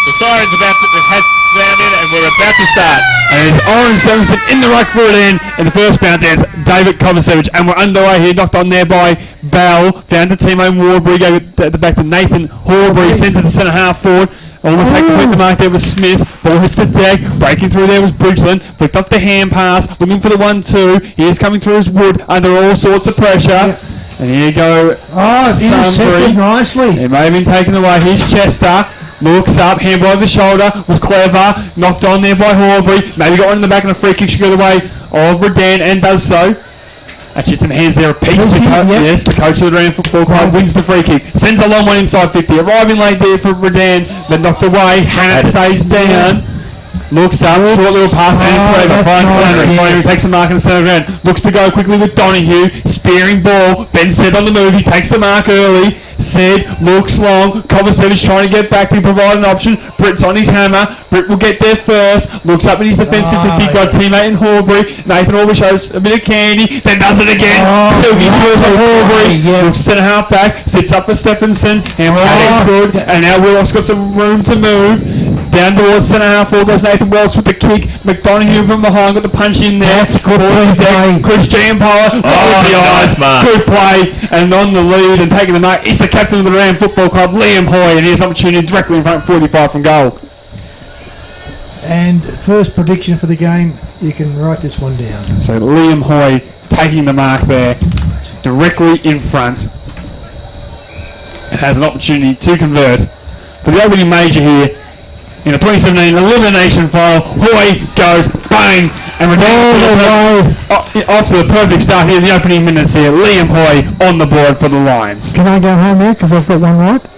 The siren's has sounded and we're about to start. And it's Orange Stevenson in the ruck for it in the first bounce. It's David Kovacevic, and we're underway here. Knocked on there by Bell. Down to Timo Warbury. Go at the back to Nathan Horbury. Sends it to centre half forward. Almost taking the mark there was Smith. Ball hits the deck. Breaking through there was Bridgeland. Flicked off the hand pass. Looking for the 1-2. He is coming through his wood under all sorts of pressure. Yep. And here you go. Intercepted nicely. It may have been taken away. Here's Chester. Looks up, handball over the shoulder, was clever, knocked on there by Horbury, maybe got one in the back and a free kick should go the way of Redan and does so. Actually it's in the hands there of Peace, yes, the coach of the Redan Football Club wins the free kick, sends a long one inside 50, arriving late there for Redan, then knocked away, Hannett stays down. Looks up, short little pass and clever, finds Flannery. Flannery takes the mark in the centre ground, looks to go quickly with Donahue, spearing ball, Ben Said on the move, he takes the mark early. Said, looks long, Kovacevic trying to get back to provide an option, Britt's on his hammer, Britt will get there first, looks up in his defensive 50, got teammate in Horbury, Nathan Horbury shows a bit of candy, then does it again, Sylvie throws on Horbury, looks centre half back, sits up for Stephenson, and good, and now Willock's got some room to move, down towards centre half forward goes Nathan Welch with the kick, McDonough from behind got the punch in there, that's good play, Chris Giampaolo, nice mark, good play, and on the lead and taking the mark, it's the captain of the Ram Football Club, Liam Hoy, and here's opportunity directly in front, 45 from goal. And first prediction for the game, you can write this one down. So Liam Hoy taking the mark there, directly in front, and has an opportunity to convert for the opening major here in the 2017 Elimination Final. Hoy goes bang, and off to the perfect start here in the opening minutes here. Liam Hoy on the board for the Lions. Can I go home now because I've got one right? 1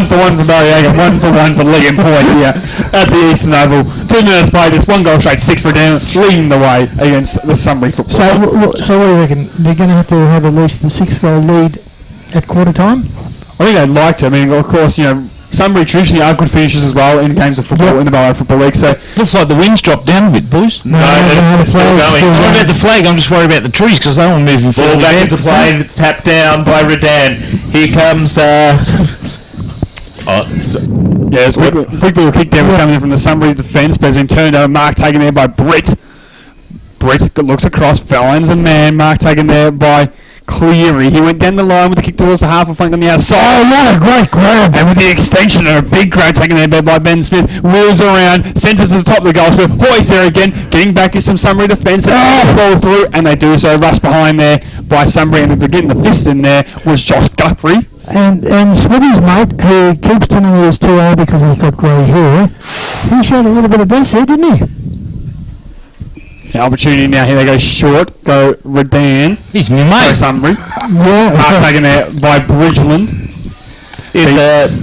for 1 for Barriaga, 1 for 1 for Liam Hoy here at the Eastern Oval. 2 minutes played, it's 1 goal straight, 6 for down, leading the way against the Sunbury Football Club. So what do you reckon? They're going to have at least the 6-goal lead at quarter time? I think they'd like to. I mean, of course, you know, Sunbury traditionally are good finishers as well in games of football in the Ballarat Football League. So looks like the wind's dropped down a bit, boys. No, it's still going. What about the flag? I'm just worried about the trees because they were moving forward. Ball back into play, tapped down by Redan. Here comes. Yes, quick little kick there was coming in from the Sunbury defence, but has been turned over. Mark taken there by Britt. Britt looks across, finds a man. Mark taken there by Cleary. He went down the line with the kick towards the half of flank on the outside. Oh, what a great grab. And with the extension and a big grab taken there by Ben Smith, wheels around, sends it to the top of the goal square. Hoy's there again, getting back is some Sunbury defence and the ball through, and they do so. Rush behind there by Sunbury, and getting the fist in there was Josh Guthrie. And Smithy's mate, who keeps telling me he's too old because he's got grey hair, he showed a little bit of best there, didn't he? The opportunity now, here they go short, go Redan. He's my mate. Sunbury. Yeah. Mark taken there by Bridgeland. Is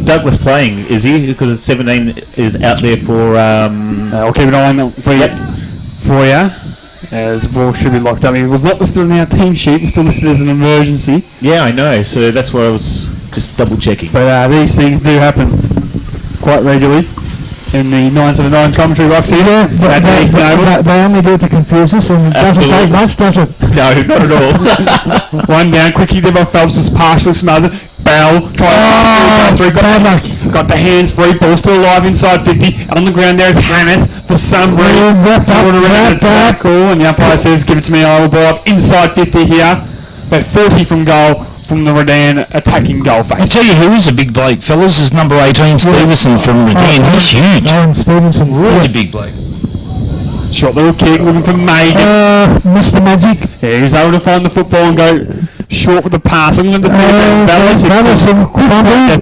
Douglas playing, is he? Because it's 17 is out there for... I'll keep an eye on that for you. As the ball should be locked up. He was not listed on our team sheet, he's still listed as an emergency. Yeah, I know, so that's why I was just double checking. But these things do happen quite regularly in the 979 commentary box here. Yeah, they only do it to confuse us, and it doesn't take much, does it? No, not at all. One down, quick kick there by Phelps was partially smothered. Bell trying to got the hands free, ball still alive inside 50. On the ground there is Hannes for Sunbury. Tackle, and the umpire says, give it to me, I will ball up inside 50 here. But 40 from goal from the Redan attacking goal face. I tell you who is a big bloke, fellas, is number 18 Stevenson from Redan. He's huge. Aaron Stevenson. Really big bloke. Short little kick, looking for Megan. Mr. Magic. Yeah, he was able to find the football and go short with the pass. I'm going to get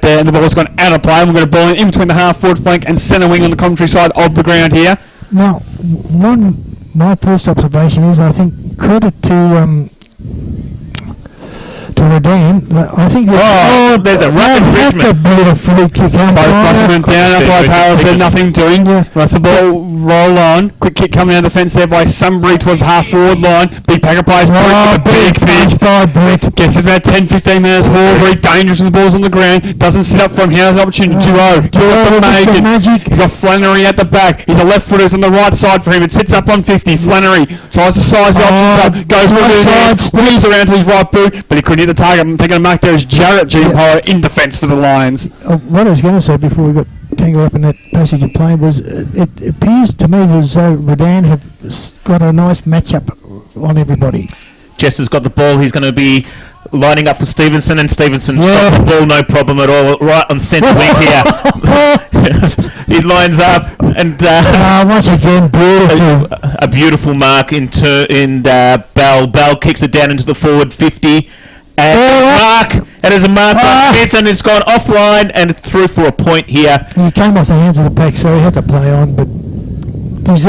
there, and the ball's gone out of play. We're going to ball in between the half forward flank and centre wing on the commentary side of the ground here. Now, my first observation is, I think credit to Redan. I think there's a rapid Bridgman. Both went down, umpire Taylor said nothing doing. That's the ball roll on. Quick kick coming out of the fence there by Sunbury towards the half forward line. Big packer plays Britt with a big fence. Gets it about 10-15 minutes. Horbury dangerous when the ball's on the ground. Doesn't sit up from here. Has an opportunity to Magic. He's got Flannery at the back. He's a left footer on the right side for him. It sits up on 50. Flannery tries to size the options up. Goes for it. Squeeze around to his right boot, but he couldn't hit the target. I'm taking a mark there is Jarrett Giampaolo in defence for the Lions. What I was going to say before we got Tango up in that passage of play was it appears to me as though Redan have got a nice matchup on everybody. Jess has got the ball. He's going to be lining up for Stevenson, and Stevenson's got the ball, no problem at all, right on centre wing here. He lines up, and once again, beautiful. a beautiful mark in Bell. Bell kicks it down into the forward 50. And there's a mark on fifth, and it's gone offline and through for a point here. He came off the hands of the pack, so he had to play on, but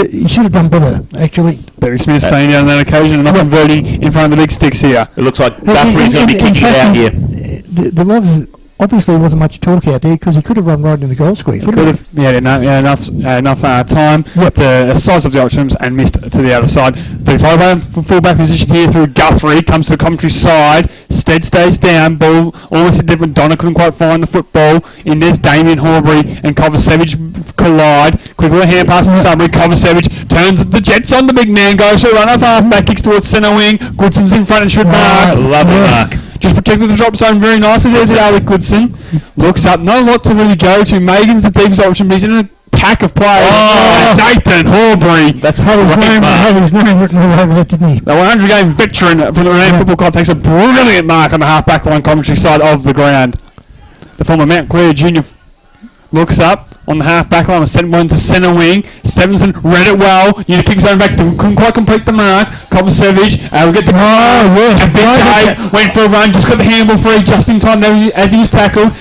he should have done better, actually. Barry Smith staying down on that occasion and not converting in front of the big sticks here. It looks like Guthrie's going to be kicking it out here. The Loves obviously wasn't much talk out there because he could have run right in the goal square. Could have, enough time to size up the options and missed to the other side. The fullback position here through Guthrie comes to the commentary side. Stead stays down. Ball almost a different. Donna couldn't quite find the football. In there's Damien Horbury and Kovacevic collide. Quick little hand pass from Sunbury. Kovacevic turns the Jets on the big man. Goes to run up half-back. Kicks towards centre wing. Goodson's in front and should mark. Lovely mark. Just protected the drop zone very nicely there to Alec Goodson. Looks up, not a lot to really go to. Megan's the deepest option, but he's in a pack of players. Nathan Horbury. That's Had his name written all over that, didn't he? The 100-game veteran from the Redan Football Club takes a brilliant mark on the half-back line commentary side of the ground. The former Mount Clear junior looks up on the half-back line, sent one to centre wing. Stevenson read it well. Unit kicks over back, couldn't quite complete the mark. Kovacevic, we'll get the and Big Dave went for a run, just got the handball free just in time as he was tackled.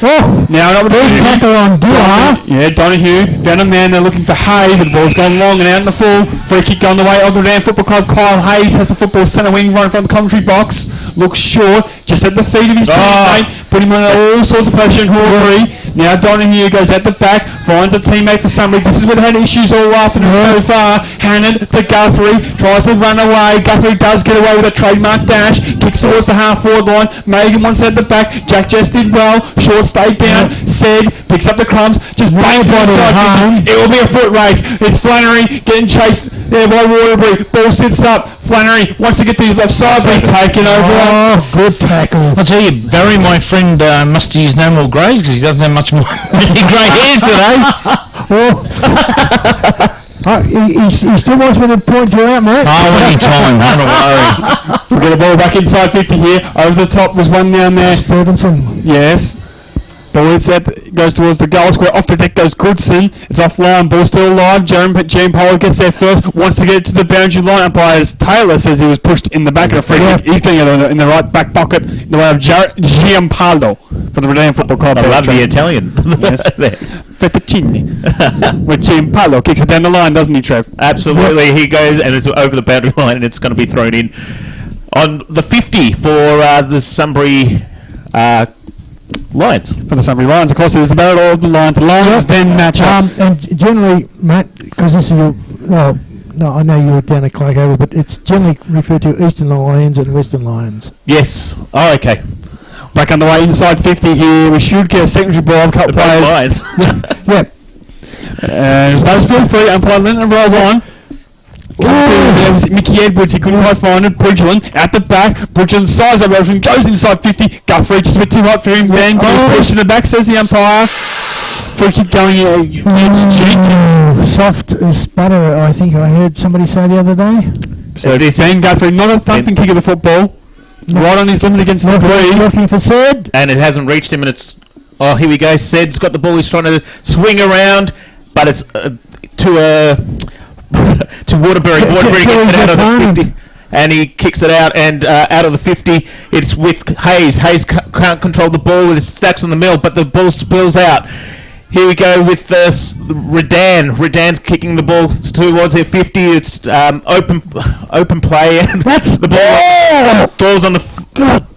Now not with tackle on Donahue found a man there looking for Hay, but the ball's gone long and out in the full. Free kick going the way of the Redan Football Club. Kyle Hayes has the football centre wing right in front of the commentary box. Looks short, just at the feet of his teammate, put him under all sorts of pressure in Horbury. Now Donahue goes at the back, finds a teammate for somebody. This is where they had issues all afternoon so far. Handed to Guthrie, tries to run away. Guthrie does get away with a trademark dash, kicks towards the half-forward line. Megan wants it at the back. Jack Jess did well. Short stayed down. Said picks up the crumbs, just bangs it inside. It will be a foot race. It's Flannery getting chased there by Waterbury. Ball sits up. Flannery wants to get to his offside, but he's taken over. Good tackle. I'll tell you, Barry, my friend, must use no more greys because he doesn't have much more grey hairs today. He still wants me to point you out, mate. Any time, don't worry. We'll get the ball back inside 50 here. Over the top, there's one down there. Stevenson. Yes. Ball goes towards the goal square. Off the deck goes Goodson. It's offline. Ball still alive. Jeremy Powell gets there first. Wants to get it to the boundary line. Umpire Taylor says he was pushed in the back of the free kick. He's getting it in the right back pocket in the way of Giampaolo for the Redan Football Club. I love the Italian. Yes. Fettuccine. Where Giampaolo kicks it down the line, doesn't he, Trev? Absolutely. He goes, and it's over the boundary line, and it's going to be thrown in on the 50 for the Sunbury Lions. For the Sunbury Lions, of course, it is the battle of the Lions. The Lions then match up. And generally, Matt, because this is your... Well, no, I know you're down at Claycover, but it's generally referred to Eastern Lions and Western Lions. Yes. Oh, okay. Back underway inside 50 here. We should get a secondary ball. A couple players. Lions. Yep. Does feel free. Umpire Linton rolled on. There was Mickey Edwards, he couldn't quite find it. Bridgeland at the back. Bridgeland size up option, goes inside 50. Guthrie just a bit too hot for him then. Goes pushed to the back, says the umpire. Free kick going against Jenkins. Soft as butter, I think I heard somebody say the other day. So they're saying Guthrie, not a thumping kick of the football. Right on his limit against the breeze. Looking for Sid. And it hasn't reached him, and it's... Oh, here we go. Sid's got the ball. He's trying to swing around, but it's to Waterbury. Waterbury gets it out of the 50, and he kicks it out, and out of the 50, it's with Hayes. Hayes can't control the ball. It stacks on the mill, but the ball spills out. Here we go with Redan. Redan's kicking the ball towards their 50. It's open play, and That's the ball falls on the...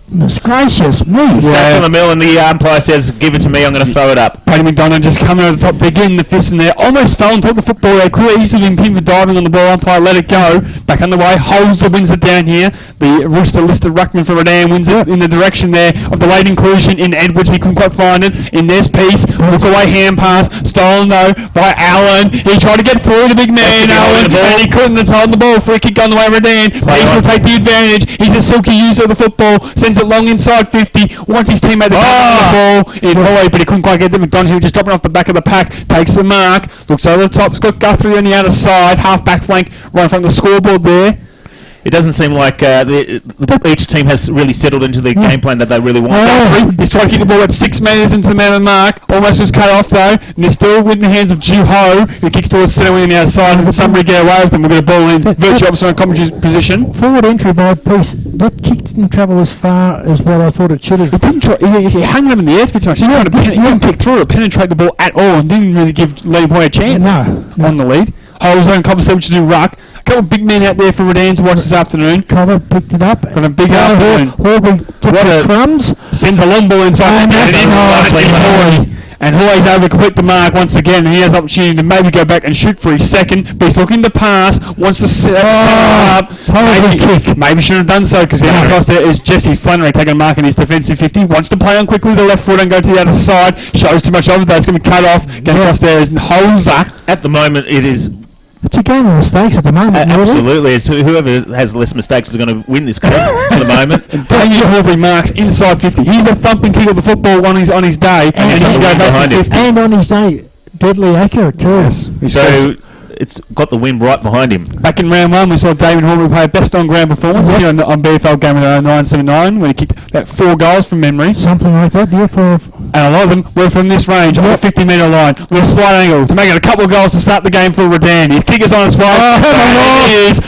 Goodness gracious me. Stacks on the mill, and the umpire says, "Give it to me. I'm going to throw it up." Paddy McDonough just coming over the top. They're getting the fist in there. Almost fell on top of the football. They could easily been pinned for diving on the ball. Umpire let it go. Back underway. Holzer wins it down here. The Rooster listed ruckman for Redan wins it in the direction there of the late inclusion in Edwards. He couldn't quite find it. In this piece, look away hand pass. Stolen though by Allen. He tried to get through the big man, Allen, and he couldn't. It's holding the ball. Free kick on the way, Redan. Hayes will take the advantage. He's a silky user of the football. Sends sends it long inside 50. Wants his teammate to the ball in Hoy, but he couldn't quite get them. McDonough just dropping off the back of the pack. Takes the mark. Looks over the top. It's got Guthrie on the outer side. Half back flank right in front of the scoreboard there. It doesn't seem like each team has really settled into the game plan that they really want. He's trying to kick the ball at 6 metres into the man of the mark. Almost was cut off though. And they're still in the hands of Ju Ho, who kicks towards centre wing on the outside. And somebody get away with them. We're going to ball in virtually opposite Commentry's position. Forward entry by Peace. That kick didn't travel as far as what I thought it should have. He didn't try. He hung them in the air too much. He didn't kick through or penetrate the ball at all, and didn't really give Lee Boy a chance on the lead. Ho's own Cobb to do ruck. A couple of big men out there for Redan to watch this afternoon. Cover picked it up. Got a big afternoon. Horby took the crumbs. Sends a long ball inside. And Hoy's able to complete the mark once again, and he has the opportunity to maybe go back and shoot for his second, but he's looking to pass, wants to set up. Maybe shouldn't have done so, because across there is Jesse Flannery taking a mark in his defensive 50, wants to play on quickly to the left foot and go to the other side, shows too much of it, that's going to be cut off. Getting across there is Hoser. At the moment, it is... It's a game of mistakes at the moment. Absolutely. It's whoever has less mistakes is going to win this game at the moment. Damien Horbury marks inside 50. He's a thumping kick of the football on his day, and he can go back to 50. And on his day, deadly accurate too. Yes. So it's got the wind right behind him. Back in round 1, we saw Damien Horbury play a best on ground performance here on BFL Game of 979 when he kicked about 4 goals from memory. Something like that, yeah. And a lot of them were from this range, on the 50-metre line, with a slight angle to make it a couple of goals to start the game for Redan. His kick is on its way. It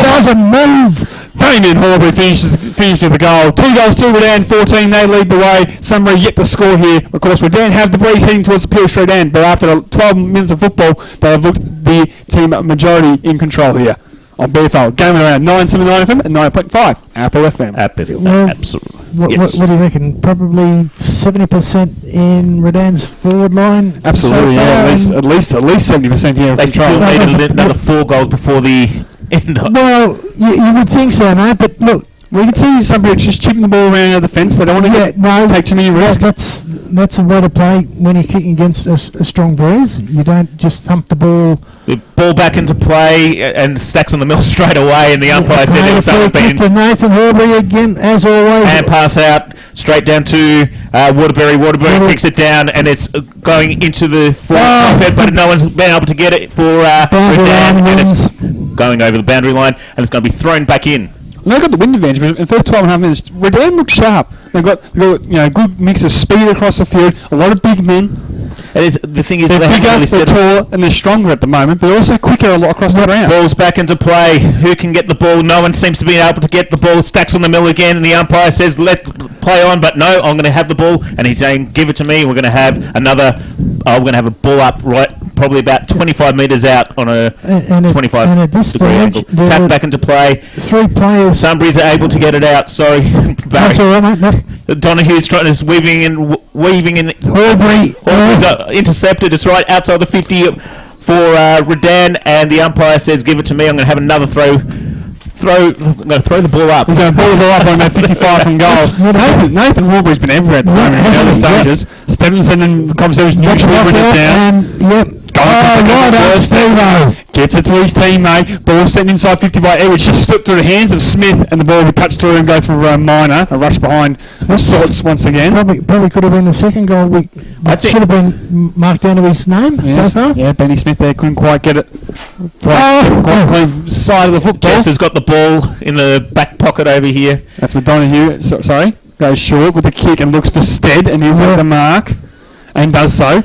doesn't move. Damien Horbury finished with a goal. 2 goals to Redan, 14. They lead the way. Sunbury yet to score here. Of course, Redan have the breeze heading towards the Peel Street end, but after 12 minutes of football, they have looked the team majority in control here on BFL. Game around 979 FM and 9.5 Apple FM. Absolutely. What do you reckon? Probably 70% in Redan's forward line. Absolutely, so at least 70% here of They control. still needed another 4 goals before the end of Well, you would think so, mate, but look. We can see somebody just chipping the ball around the defence. They don't want to take too many risks. That's a way to play when you're kicking against a strong breeze. You don't just thump the ball. The ball back into play and stacks on the mill straight away, and the umpire said there was something. To Nathan Horbury again, as always. And pass out straight down to Waterbury. Waterbury picks it down, and it's going into the forward, but no one's been able to get it for Redan, and it's going over the boundary line, and it's going to be thrown back in. They've got the wind advantage, but in the first 12 and a half minutes, Redan looks sharp. They've got good mix of speed across the field, a lot of big men. The thing is, they're bigger, really they're taller, and they're stronger at the moment, but also quicker a lot across the ground. Ball's back into play. Who can get the ball? No one seems to be able to get the ball. Stacks on the mill again, and the umpire says, let play on, but no, I'm going to have the ball, and he's saying, give it to me. We're going to have we're going to have a ball up probably about 25 metres out on a 25 and at this degree stage, angle. Tap back into play. 3 players. Sunbury's are able to get it out. Sorry, Barry. That's all right, mate. Donohue's trying to weaving in. Horbury Intercepted. It's right outside the 50 for Redan, and the umpire says, give it to me. I'm going to have another throw. I'm going to throw the ball up. He's going to ball the ball up on about 55 from goal. Nathan Horbury's been everywhere at the moment in the early stages. Stevenson and conversation usually bring it down. Gets it to his teammate. Ball sent inside 50 by Edwards. Just slipped through the hands of Smith, and the ball would touch through and go for Minor. A rush behind sorts once again. Probably could have been the second goal. I think should have been marked down to his name so far. Yeah, Benny Smith there couldn't quite get it. Quite clean side of the football. Jess has got the ball in the back pocket over here. That's McDonough. Sorry. Goes short with the kick and looks for Stead, and he'll take the mark. And does so.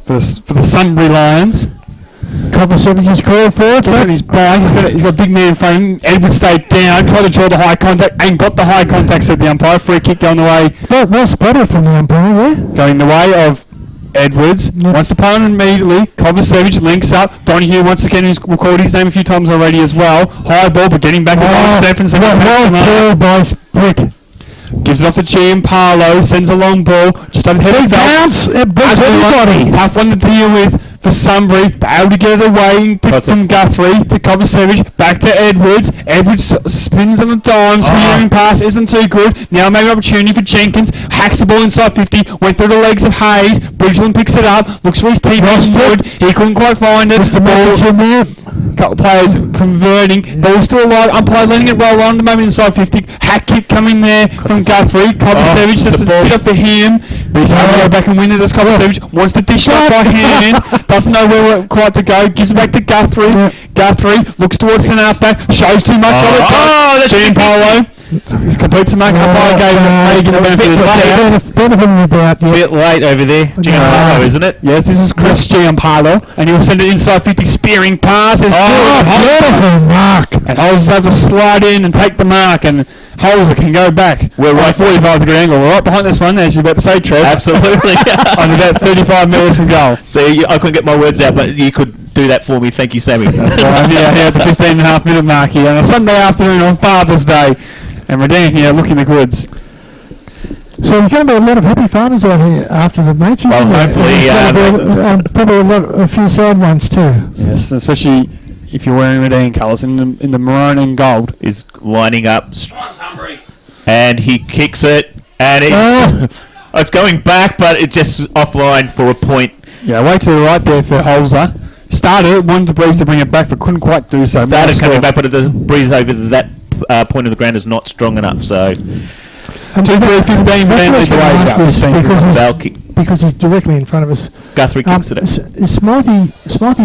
For the Sunbury Lions. Cover 7 is called for it. Gets on his bike. He's got a big man in front of him. Edwards stayed down, tried to draw the high contact, and got the high contact, said the umpire. Free kick going the way. Well spotted from the umpire there. Going the way of Edwards. Yep. Wants to punt immediately. Kovacevic links up. Donohue once again, who's recorded his name a few times already as well. High ball, but getting back is Stephenson. Well by Split. Gives it off to Gianpaolo, sends a long ball, just over the head of bounce, it beats everybody. Tough one to deal with for Sunbury, but able to get it away from Guthrie to Kovacevic, back to Edwards. Edwards spins on a dime, spearing pass isn't too good. Now maybe an opportunity for Jenkins, hacks the ball inside 50, went through the legs of Hayes, Bridgeland picks it up, looks for his teammate, he couldn't quite find it. The ball couple of players converting. Ball still alive. Umpire letting it roll on the moment inside 50. Hat kick coming there from Guthrie. Kovacevic just to sit up for him. But he's able to go back and win it as Kovacevic. Wants to dish it up by hand. Doesn't know where quite to go. Gives it back to Guthrie. Guthrie looks towards centre half back. Shows too much of it. That's Gianpaolo. He completes the mark. Umpire gave Hagen a benefit of the doubt. A bit late over there. Gianpaolo, isn't it? Yes, this is Chris Gianpaolo, and he'll send it inside 50, spearing pass. It's Beautiful mark. and Holmes have to slide in and take the mark, and Holmes can go back. We're right 45-degree angle. We're right behind this one, as you're about to say, Trev. Absolutely. On about 35 metres from goal. See, I couldn't get my words out, but you could do that for me. Thank you, Sammy. That's right. I'm here at the 15.5 minute mark here on a Sunday afternoon on Father's Day, and Redan here looking the goods. So there's going to be a lot of happy fathers out here after the match. Well, hopefully, probably a few sad ones too. Yes, especially if you're wearing Redan colours in the maroon and gold. is lining up, and he kicks it, and it's going back, but it just offline for a point. Yeah, way to the right there for Holzer. Started, wanted to breeze to bring it back, but couldn't quite do so. Started coming back, but the breeze over that point of the ground is not strong enough, so 2-3-15, because he's directly in front of us. Guthrie kicks it. Is Smithy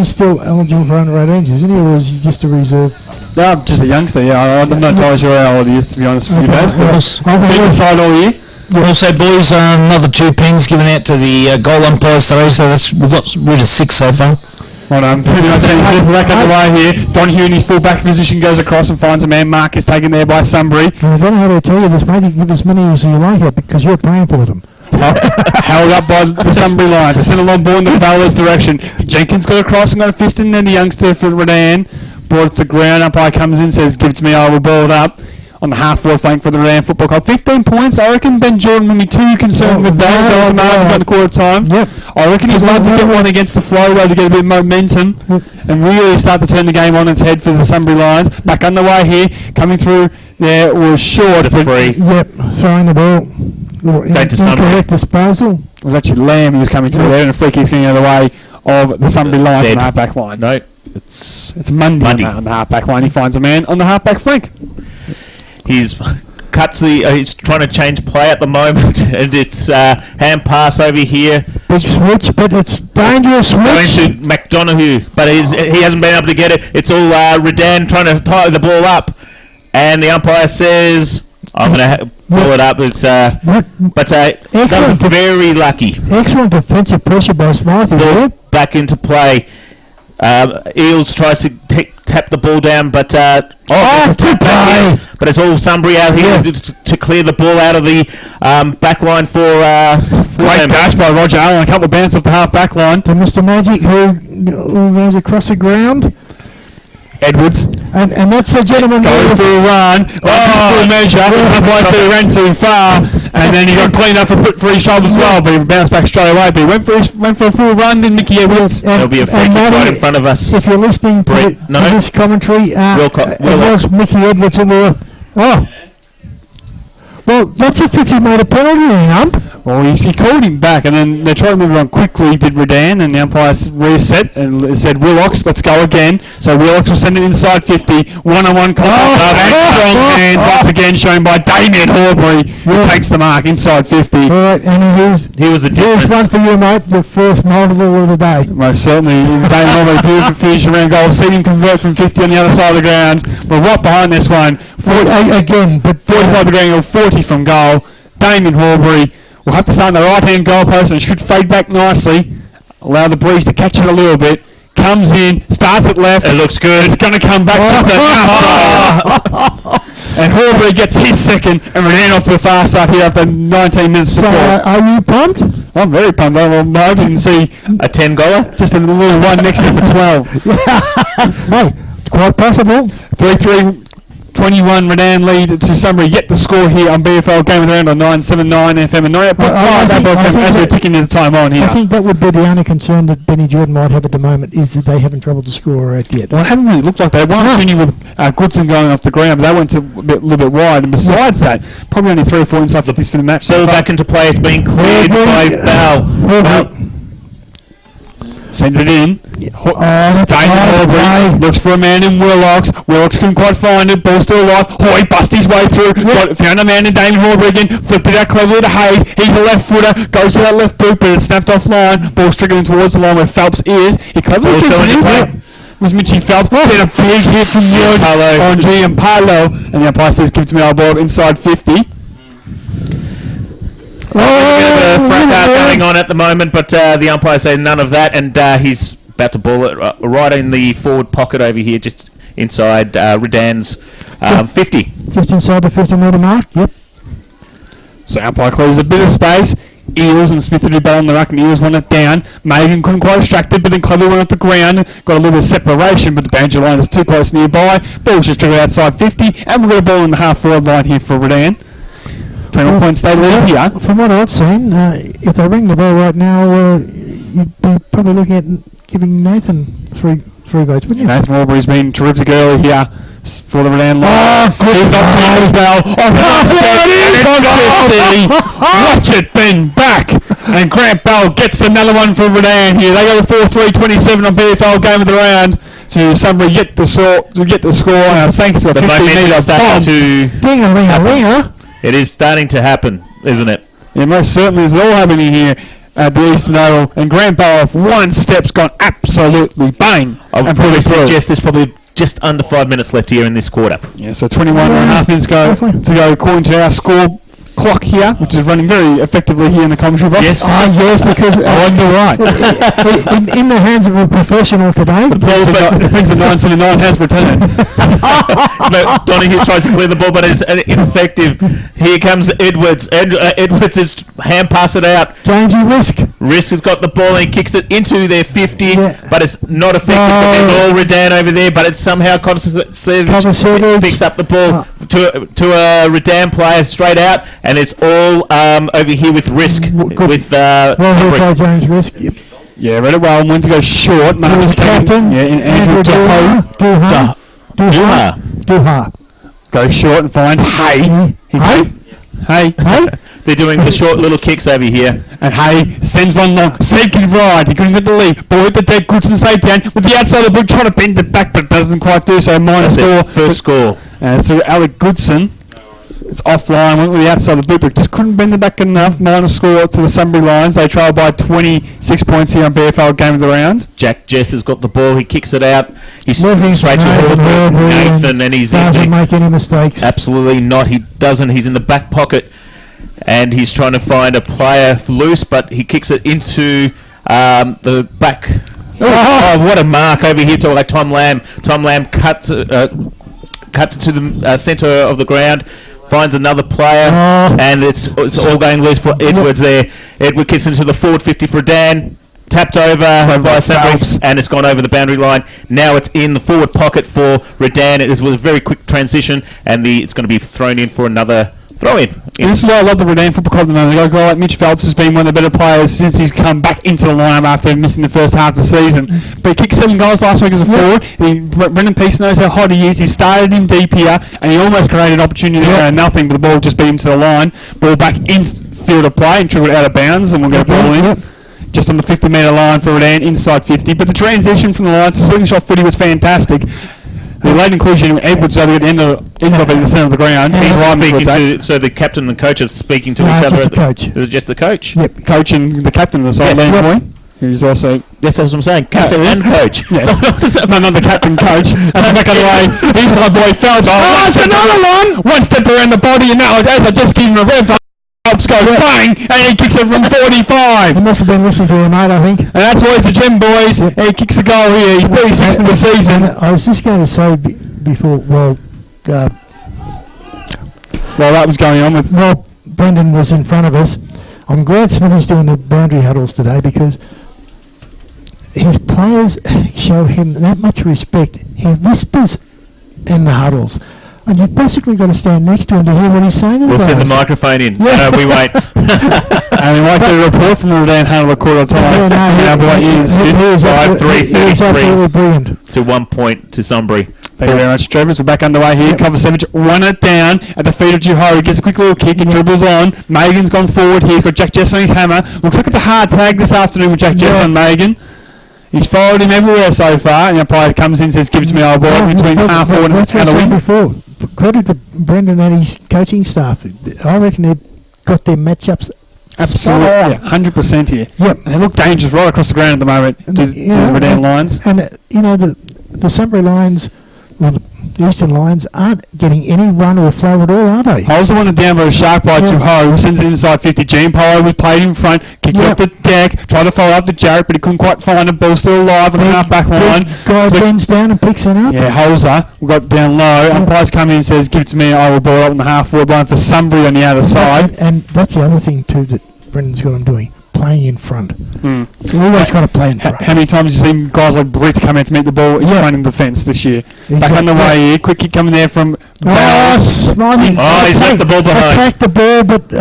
still eligible for under 18s, isn't he, or is he just a reserve? Just a youngster, yeah. I'm not entirely sure how old he is, to be honest with you guys. But been inside all year. Also, boys, another 2 pings given out to the goal umpires today, so we've got rid of 6 so far. Well done. Pretty much back up the way here. Donahue in his full-back position goes across and finds a man. Mark is taken there by Sunbury. I don't know how to tell you this, maybe give as many as you like here because you're paying for them. Held up by the Sunbury Lions. They sent a long ball in the Valor's direction. Jenkins got across and got a fist in, and the youngster for Redan brought it to ground. Umpire comes in, says, "Give it to me, I will ball it up." On the half-forward flank for the Redan Football Club. 15 points. I reckon Ben Jordan will be too concerned with that. That was a margin about the quarter time. Yep. I reckon he'd love to get one against the flow though to get a bit of momentum and really start to turn the game on its head for the Sunbury Lions. Back underway here. Coming through there was short. For free. Yep, throwing the ball. Going to Sunbury. Incorrect disposal. It was actually Lamb who was coming through there, and a free kick's getting out of the way of the Sunbury Lions on the half-back line. No, it's Mundy. On the half-back line. He finds a man on the half-back flank. he's trying to change play at the moment, and it's hand pass over here. Big switch, but it's dangerous switch. Going to McDonough, but he hasn't been able to get it. It's all Redan trying to tie the ball up, and the umpire says, "I'm going to pull it up." It's that was very lucky. Excellent defensive pressure by Smithy. Ball back into play. Eels tries to tap the ball down, but good play. But it's all Sunbury out here to clear the ball out of the back line for Great dash by Roger Allen. A couple of bounce off the half back line to Mr. Magic, who goes across the ground. Edwards. And that's the gentleman goes for a run. Full measure. Umpire said he ran too far, and then he got cleaned up for his shoulders as well. But he bounced back straight away. But he went for a full run. Didn't Mickey Edwards? There'll be a free kick right in front of us. If you're listening to this commentary, it was Mickey Edwards and we were. Well, that's if he made a penalty, ump. Well, he called him back, and then they tried to move it on quickly, did Redan, and the umpire reset and said, "Willocks, let's go again." So Willocks will send it inside 50, one-on-one contact, strong hands once again shown by Damien Horbury, who takes the mark inside 50. All right, and he was the difference. Here's one for you, mate, the first multiple of the day. Most certainly, Damien Horbury, beautiful finish around goal, seen him convert from 50 on the other side of the ground. We're right behind this one. Again, but 45-degree angle, 40 from goal. Damien Horbury will have to start on the right-hand goalpost and should fade back nicely. Allow the breeze to catch it a little bit. Comes in, starts at left. It looks good. It's going to come back just enough. And Horbury gets his second and ran off to a fast start here after 19 minutes before. So, are you pumped? I'm very pumped. I'm hoping to see a 10-goaler. Just a little one next to it for 12. Hey, quite possible. 3-3. 21 Redan lead to Sunbury. Yet the score here on BFL Game of the Round on 979 FM and 98.5 as we're ticking the time on here. I think that would be the only concern that Benny Jordan might have at the moment is that they haven't troubled to score out yet. Well, it haven't really looked like they won opportunity with Goodson going off the ground, but they went a little bit wide. And besides that, probably only 3 or 4 inside 50s for the match. Ball back into play. It's being cleared by Val. Sends it in. that's Damon nice Aubrey play. looks for a man in Willocks. Willocks couldn't quite find it. Ball still alive. Hoy bust his way through. Found a man in Damon Aubrey again. Flipped it out cleverly to Hayes. He's a left footer. Goes to that left boot, but it's snapped offline. Ball trickling towards the line where Phelps is. He cleverly Ball's keeps going it to in. play. It was Mitchie Phelps. Then a big hit from Wood on Gianpaolo. And the umpire says give it to me, our ball inside 50. A fracas going on at the moment, but the umpire said none of that, and he's about to ball it right in the forward pocket over here, just inside Redan's 50. Just inside the 50-metre mark. Yep. So umpire clears a bit of space. Eels and Smith do ball on the ruck, and Eels won it down. Megan couldn't quite distract it, but then Clever went off the ground. Got a little bit of separation, but the boundary line is too close nearby. Ball's just triggered outside 50, and we've got a ball in the half-forward line here for Redan. 21 points they lead here. From what I've seen, if they ring the ball right now, you'd be probably looking at giving Nathan three votes, wouldn't you? Nathan Aubrey's been terrific early here for the Redan line. He's not taking the bell. Watch it bend back. And Grant Bell gets another one for Redan here. They got the 4-3-27 on PFL game of the round. So Sunbury get the score. Thanks to a 15-metre bomb. Ringer. It is starting to happen, isn't it? Yeah, most certainly is all happening here at the Eastern Oval. And Grant Bell off one step's gone absolutely bang. I would probably suggest there's probably just under 5 minutes left here in this quarter. Yeah, so 21 and a half minutes to go according to our score clock here, which is running very effectively here in the commentary box. Yes. Yes, because on the right. in the hands of a professional today. The Prince of 979 has returned. No, Donahue tries to clear the ball, but it's ineffective. Here comes Edwards. Edwards is hand pass it out. Jamesy Risk has got the ball and he kicks it into their 50, but it's not effective. There's all Redan over there, but it's somehow Kovacevic picks up the ball to a Redan player straight out, and it's all over here with Risk. Well, James Risk. Yep. Yeah, read it well and went to go short. Captain. Yeah, in Andrew Duha. Go short and find Hay. Hey. They're doing the short little kicks over here. And Hay sends one long. Second ride. He couldn't get the lead. Ball hit the dead. Goodson saved down with the outside of the boot, trying to bend it back, but doesn't quite do so. Minor score. First score. So Alec Goodson. It's offline, went with the outside of the boot, but just couldn't bend it back enough. Minor score to the Sunbury Lions. They trail by 26 points here on BFL game of the round. Jack Jess has got the ball. He kicks it out. He's Looking straight to Nathan, and he's doesn't make any mistakes. Absolutely not. He doesn't. He's in the back pocket, and he's trying to find a player loose, but he kicks it into the back. Oh, what a mark over here to like Tom Lamb. Tom Lamb cuts it to the centre of the ground. Finds another player, and it's all going loose for Edwards there. Edward kicks into the forward 50 for Dan. Tapped over by Sunbury, and it's gone over the boundary line. Now it's in the forward pocket for Redan. It was a very quick transition, and it's going to be thrown in for another throw-in. This is why I love the Redan Football Club at the moment. A guy like Mitch Phelps has been one of the better players since he's come back into the lineup after missing the first half of the season. But he kicked 7 goals last week as a forward. Brendan Peace knows how hot he is. He started him deep here, and he almost created an opportunity out of nothing, but the ball just beat him to the line. Ball back in field of play and triggered out of bounds, and we'll get a ball in. Just on the 50-metre line for Redan, inside 50. But the transition from the Lions to slingshot footy was fantastic. The late inclusion, Edwards over at the end of it in the centre of the ground. So the captain and the coach are speaking to each other. Just the coach. Yep, coach and the captain of the side, Landry. Who's also... Yes, that's what I'm saying. Captain and coach. Yes. No, not the captain, coach. And the back of the way, he's my boy Phelps. Oh, it's another one! One step around the body, and now as I just give him a red, Phelps goes bang, and he kicks it from 45. He must have been listening to him, mate, I think. And that's why he's a gem, boys. And he kicks a goal here. He's 36 for the season. I was just going to say before, while that was going on with... Well, Brendan was in front of us. I'm glad Smithy's doing the boundary huddles today because his players show him that much respect. He whispers in the huddles. And you've basically got to stand next to him to hear what he's saying. We'll send the microphone in. Yeah. No, we won't. And we might get a report from the Redan Handler Court on time. He's absolutely brilliant. To 1 point to Sunbury. Thank you very much, Travers. We're back underway here. Kovacevic won it down at the feet of Johari. Gets a quick little kick and dribbles on. Megan's gone forward here. He's got Jack Jess on his hammer. Looks like it's a hard tag this afternoon with Jack Jess on Megan. He's followed him everywhere so far, and the umpire comes in and says, give it to me, old boy, between half forward That's what and I a said win. before. Credit to Brendan and his coaching staff. I reckon they've got their matchups. Absolutely, 100% here. Yep. They look dangerous right across the ground at the moment to You the know, Redan Lions. And, the Sunbury Lions, well, the Eastern Lions aren't getting any run or flow at all, are they? Holes the one down by a shark by Ho, sends it inside 50. Gene Polo was played in front, kicked off the deck, tried to follow up to Jarrett, but he couldn't quite find it. Ball still alive on the half back line. Guy So- bends down and picks it up. Yeah, Holzer got down low. Umpire's come in and says, give it to me, I will ball up on the half forward line for Sunbury on the other side. And that's the other thing, too, that Brendan's got him doing. Playing in front. You always got to play in front. How many times have you seen guys like Britt come out to meet the ball in front of the defence this year? Back on the way here, quick kick coming there from Bell. Smiley. He's left the ball behind. Attacked the ball, but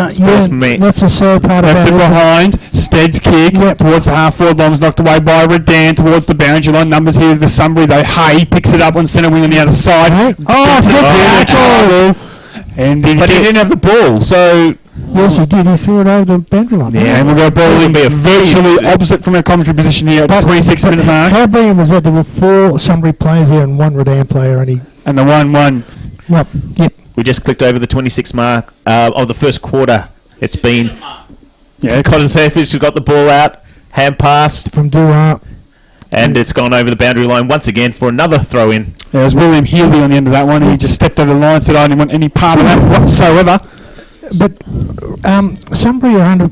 me. that's the sad part Left about it it. behind. Stead's kick towards the half forward line was knocked away by Redan towards the boundary line. Numbers here for Sunbury though. Hay picks it up on centre wing on the other side. And But he didn't have the ball, so Yes, he did. He threw it over the boundary line. and we'll go bowling virtually opposite from our commentary position here at the 26-minute mark. How brilliant was that? There were 4 Sunbury players there and 1 Redan player, and he. And the 1-1. Well, yep. we just clicked over the 26 mark of the first quarter. It's been Cotter's Hairfish who got the ball out, hand passed, From Dua. and it's gone over the boundary line once again for another throw in. There was William Healy on the end of that one. He just stepped over the line, said, I didn't want any part of that whatsoever. But Sunbury are under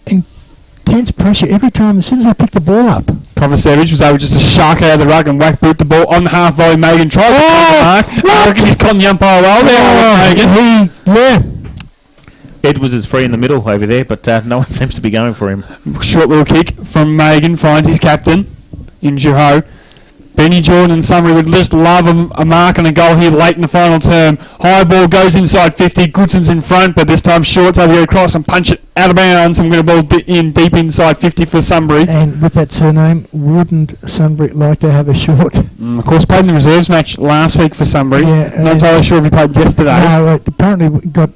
intense pressure every time as soon as they pick the ball up. Kovacevic was able just to shark out of the rug and whack boot the ball on the half volley. Megan tried to find the mark. I reckon he's caught the umpire well there. Megan. Ed was as free in the middle over there, but no one seems to be going for him. Short little kick from Megan finds his captain in Juho. Benny Jordan and Sunbury would just love a mark and a goal here late in the final term. High ball goes inside 50. Goodson's in front, but this time Short's over here across and punch it out of bounds. I'm going to ball deep inside 50 for Sunbury. And with that surname, wouldn't Sunbury like to have a short? Of course, played in the reserves match last week for Sunbury. Yeah, Not entirely sure if he played yesterday. No, apparently got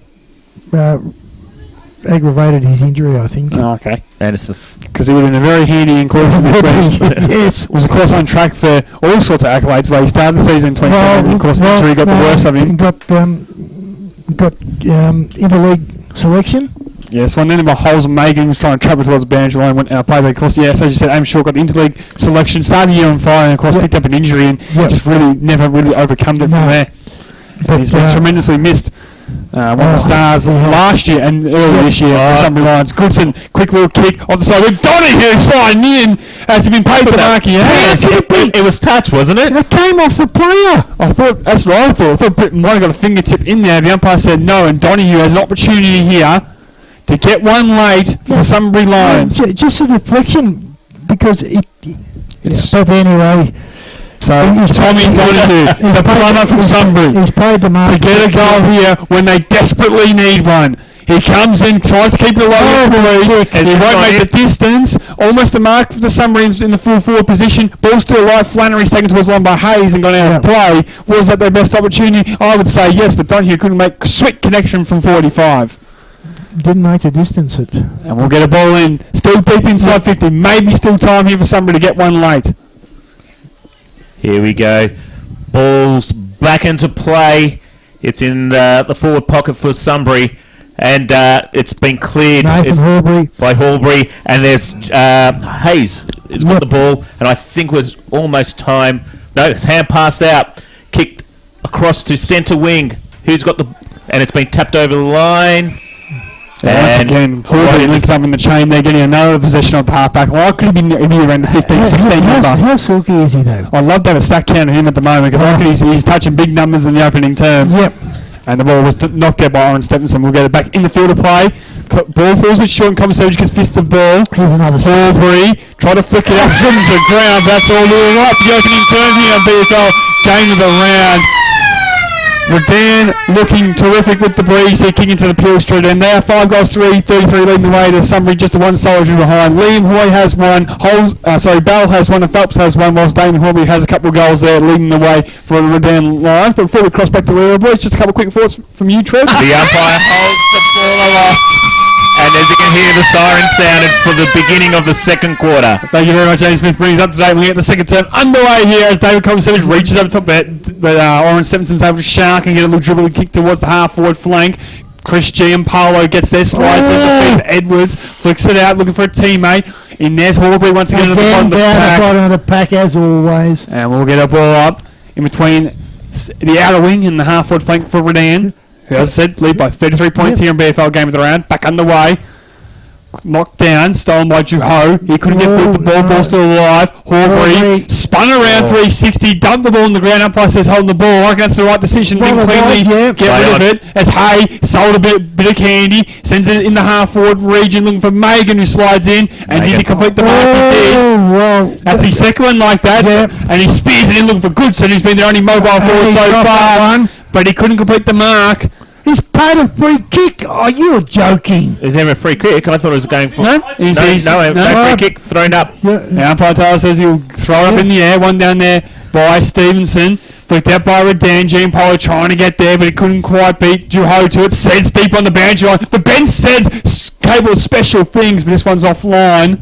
aggravated his injury, I think. Oh, okay. And it's Because he would have been a very handy inclusion this week. Yes. Was of course on track for all sorts of accolades. Where he started the season in 27, and of course injury got the worst of him. Got interleague selection. Yes, one then by Holes and Megan was trying to trap it towards the boundary line, went out playback. Of course, yes, as you said, Aim Short got the interleague selection, started the year on fire, and of course picked up an injury and just really never really overcome it from there. But He's been tremendously missed. One of the stars last year and earlier this year for Sunbury Lions. Goodson, quick little kick off the side. With Donahue sliding in. Has he been paid the mark? He has. it was touch, wasn't it? It came off the player. I thought that's what I thought. I thought Britton might have got a fingertip in there. The umpire said no, and Donahue has an opportunity here to get one late for the Sunbury Lions. Just a deflection because It's- but anyway. So Tommy Donahue, the plumber from Sunbury, He's paid the mark to get a goal here when they desperately need one. He comes in, tries to keep it low and he won't make the distance. Almost a mark for the Sunbury in the full forward position. Ball still alive. Flannery's taken towards the line by Hayes and gone out of play. Was that their best opportunity? I would say yes, but Donahue couldn't make a sweet connection from 45. Didn't make the distance. And we'll get a ball in. Still deep inside 50. Maybe still time here for Sunbury to get one late. Here we go. Ball's back into play. It's in the forward pocket for Sunbury, and it's been cleared Nathan Horbury. by Horbury, and there's Hayes has got the ball, and I think was almost time. No, it's hand passed out, kicked across to centre wing. Who's got the? And it's been tapped over the line. Once again, Horbury links up in the chain. They're getting another possession of the half-back line. Could have been around the 15, 16 number. How silky is he though? I'd love to have a stat count of him at the moment because I reckon he's touching big numbers in the opening term. Yep. And the ball was knocked out by Oren Stephenson. We'll get it back in the field of play. Ball falls with short and Kovacevic gets fist of ball. Here's another Horbury try to flick it up, driven to the ground. That's all doing right. The opening turn here on BFL. Game of the round. Redan looking terrific with the breeze here, kicking to the Peel Street end. They are 5 goals to 33 leading the way to Sunbury, just a one solitary behind. Liam Hoy has one, Bell has one, and Phelps has one, whilst Damon Horbury has a couple of goals there leading the way for the Redan Lions. But before we cross back to Leo boys, just a couple of quick thoughts from you, Trev. The umpire holds the ball aloft, And as you can hear, the siren sounded for the beginning of the second quarter. Thank you very much, James Smith. Brings us up to date. We'll get the second term underway here as David Coleman reaches over top, but Oren Stevenson's able to shark and get a little dribble and kick towards the half-forward flank. Chris G and Paulo gets their slides in the feet. Edwards flicks it out, looking for a teammate. In there's Horbury once again at the bottom of the pack. Bottom of the pack as always. And we'll get a ball up in between the outer wing and the half-forward flank for Redan. Who, as I said, lead by 33 points here in BFL Game of the Round. Back underway. Knocked down, stolen by Juho. He couldn't get through the ball. Ball still alive. Horbury spun around 360, dumped the ball on the ground. Umpire says holding the ball. I reckon that's the right decision. Didn't cleanly get rid of it. As Hay sold a bit of candy, sends it in the half-forward region, looking for Megan, who slides in and did he complete the mark. He did. That's his second one like that. And he spears it in looking for Goodson, who's been their only mobile forward so far. But he couldn't complete the mark. He's paid a free kick. Oh, you're joking. Is there a free kick? I thought it was going for... No, no free kick thrown up. The umpire Taylor says he'll throw it up in the air. One down there by Stevenson. Flicked out by Redan. Gene Polo trying to get there, but he couldn't quite beat Juho to it. Seds deep on the boundary line. The bench says capable of special things, but this one's offline.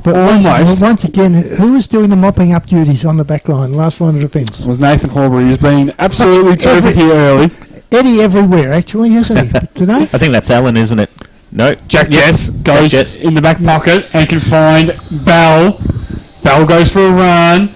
But almost. Once again, who was doing the mopping up duties on the back line, last line of defence? It was Nathan Horbury, who's been absolutely terrific here early. Eddie everywhere, actually, hasn't he? Today? I think that's Alan, isn't it? No. Jack Jess goes in the back pocket and can find Bell. Bell goes for a run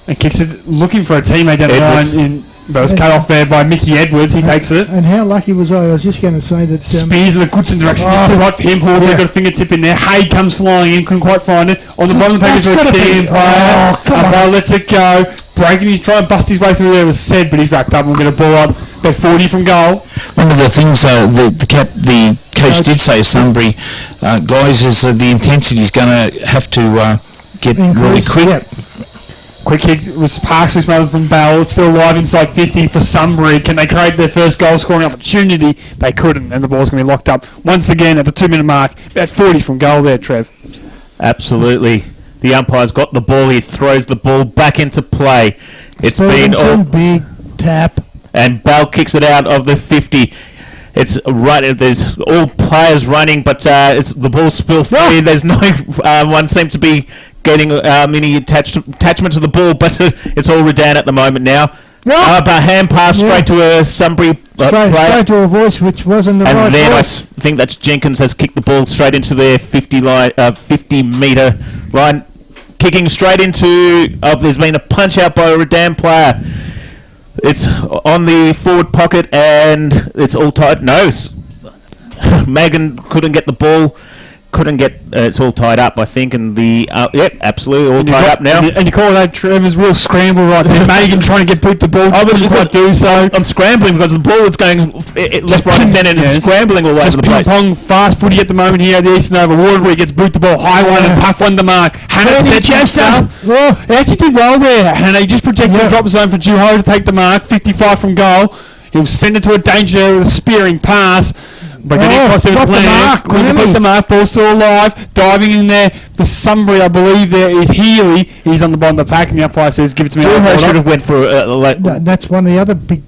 and kicks it, looking for a teammate down the line. But it was cut off there by Mickey Edwards. He takes it. And how lucky was I? I was just going to say that... Spears in the Goodson direction, just too right for him. Horbury got a fingertip in there. Hay comes flying in, couldn't quite find it. On the bottom of the package, a Dan player. Umpire lets it go. Breaking, he's trying to bust his way through there, was said, but he's wrapped up and we'll get a ball up. About 40 from goal. One of the things the coach did say, Sunbury, guys, is the intensity is going to have to get really quick. Yep. Quick kick was partially smothered from Bell. It's still alive inside 50 for Sunbury. Can they create their first goal scoring opportunity? They couldn't, and the ball's going to be locked up once again at the 2-minute mark. About 40 from goal there, Trev. Absolutely. The umpire's got the ball. He throws the ball back into play. It's been all big tap, and Bell kicks it out of the 50. It's right. There's all players running, but the ball spilled free. There's no one seems to be getting any attachment to the ball, but it's all Redan at the moment now. But hand pass straight to a Sunbury player. Straight to a voice which wasn't the right And then voice. I think that's Jenkins has kicked the ball straight into their 50-metre line. Kicking straight into... there's been a punch-out by a Redan player. It's on the forward pocket and it's all tied. No, Megan couldn't get the ball. Couldn't get... it's all tied up, I think, and the... yep, absolutely, all tied up now. And you call that Trevor's real scramble right there. Megan trying to get the ball. I wouldn't quite do so. I'm scrambling because the ball is going left, right and centre and it's scrambling all over the place. Just ping-pong, fast footy at the moment here at the Eastern Oval. Waterbury gets boot the ball. High one and tough one to mark. Hannah sets himself. He actually did well there. Hannah just projected the drop zone for Juho to take the mark. 55 from goal. He'll send it to a danger with a spearing pass. But getting across his plan, couldn't complete the mark, ball still alive, diving in there for Sunbury, I believe there is Healy. He's on the bottom of the pack, and the umpire says, give it to me. I should have went for that's one of the other big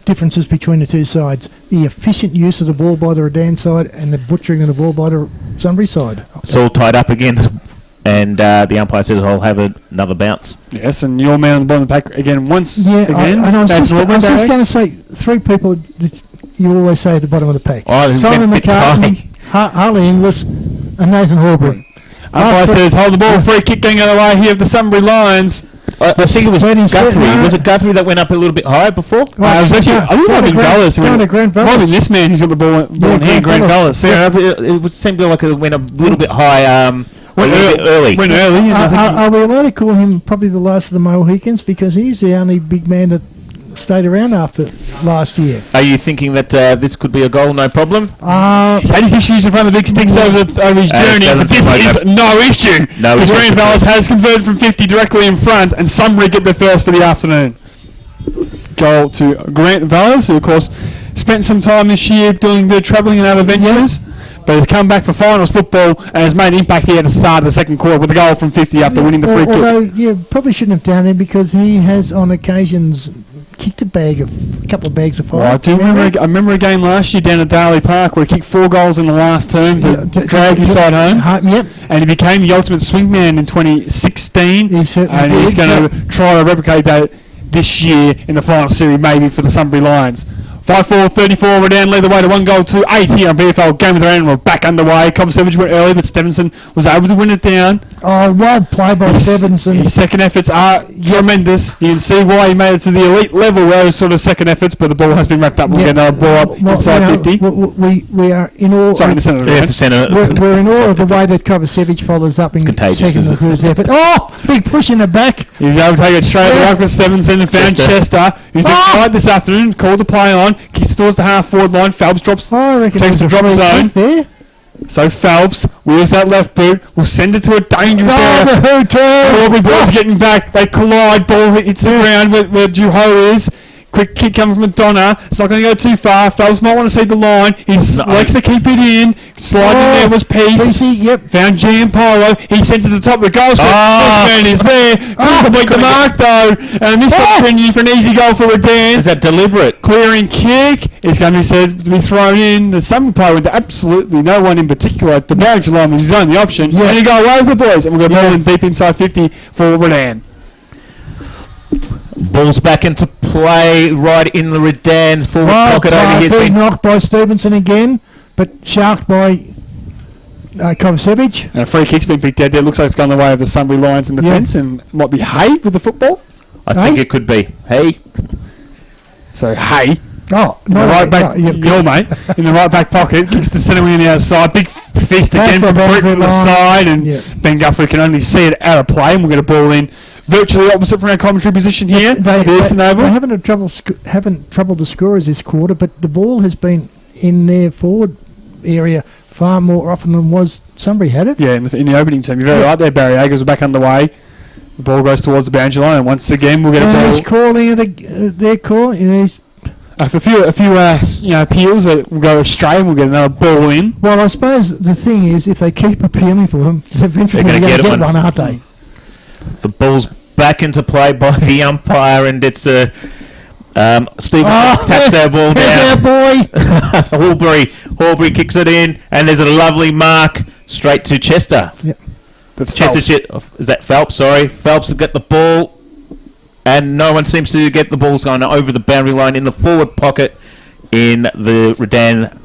differences between the two sides. The efficient use of the ball by the Redan side and the butchering of the ball by the Sunbury side. It's all tied up again, and the umpire says, I'll have another bounce. Yes, and your man on the bottom of the pack again once again. I was just going to say, three people that you always say at the bottom of the pack. Simon McCartney, Harley Inglis, and Nathan Horbury. Umpire says, hold the ball, free kick going the other way here of the Sunbury Lions. I think it was Guthrie. Was it Guthrie that went up a little bit higher before? It was actually, I think it might have been Vallis. It might have been this man who's got the ball in hand, Grant Vallis. Fair enough. It would seem like it went a little bit high. Went early. Are we allowed to call him probably the last of the Mohicans? Because he's the only big man that stayed around after last year. Are you thinking that this could be a goal, no problem? He's had his issues in front of the big sticks over his journey, but this is no issue. Because Grant Vallis has converted from 50 directly in front, and Sunbury get their first for the afternoon. Goal to Grant Vallis, who of course spent some time this year doing a bit of travelling and other ventures. But has come back for finals football and has made an impact here at the start of the second quarter with a goal from 50 after winning the free kick. Although, probably shouldn't have done it because he has on occasions kicked a couple of bags of fire. Well, I remember a game last year down at Darley Park where he kicked 4 goals in the last term to drag his side home. Yep. And he became the ultimate swingman in 2016. He certainly and did, he's going to try to replicate that this year in the final series, maybe for the Sunbury Lions. 5-4-34, Redan lead the way to 1-8 here on BFL Game of the Round. We're back underway. Savage went early, but Stevenson was able to win it down. Oh, well played by Stevenson. His second efforts are tremendous. You can see why he made it to the elite level where those sort of second efforts, but the ball has been wrapped up. We'll get another ball up inside 50. We are in awe. Sorry, in the centre. Yeah, the centre. We're in awe of the way that Savage follows up in second and third effort. Oh, big push in the back. He was able to take it straight back with Stevenson and found Chester, who's been quiet this afternoon, called the play on, kicks towards the half-forward line. Phelps takes the drop zone. There. So Phelps wheels that left boot, will send it to a dangerous area. Aubrey boys getting back. They collide. Ball hits the ground where Juho is. Quick kick coming from McDonough. It's not going to go too far. Phelps might want to see the line. He likes to keep it in. Sliding in there was Peace. Yep. Found Giampolo. He sends it to the top of the goal square. Man is there. Couldn't complete the mark though. And missed opportunity for an easy goal for Redan. Is that deliberate? Clearing kick is going to be said to be thrown in. The Sunbury player went to absolutely no one in particular. The boundary line was his only option. Yeah. And he go away with the boys. And we're going to ball in deep inside 50 for Redan. Ball's back into play right in the Redan's forward pocket over here. Been knocked by Stevenson again, but sharked by Savage. And a free kick's been picked out there. Looks like it's gone the way of the Sunbury Lions in the fence, and might be Hay with the football. I think it could be. Hey. So Hay. Oh, no, right back, your mate, in the right back pocket, kicks the centre wing on the outside. Big fist again from Brett from the side, and Ben Guthrie can only see it out of play, and we'll get a ball in virtually opposite from our commentary position here. They haven't had trouble to score as this quarter, but the ball has been in their forward area far more often than was Sunbury had it. Yeah, in the opening term. You're very right there, Barry. Agers are back underway. The ball goes towards the boundary line, and once again we'll get a ball. He's calling they're calling. After a few appeals that will go astray, and we'll get another ball in. Well, I suppose the thing is, if they keep appealing for them, eventually they're going to get one, aren't they? The ball's back into play by the umpire, and it's Stephen taps their ball down. Horbury kicks it in, and there's a lovely mark straight to Chester. Yep. That's Chester. Is that Phelps? Sorry, Phelps has got the ball, and no one seems to get the balls going over the boundary line in the forward pocket in the Redan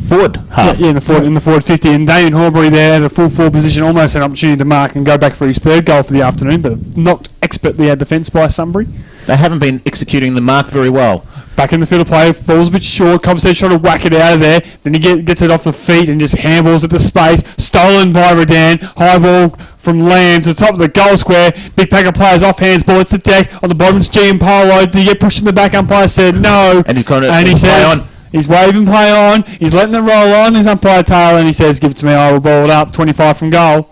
forward half. Yeah, in the forward 50, and Damien Horbury there at a full forward position, almost an opportunity to mark and go back for his third goal for the afternoon, but knocked expertly out defence by Sunbury. They haven't been executing the mark very well. Back in the field of play, falls a bit short. Comstead trying to whack it out of there. Then he gets it off the feet and just handballs it to space. Stolen by Redan. High ball from Lamb to the top of the goal square. Big pack of players off hands. Ball hits the deck. On the bottom it's Giampolo. Did he get pushed in the back? Umpire said no. And he's going to play on. He's waving play on. He's letting it roll on. His umpire tail, and he says, "Give it to me. I will ball it up." 25 from goal.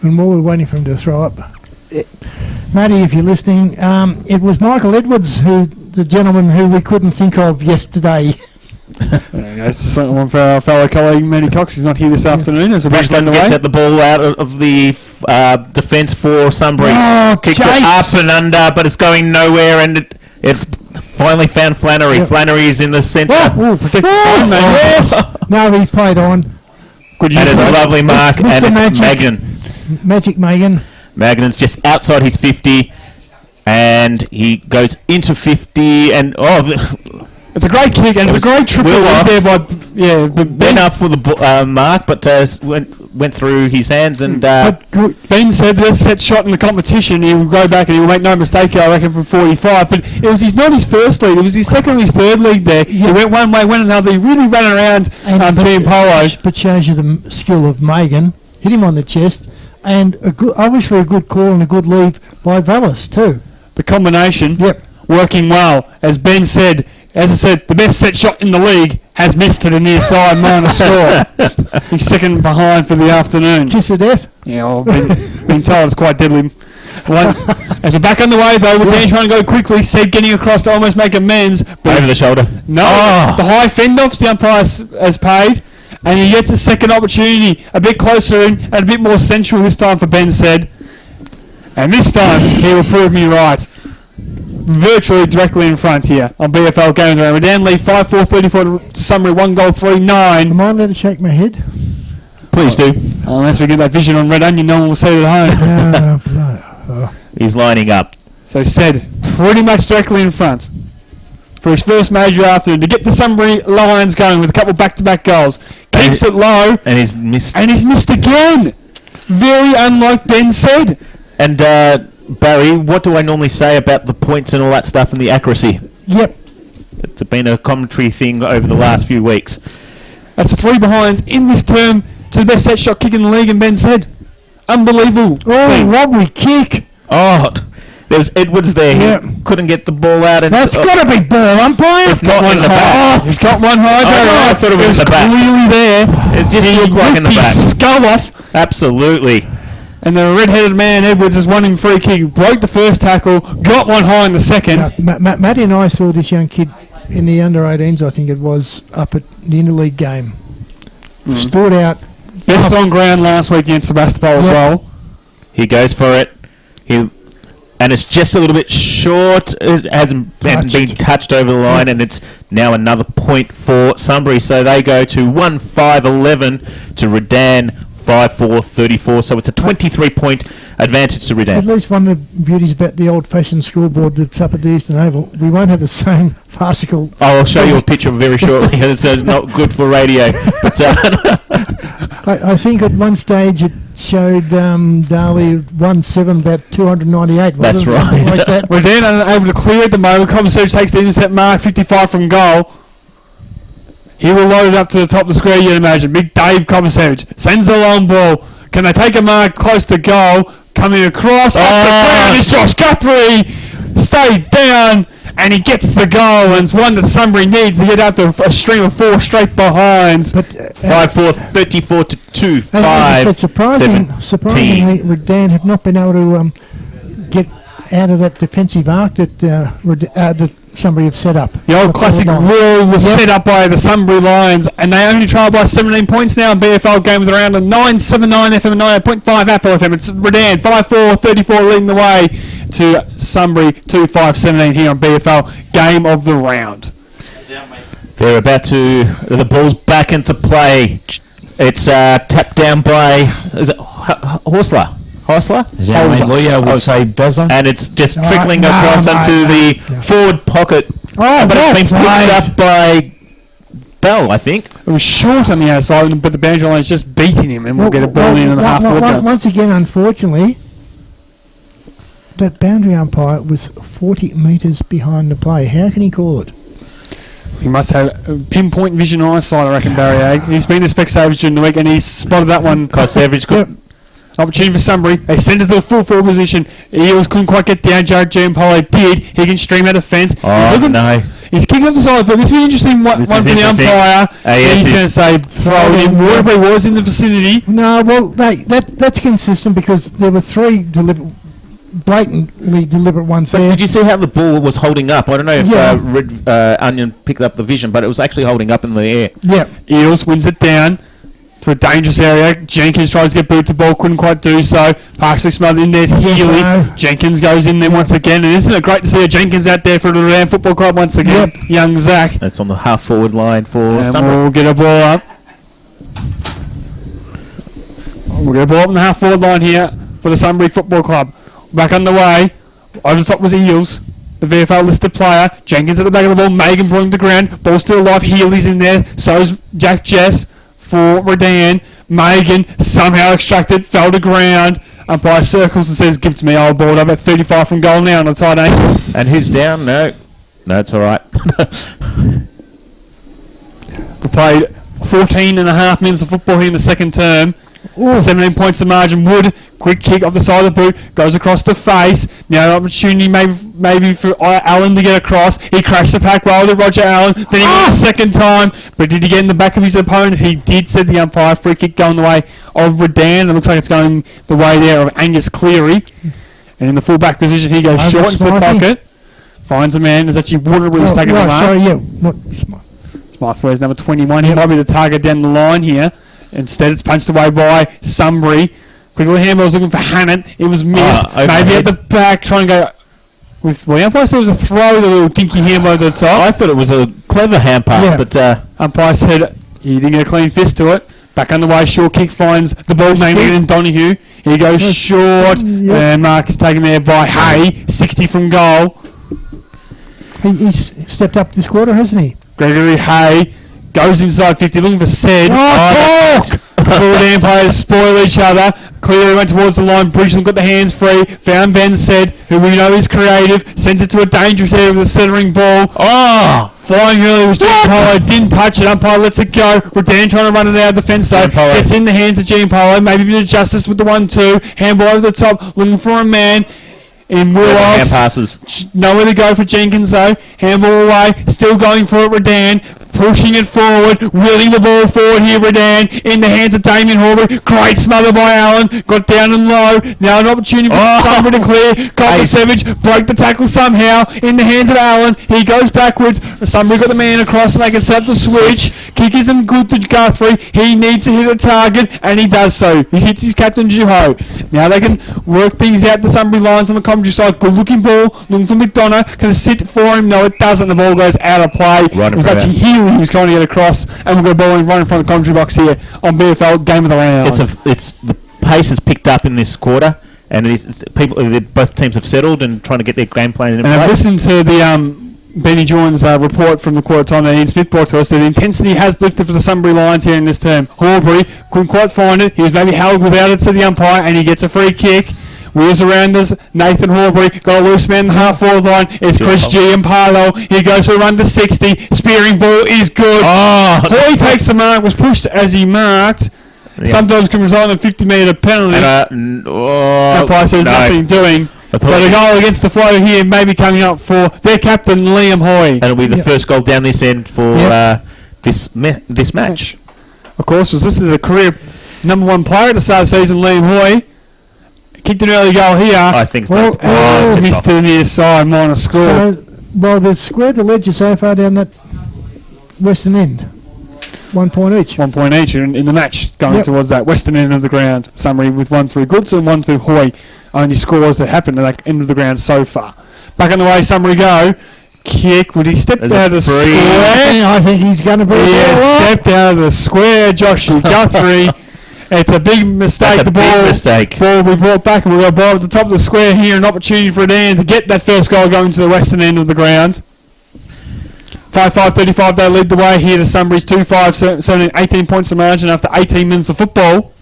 And while we're waiting for him to throw up, Matty, if you're listening, it was Michael Edwards, the gentleman who we couldn't think of yesterday. It's just like one for our fellow colleague Manny Cox. He's not here this afternoon as we're back on the way. Gets at the ball out of the defence for Sunbury. Kicks Chase. it up and under, but it's going nowhere, and it finally found Flannery. Yep. Flannery is in the centre. Yes. No, he played on. Good use. And it's a lovely mark, Mr. and it's Magic. Magic Megan. Magnan's just outside his 50, and he goes into 50, and it's a great kick, and it's a great triple there by Ben up for the mark, but went through his hands, and Ben said the set shot in the competition. He will go back and he will make no mistake, I reckon, from 45. But it was not his first lead; it was his second or his third lead there. Yeah. He went one way, went another. He really ran around Giampolo. But shows you the skill of Megan. Hit him on the chest, and obviously a good call and a good leave by Vallis too. The combination, working well, as Ben said. As I said, the best set shot in the league has missed to the near side minus score. He's second behind for the afternoon. Kiss of death. Yeah, well, been told it's quite deadly. As we're back on the way, though, we're trying to go quickly. Seb getting across to almost make amends. Over the shoulder. No, the high fend-offs the umpire has paid, and he gets a second opportunity, a bit closer in and a bit more central this time for Ben said. And this time, he will prove me right. virtually directly in front here on BFL Games Around. Redan lead 5-4, 34 to Sunbury, 1 goal, 3-9. Am I allowed to shake my head? Please do. Unless we get that vision on Red Onion, no one will see it at home. He's lining up. So said, pretty much directly in front for his first major afternoon to get the Sunbury Lions going with a couple back-to-back goals. Keeps it low. And he's missed. And he's missed again. Very unlike Ben said. And Barry, what do I normally say about the points and all that stuff and the accuracy? Yep. It's been a commentary thing over the last few weeks. That's 3 behinds in this term to the best set shot kick in the league, and Ben said, unbelievable. Oh, lovely kick. Oh, there's Edwards there. Yep. He couldn't get the ball out. And That's got to be ball umpire. If not in the back. He's got one high. I thought it was in the back. Clearly there. It just looked like in the back. His skull off. Absolutely. And the red-headed man, Edwards, has won him free kick. Broke the first tackle. Got one high in the second. Matty and I saw this young kid in the under-18s, I think it was, up at the interleague game. Stood out. Best on ground last week against Sebastopol as well. He goes for it. And it's just a little bit short. It hasn't been touched over the line, and it's now another point for Sunbury. So they go to 1-5-11 to Redan 5-4-34. So it's a 23-point advantage to At Redan. least one of the beauties about the old-fashioned scoreboard that's up at the Eastern Oval, we won't have the same farcical... I'll show you a picture very shortly. It's not good for radio. But I think at one stage it showed Darley 1-7, about 298. That's right. Something like that. We're then unable to clear at the moment. Commissary takes the intercept mark, 55 from goal. He will load it up to the top of the square, you'd imagine. Big Dave Commissary sends a long ball. Can they take a mark close to goal? Coming across, off the ground is Josh Guthrie. Stayed down, and he gets the goal, and it's one that Sunbury needs to get out to a string of 4 straight behinds. But 5-4, 34 to 2, as I 5, said, 17. surprisingly, Redan have not been able to get out of that defensive arc that Sunbury have set up. The old classic wall was set up by the Sunbury Lions, and they only trail by 17 points now in BFL game with around a 9.79 FM and 9.5 Apple FM. It's Redan 5-4, 34 leading the way to Sunbury 2-5-17 here on BFL game of the round. They're about to... The ball's back into play. It's tapped down by... Is it Horsler? Is that my lawyer would say buzzer? And it's just trickling across into the forward pocket. Oh, but it's been picked played. up by Bell, I think. It was short on the outside, but the boundary line is just beating him, and we'll get a ball in the half-forward line. Once again, unfortunately, that boundary umpire was 40 metres behind the play. How can he call it? He must have pinpoint vision eyesight, I reckon, Barry Agg. He's been to Specsavers during the week, and he's spotted that one. Cost average. Opportunity for Sunbury. They send it to the full forward position. Eels couldn't quite get down. Jared Giampolo did. He can stream out of fence. Oh, no. He's kicking up the side, but this is an interesting one for the umpire. He's going to say throw it in. Waterbury was in the vicinity. No, well, that's consistent because there were 3 blatantly deliberate ones there. Did you see how the ball was holding up? I don't know if Yeah. Red Onion picked up the vision, but it was actually holding up in the air. Yeah. Eels wins it down to a dangerous area. Jenkins tries to get booted to ball, couldn't quite do so. Partially smothered in there's Healy. So. Jenkins goes in there once again, and isn't it great to see a Jenkins out there for the Redan Football Club once again? Yep. Young Zach. That's on the half-forward line for And Sunbury. we'll get a ball up. We'll get a ball up on the half-forward line here for the Sunbury Football Club. Back underway. Over the top was Eels. The VFL listed player. Jenkins at the back of the ball. Megan brought him to ground. Ball still alive. Healy's in there. So's Jack Jess for Redan. Megan somehow extracted. Fell to ground. Umpire circles and says, give it to me. I'll ball it up at 35 from goal now on a tight ankle. And who's down? No, it's all right. We played 14 and a half minutes of football here in the second term. Ooh. 17 points to margin. Wood, quick kick off the side of the boot, goes across the face. Now an opportunity maybe for Allen to get across. He crashed the pack well to Roger Allen. Then he got the second time, but did he get in the back of his opponent? He did, said the umpire. Free kick going the way of Redan. It looks like it's going the way there of Angus Cleary. And in the full back position, he goes short into the pocket. Finds a man. There's actually Waterbury who's taking the mark. Sorry, yeah. Not Smith. Smith wears number 21. He might be the target down the line here. Instead, it's punched away by Sunbury. Quickly, Hamill's looking for Hannett. It was missed. Maybe at the back, trying to go The umpire said it was a throw, the little dinky handball to the top. I thought it was a clever hand pass, Yeah. but Umpire said he didn't get a clean fist to it. Back underway, short kick finds the ball mainly in Donahue. He goes short, and mark is taken there by Hay, 60 from goal. He's stepped up this quarter, hasn't he? Gregory Hay goes inside 50, looking for Said. Forward umpires spoil each other. Clearly went towards the line. Bridgeland got the hands free. Found Ben Said, who we know is creative. Sent it to a dangerous area with a centering ball. oh, Flying early was Gianpolo. Didn't touch it. Umpire lets it go. Redan trying to run it out of the fence though. Gianpolo. It's in the hands of Gianpolo. Maybe a bit of justice with the 1-2. Handball over the top. Looking for a man. In hand Willox. passes. Nowhere to go for Jenkins though. Handball away. Still going for it, Redan. Pushing it forward. Wheeling the ball forward here, Redan. In the hands of Damien Horbury. Great smother by Allen. Got down and low. Now an opportunity for Sunbury to clear. Savage. Broke the tackle somehow. In the hands of Allen. He goes backwards. Sunbury got the man across and they can set up the switch. Kick isn't good to Guthrie. He needs to hit a target and he does so. He hits his captain Juho. Now they can work things out the Sunbury lines on the commentary side. Good looking ball. Looking for McDonough. Can it sit for him? No, it doesn't. The ball goes out of play. Right It was actually here he was trying to get across, and we've got a ball right in front of the commentary box here on BFL Game of the Round. It's the pace has picked up in this quarter, and both teams have settled and trying to get their game plan in and I've place. listened to the Benny Jones report from the quarter time that Ian Smith brought to us that the intensity has lifted for the Sunbury Lions here in this term. Horbury couldn't quite find it. He was maybe held without it to the umpire, and he gets a free kick. Wheels around us. Nathan Horbury got a loose man in the half-forward line. It's Chris Gianpolo. He goes for a run to 60. Spearing ball is good. Hoy takes the mark. Was pushed as he marked. Yeah. Sometimes can result in a 50-metre penalty. Umpire says nothing doing. But a goal against the flow here may be coming up for their captain Liam Hoy. And it'll be the first goal down this end for this match. Of course, this is a career number 1 player at the start of the season, Liam Hoy. Kicked an early goal here. I think so. Missed to the near side, minor score. So, well, they've squared the ledger so far down that western end. 1 point each. 1 point each in the match going towards that western end of the ground. Summary with 1 through Goodson and 1 through Hoy. Only scores that happened at that end of the ground so far. Back on the way, Summary go. Kick. Would he step out of the square? I think he's going to be. Stepped out of the square. Joshie Guthrie. It's a big mistake. Big mistake. Ball will be brought back, and we've got a ball at the top of the square here. An opportunity for Dan to get that first goal going to the western end of the ground. 5-5-35, they lead the way here to Sunbury's 2-5, 17, 18 points the margin after 18 minutes of football.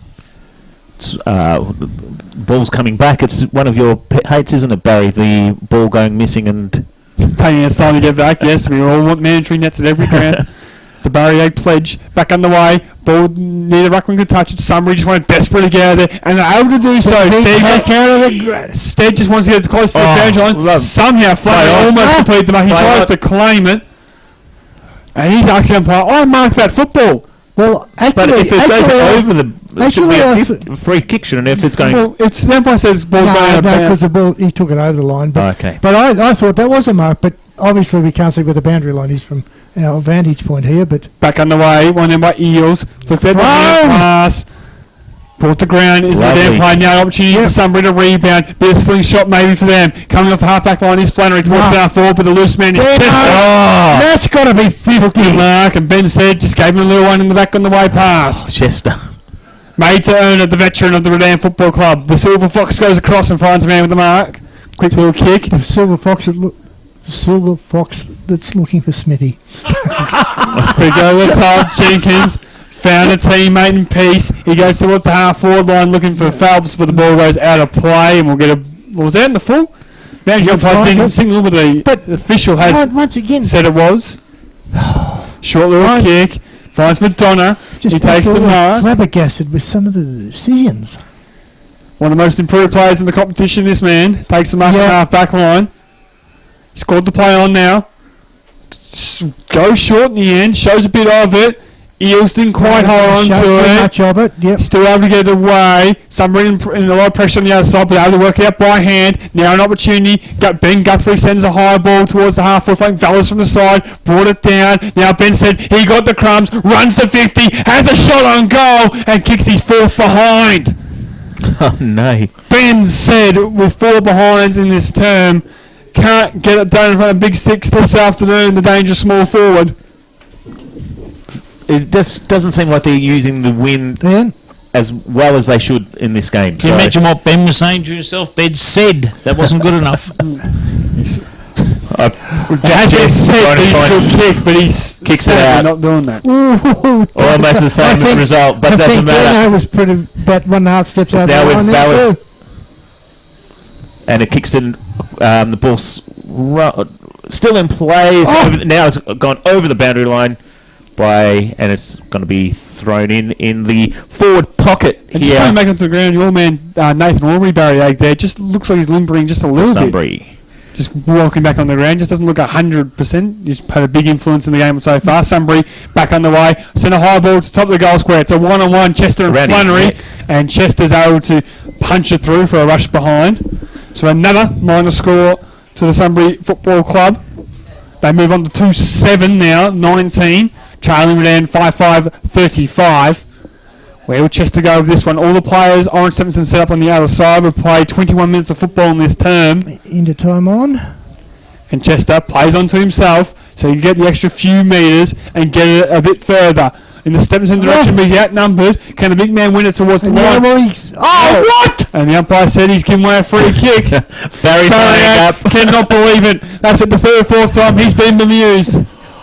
Ball's coming back. It's one of your pet hates, isn't it, Barry? The ball going missing and taking its time to get back. Yes, we all want mandatory nets at every ground. It's a Barry Egg pledge. Back underway. Ball neither ruckman could touch it. Sunbury just wanted desperately to get out of there, and they're able to do so. Stead just wants to get as close to the boundary line. Somehow, Flannery almost completed the mark. He tries to claim it, and he's asking umpire, I marked that football. Well, actually, but if it goes over the, it should be actually, a free kick, shouldn't it? If it's going, well, it's the umpire says ball's going out of bounds. because the ball he took it over the line. But, okay. But I thought that was a mark, but obviously we can't see where the boundary line is from our vantage point here. But back underway, one in by Eels. Took that pass. Brought to ground. Is it there play now? Opportunity for somebody to rebound. Bit of slingshot maybe for them. Coming off the half-back line is Flannery towards the forward, but the loose man is Chester. That's got to be 50. Mark, and Ben said just gave him a little one in the back on the way past. Chester. Made to earn it, the veteran of the Redan Football Club. The Silver Fox goes across and finds a man with the mark. Quick little kick. The Silver Fox that's looking for Smithy. We go to the top. Jenkins found a teammate in peace. He goes towards the half-forward line looking for Phelps, but the ball goes out of play, and we'll get a... Was that in the full? Manager didn't signal, but the official has once again said it was. Short little kick. Finds McDonough. He takes the mark. Flabbergasted with some of the decisions. One of the most improved players in the competition, this man. Takes the mark on the half-back line. Scored the play on now. Goes short in the end. Shows a bit of it. Eels didn't quite hold on to it. Much of it. Yep. Still able to get it away. Somebody in a lot of pressure on the other side, but able to work it out by hand. Now an opportunity. Ben Guthrie sends a high ball towards the half-forward flank. Vallis from the side. Brought it down. Now Ben said he got the crumbs. Runs to 50. Has a shot on goal. And kicks his fourth behind. Oh, no. Ben said with 4 behinds in this term, can't get it done in front of Big Six this afternoon, the dangerous small forward. It just doesn't seem like they're using the wind Dan? as well as they should in this game. Can you imagine what Ben was saying to himself? Ben said that wasn't good enough. It has been said that he's a good kick, but he's Kicks it out. not doing that. Almost the same result, but I doesn't think matter. Dino was pretty about 1.5 steps out Now the with line there Bowers. too. And it kicks in, the ball's still in play. Now it's gone over the boundary line and it's going to be thrown in the forward pocket And just here. coming back onto the ground, your man Nathan Aubrey Barry there just looks like he's limpering just a little bit. Sunbury. Just walking back on the ground, just doesn't look 100%. He's had a big influence in the game so far. Sunbury back on the way, send a high ball to top of the goal square. It's a one-on-one, Chester and Around his Flannery, neck. and Chester's able to punch it through for a rush behind. So another minor score to the Sunbury Football Club. They move on to 2-7 now, 19. Charlie Redan 5-5-35. Where will Chester go with this one? All the players, Orange Stephenson set up on the other side. We've played 21 minutes of football in this term. Into time on. And Chester plays onto himself so he can get the extra few metres and get it a bit further. In the Stephenson direction, but he's outnumbered. Can the big man win it towards the line? What? And the umpire said he's given away a free kick. Barry throwing up. Cannot believe it. That's what the third or fourth time he's been bemused.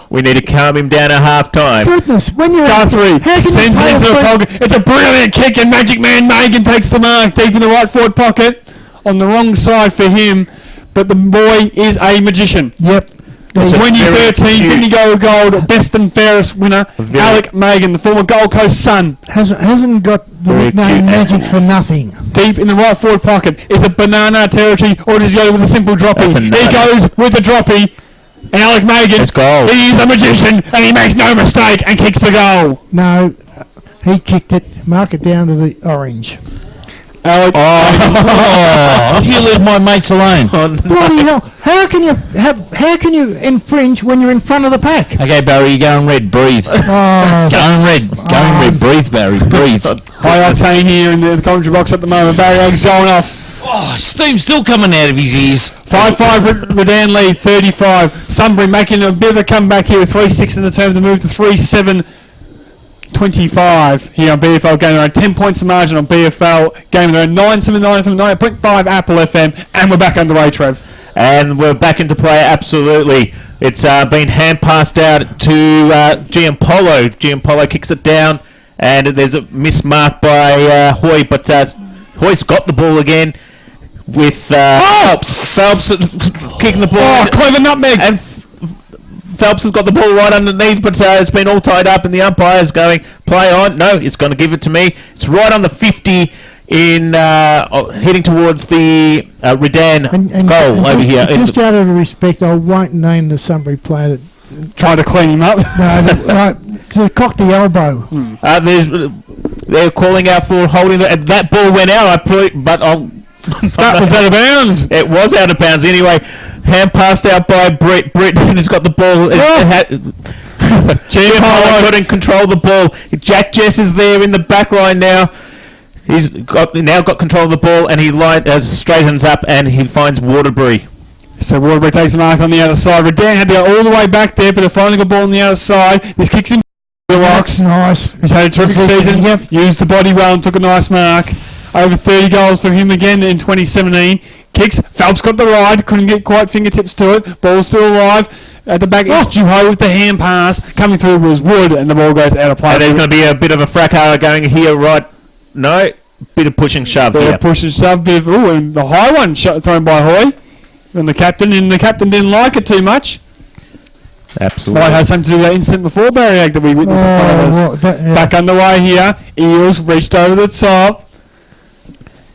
We need to calm him down at half time. Goodness, when you're Guthrie how can you sends play it into a the free- pocket. It's a brilliant kick, and Magic Man Megan takes the mark deep in the right forward pocket. On the wrong side for him, but the boy is a magician. Yep. It's a 2013 very Sydney Gold Best and Fairest winner, Very- Alec Megan, the former Gold Coast Sun. Hasn't got the Very nickname cute Magic athlete. for nothing. Deep in the right forward pocket. Is it banana territory, or does he go with a simple droppy? That's a He nut. goes with the droppy. And Alec Megan, It's goal. he's a magician, and he makes no mistake and kicks the goal. No, he kicked it. Mark it down to the orange. Alec Oh, you leave my mates alone. Bloody hell! How can you infringe when you're in front of the pack? Okay, Barry, you going red, breathe. Oh, Going red, breathe, Barry, breathe. high octane here in the commentary box at the moment. Barry Oak's going off. Oh, steam's still coming out of his ears. 5-5 Redan lead, 35. Sunbury making a bit of a comeback here with 3-6 in the term to move to 3-7-25 here on BFL Game. Around 10 points of margin on BFL Game. They're 9-7-9 from 9.5 Apple FM, and we're back underway, Trev. And we're back into play, absolutely. It's been hand passed out to Giampolo. Giampolo kicks it down, and there's a mismark by Hoy, but Hoy's got the ball again with Phelps. Phelps kicking the ball. Oh, clever nutmeg. And Phelps has got the ball right underneath, but it's been all tied up, and the umpire's going, play on. No, it's going to give it to me. It's right on the 50 in heading towards the Redan goal over here. Just out of respect, I won't name the Sunbury player that Trying to clean him up. to cock the elbow. They're calling out for holding that ball went out. That was out of bounds. It was out of bounds anyway. Hand passed out by Britt. Britt has got the ball. Giampolo couldn't control the ball. Jack Jess is there in the back line now. He's got control of the ball, and he straightens up and he finds Waterbury. So Waterbury takes a mark on the other side. Redan had to go all the way back there, but they finally got the ball on the other side. This kicks in. That's nice. He's had a terrific season. Yep. Used the body well and took a nice mark. Over 30 goals for him again in 2017. Kicks. Phelps got the ride. Couldn't get quite fingertips to it. Ball's still alive. At the back, it's Juho with the hand pass. Coming through was Wood, and the ball goes out of play. And there's going to be a bit of a fracas going here, right? No, bit of push and shove here. Push and shove. And the high one thrown by Hoy. And the captain didn't like it too much. Absolutely. Might have something to do with that incident before Barry Egg that we witnessed in front of us. Back underway here. Eels reached over the top.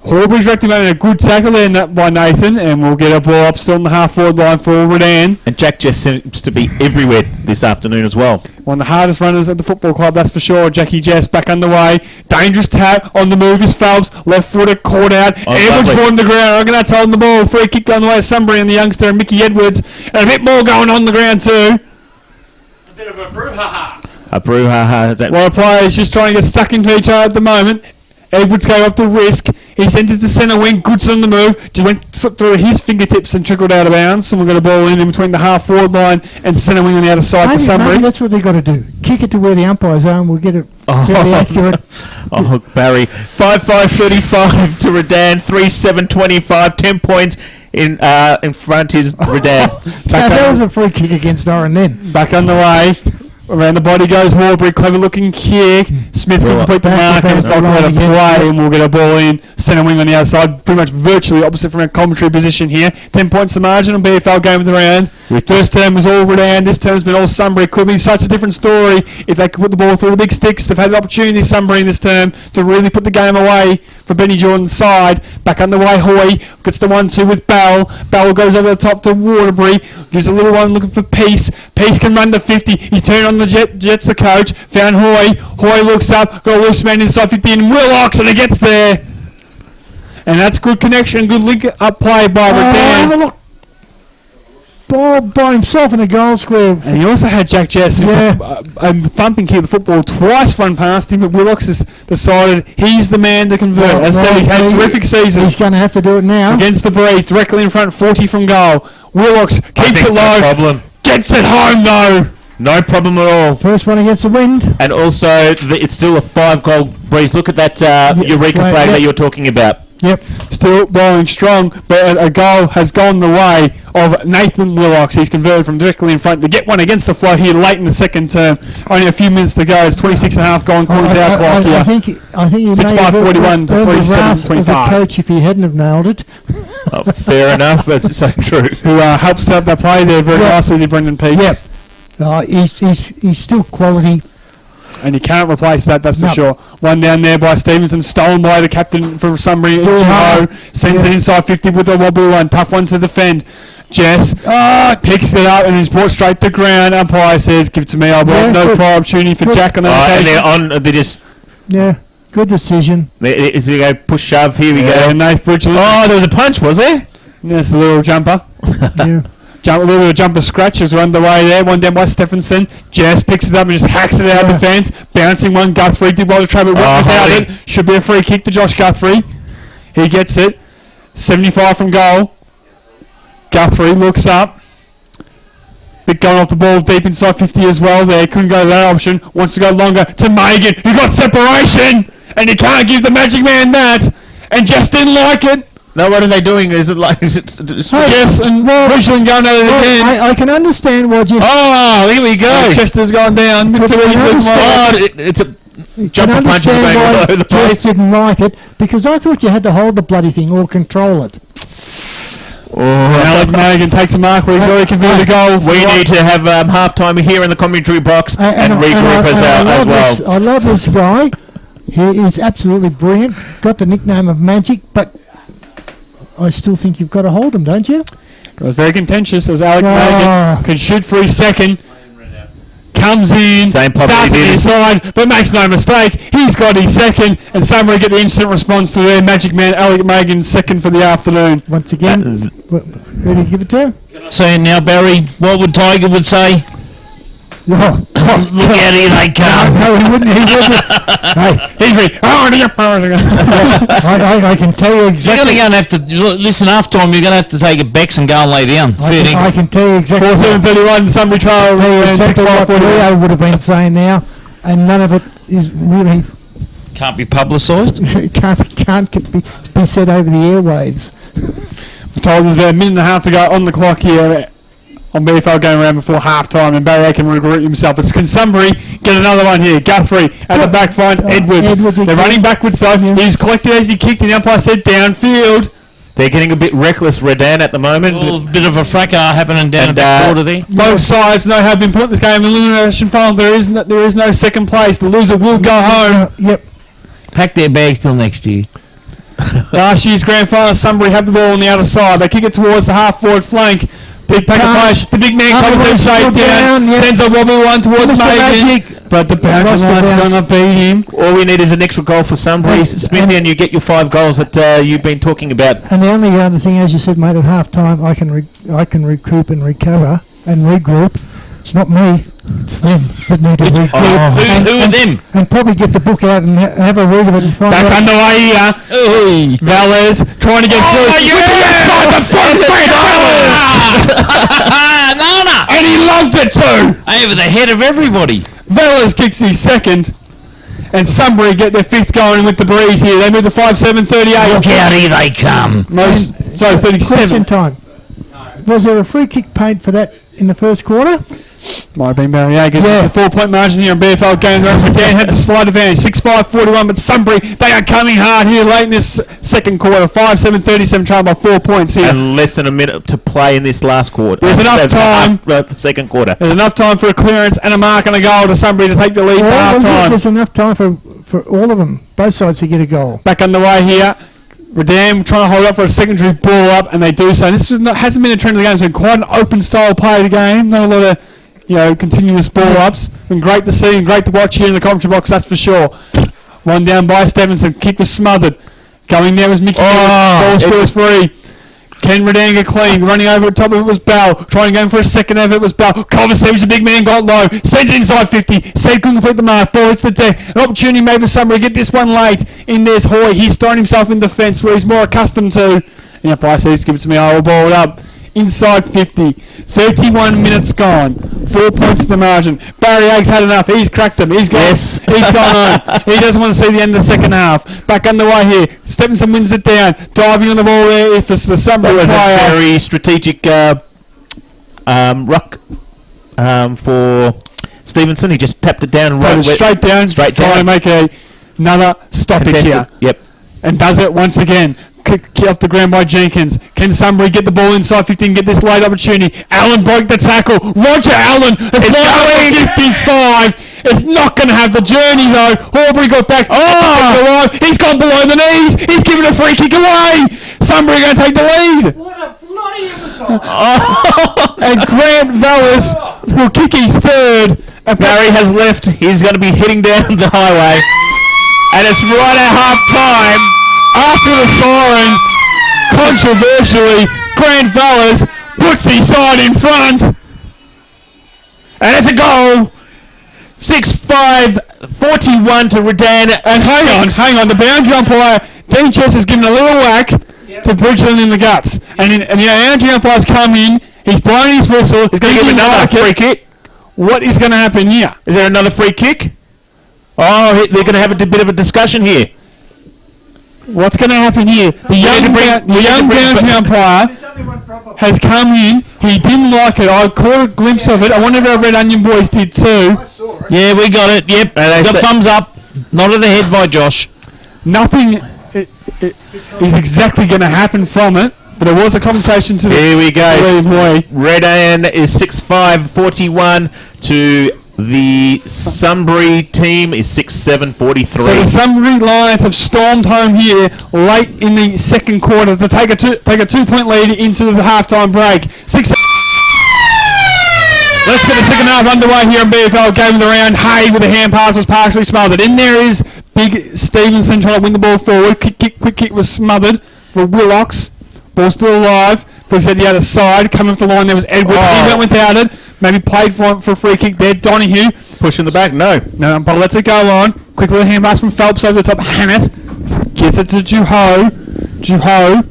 Horbury's rectified a good tackle there by Nathan, and we'll get a ball up still on the half-forward line for Redan. And Jack just seems to be everywhere this afternoon as well. One of the hardest runners at the football club, that's for sure. Jackie Jess back underway. Dangerous tap on the move is Phelps. Left footer caught out. Edwards on the ground. I'm going to hold the ball. Free kick down the way of Sunbury and the youngster and Mickey Edwards. And a bit more going on the ground too. A bit of a brouhaha. A brouhaha. A lot of players just trying to get stuck into each other at the moment. Edwards going up to risk. He sends it to centre wing. Goodson on the move. Just went slipped through his fingertips and trickled out of bounds. Someone got a ball in between the half forward line and centre wing on the outer side for Maybe Sunbury. that's what they've got to do. Kick it to where the umpires are and we'll get it fairly accurate. Oh, Barry. 5-5-35 to Redan. 3-7-25. 10 points in front is Redan. That was a free kick against Oran then. Back on the way. Around the body goes Horbury, clever looking kick. Smith can complete the mark and it's not out of play and we'll get a ball in. Centre wing on the outside, pretty much virtually opposite from our commentary position here. 10 points the margin on BFL game of the round. First term was all Redan, this term's been all Sunbury. Could be such a different story if they could put the ball through the big sticks. They've had the opportunity, Sunbury, in this term to really put the game away for Benny Jordan's side. Back underway, Hoy gets the 1-2 with Bell. Bell goes over the top to Waterbury, gives a little one looking for Peace. Peace can run to 50. He's turned on the Jets the coach. Found Hoy. Hoy looks up, got a loose man inside 50 and Willox and he gets there. And that's good connection, good link up play by Redan. Ball by himself in the goal square. And he also had Jack Jess, who's a thumping kick of the football, twice run past him, but Willox has decided he's the man to convert. As I said, he's had a terrific season. He's going to have to do it now. Against the Breeze, directly in front, 40 from goal. Willox keeps it low. No problem. Gets it home though. No problem at all. First one against the wind. And also, it's still a 5-goal Breeze. Look at that Eureka flag that you're talking about. Yep. Still bowling strong, but a goal has gone the way of Nathan Willox. He's converted from directly in front to get one against the flow here late in the second term. Only a few minutes to go. It's 26 and a half gone according to our clock here. I think he 6-5-41 to 37-25. Coach, if he hadn't have nailed it. Oh, fair enough. That's so true. Who helps set up that play there very nicely to Brendan Peace. Yep. He's still quality. And you can't replace that, that's for sure. One down there by Stevenson, stolen by the captain from Sunbury. Sends it inside 50 with a wobbly one. Tough one to defend. Jess picks it up and is brought straight to ground. Umpire says, give it to me. I want no prior opportunity for Jack on that occasion. They just... Yeah, good decision. Is he go push shove? Here we go. And Nath Bridges. Oh, there was a punch, was there? There's a little jumper. Yeah. A little bit of jumper scratches are underway there. One down by Stephenson. Jess picks it up and just hacks it out of defence. Bouncing one. Guthrie did well to try, but went without it. Should be a free kick to Josh Guthrie. He gets it. 75 from goal. Guthrie looks up. Bit going off the ball deep inside 50 as well there. Couldn't go to that option. Wants to go longer to Megan, who got separation. And you can't give the Magic Man that. And Jess didn't like it. No, what are they doing? Is it like... Jess and Richland going at it again. I can understand why Jess... Oh, here we go. Chester's gone down. It's a jumper punch going all over the place. Jess didn't like it because I thought you had to hold the bloody thing or control it. Alec Madigan takes a mark where he's already converted a goal. We need to have half-time here in the commentary box and regroup as well. I love this guy. He is absolutely brilliant. Got the nickname of Magic, but I still think you've got to hold him, don't you? It was very contentious as Alec Madigan can shoot for his second. Comes in, starts at the inside, but makes no mistake. He's got his second, and Sunbury get the instant response to their Magic Man, Alec Madigan's second for the afternoon. Once again, who do you give it to? Saying now, Barry, what would Tiger would say? Look out, here they come. No, he wouldn't. I can tell you exactly. You're going to have to listen. Half time, you're going to have to take a Bex and go and lay down. I can tell you exactly. 4-7-31, Sunbury trial. Exactly what Leo would have been saying now, and none of it is really can't be publicised. can't be said over the airwaves. We're told there's about a minute and a half to go on the clock here on BFL going around before half-time, and Barry can regroup himself. It's can Sunbury get another one here? Guthrie at the back finds Edwards. They're running backwards, so he's collected as he kicked, and the umpire said downfield. They're getting a bit reckless, Redan, at the moment. A bit of a fracas happening down at the border there. Both sides know how been put this game in elimination final. There is no second place. The loser will go home. Yep. Pack their bags till next year. Last year's grand final, Sunbury have the ball on the outer side. They kick it towards the half-forward flank. Big pack of push. The big man comes in straight down. Sends a wobbly one towards Megan. But the bouncer line's going to beat him. All we need is an extra goal for Sunbury, Smithy, and you get your 5 goals that you've been talking about. And the only other thing, as you said, mate, at half time, I can recoup and recover and regroup. It's not me. It's them that need to read. Who are them? And probably get the book out and have a read of it and find Back out. underway here. Hey. Velez trying to get through. With the outside, the front, Velez! Nana! And he loved it too. Over the head of everybody. Velez kicks his second. And Sunbury get their fifth going with the breeze here. They move to 5-7-38. Look out, here they come. Sorry, 37. Question time. Was there a free kick paid for that in the first quarter? Might have been Mariagas. Yeah. It's a 4-point margin here in BFL game. Dan has a slight advantage. 6-5-41, but Sunbury, they are coming hard here late in this second quarter. 5-7-37, trailed by 4 points here. And less than a minute to play in this last quarter. There's enough time. The second quarter. There's enough time for a clearance and a mark and a goal to Sunbury to take the lead for half time. There's enough time for all of them, both sides, to get a goal. Back underway here. Redan trying to hold up for a secondary ball up, and they do so. And this hasn't been a trend of the game. It's been quite an open style play of the game. Not a lot of continuous ball ups. Been great to see and great to watch here in the commentary box, that's for sure. One down by Stevenson. Kick was smothered. Going there was Mickey. Ball spills free. Ken Redan get clean. Running over the top of it was Bell. Trying to go for a second effort it was Bell. Culver-Savage, the big man, got low. Sends it inside 50. Said couldn't complete the mark. Ball hits the deck. An opportunity made for Sunbury. Get this one late. In there's Hoy. He's throwing himself in defence where he's more accustomed to. And umpire says, give it to me. I will ball it up. Inside 50. 31 minutes gone. 4 points to the margin. Barry Aggs had enough. He's cracked him. He's gone. Yes. He's gone home. He doesn't want to see the end of the second half. Back underway here. Stephenson wins it down. Diving on the ball there. If it's the Sunbury That was player. a very strategic ruck for Stevenson. He just tapped it down and Put right it straight down. Straight trying down. to make another stoppage here. Yep. And does it once again. Kick off the ground by Jenkins. Can Sunbury get the ball inside 15, get this late opportunity? Allen broke the tackle. Roger Allen has line 55. It's not going to have the journey though. Horbury got back. He's gone below the knees. He's given a free kick away. Sunbury going to take the lead. What a bloody episode! And Grant Velez will kick his third. And Barry has left. He's going to be heading down the highway. And it's right at half time. after the siren, controversially, Grant Velez puts his side in front. And it's a goal. 6-5, 41 to Redan. And hang on, the boundary umpire, Dean Chess, has given a little whack to Bridgeland in the guts. And the boundary umpire's come in, he's blowing his whistle. He's going to give another free kick. What is going to happen here? Is there another free kick? Oh, they're going to have a bit of a discussion here. What's going to happen here? The young boundary umpire has come in. He didn't like it. I caught a glimpse of it. I wonder if our Red Onion boys did too. Yeah, we got it. Yep. Got thumbs up. Nod of the head by Josh. Nothing is exactly going to happen from it. But there was a conversation to the Here we go. boy. Redan is 6-5, 41 to the Sunbury team is 6-7, 43. So the Sunbury Lions have stormed home here late in the second quarter to take a 2-point lead into the halftime break. Let's get the second half underway here in BFL. Game of the round. Hay with a hand pass was partially smothered. In there is Big Stevenson trying to win the ball forward. Quick kick was smothered for Willocks. Ball still alive. Looks at the other side. Coming off the line there was Edwards. He went without it. Maybe played for a free kick there. Donahue. Push in the back. No, but lets it go on. Quick little hand pass from Phelps over the top. Hannett gets it to Juho. Juho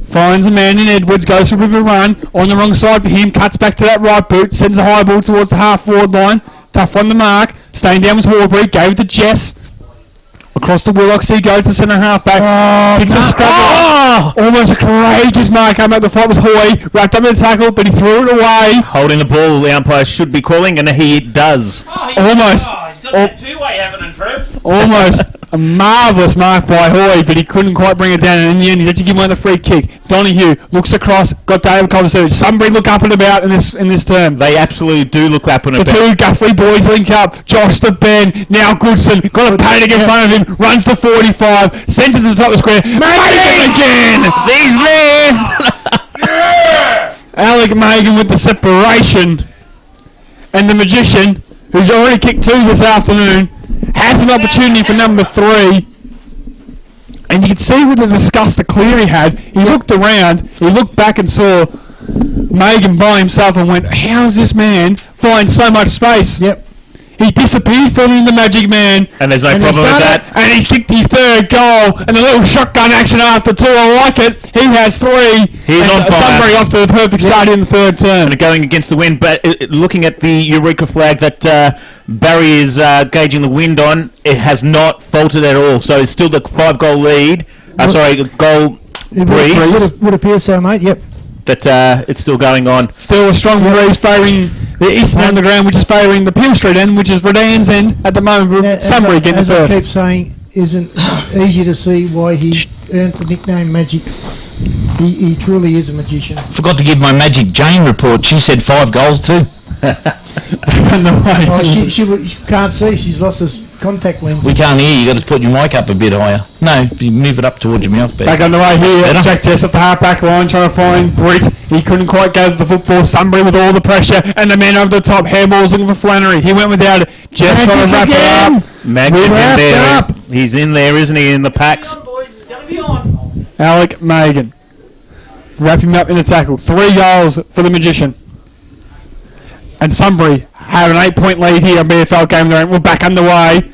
finds a man in Edwards. Goes for a bit of a run. On the wrong side for him. Cuts back to that right boot. Sends a high ball towards the half-forward line. Tough on the mark. Staying down was Horbury. Gave it to Jess. Across the Willocks he goes to centre half back. Picks a scrub. Almost a courageous mark. Came out the fight was Hoy. Wrapped up in the tackle, but he threw it away. holding the ball. The umpire should be calling, and he does. Almost. He's got that two-way happening, Trev. Almost a marvellous mark by Hoy, but he couldn't quite bring it down. And in the end, he's actually given away the free kick. Donahue looks across, got David Culver. Somebody look up and about in this term. They absolutely do look up and The about. two Guthrie boys link up. Josh to Ben. Now Goodson. Got a painting in front of him. Runs to 45. Sends it to the top of the square. Magan again! These men! Alec Magan with the separation. And the Magician, who's already kicked 2 this afternoon, has an opportunity for number 3. And you can see with the disgust that Cleary had. He looked around, he looked back and saw Megan by himself and went, how's this man find so much space? Yep. He disappeared from the Magic Man. And there's no And problem he's with done that. And he's kicked his third goal, and a little shotgun action after 2. I like it. He has 3. He's and on fire. Sunbury off to the perfect start in the third term. And going against the wind, but looking at the Eureka flag that Barry is gauging the wind on, it has not faltered at all. So it's still the 5-goal lead. Goal breeze. Would appear so, mate. Yep. That it's still going on. Still a strong breeze favouring the eastern underground, which is favouring the Peel Street end, which is Redan's end at the moment. Now, Sunbury getting as the I keep first. saying, isn't easy to see why he earned the nickname Magic. He truly is a magician. Forgot to give my Magic Jane report. She said 5 goals too. Oh, she can't see. She's lost her contact lens. We can't hear you. Got to put your mic up a bit higher. No, you move it up towards your mouth. Back on the way here, Better. Jack Jess at the half-back line trying to find Britt. He couldn't quite go to the football. Sunbury with all the pressure, and the man over the top, handballs looking for Flannery. He went without it. Jess trying to wrap it up. Magnus in wrapped there. up. He's in there, isn't he, in the packs? Boys, it's going to be on. Alec Megan. Wrap him up in a tackle. 3 goals for the Magician. And Sunbury have an 8-point lead here on BFL game. We're back underway.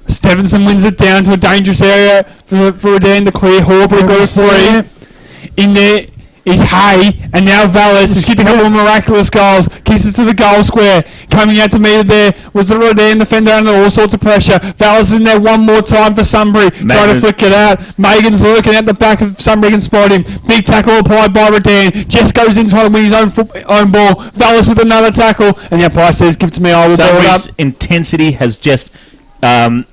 Stevenson wins it down to a dangerous area for Redan to clear. Horbury got a 3. In there is Hay, and now Vallis, who's kicked a couple of miraculous goals, kicks it to the goal square. Coming out to meet it there was the Redan defender under all sorts of pressure. Vallis in there one more time for Sunbury, trying to flick it out. Megan's lurking at the back of Sunbury, can spot him. Big tackle applied by Redan. Jess goes in trying to win his own ball. Vallis with another tackle, and the umpire says, give it to me, I will ball it up. Sunbury's intensity has just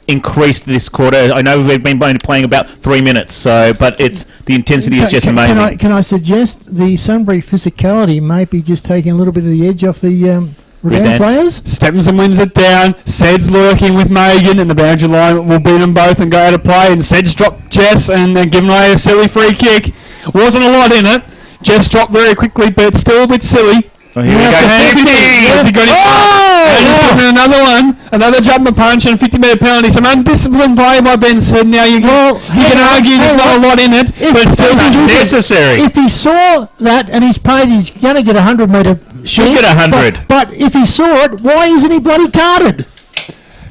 increased this quarter. I know we've been playing about 3 minutes, but the intensity is just amazing. Can I suggest the Sunbury physicality may be just taking a little bit of the edge off the Redan players? Stephenson wins it down. Sed's lurking with Megan, and the boundary line will beat them both and go out of play. And Sed's dropped Jess and given away a silly free kick. Wasn't a lot in it. Jess dropped very quickly, but it's still a bit silly. Oh, here we go. Yes, he got and he's given another one, another jumper punch and 50-metre penalty. Some undisciplined play by Ben Sid. Now you can argue there's not a lot in it, but it's still necessary. If he saw that and he's paid, he's going to get 100-metre. Should get 100. But if he saw it, why isn't he bloody carded?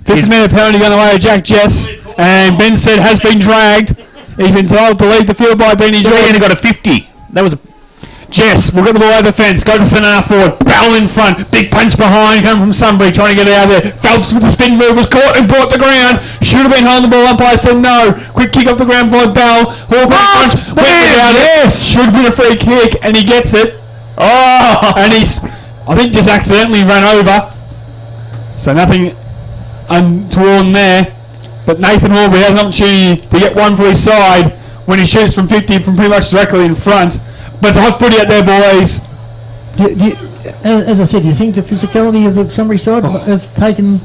50-metre penalty going away to Jack Jess, and Ben Sid has been dragged. He's been told to leave the field by Benny He Jordan. only got a 50. That was a... Jess will get the ball over the fence, go to centre half forward, Bell in front, big punch behind, coming from Sunbury, trying to get it out of there. Phelps with the spin move was caught and brought the ground. Should have been holding the ball, umpire said no. Quick kick off the ground by Bell. Went without it. Should have been a free kick, and he gets it. Oh! And he's, I think, just accidentally ran over. So nothing untoward there. But Nathan Horbury has an opportunity to get one for his side when he shoots from 50 from pretty much directly in front. But it's a hot footy out there, boys. As I said, do you think the physicality of the Sunbury side have taken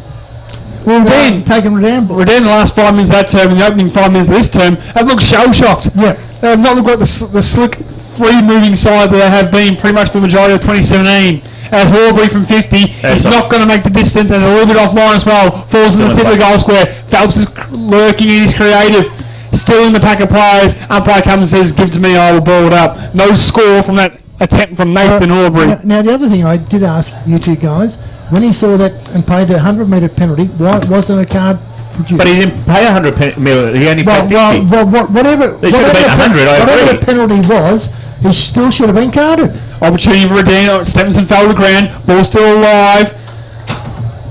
Redan down? The last 5 minutes of that term and the opening 5 minutes of this term have looked shell-shocked. Yeah. They have not looked like the slick, free-moving side that they have been pretty much for the majority of 2017. As Horbury from 50, he's not going to make the distance, and a little bit offline as well. Falls in the tip of the goal square. Phelps is lurking and he's creative. Still in the pack of players. Umpire comes and says, give it to me, I will ball it up. No score from that attempt from Nathan Horbury. Now, the other thing I did ask you two guys, when he saw that and paid the 100-metre penalty, why wasn't a card produced? But he didn't pay 100 million. He only paid 50. Whatever They should have been 100, I whatever agree. the penalty was, he still should have been carded. Opportunity for Redan. Stevenson fell to the ground. Ball still alive.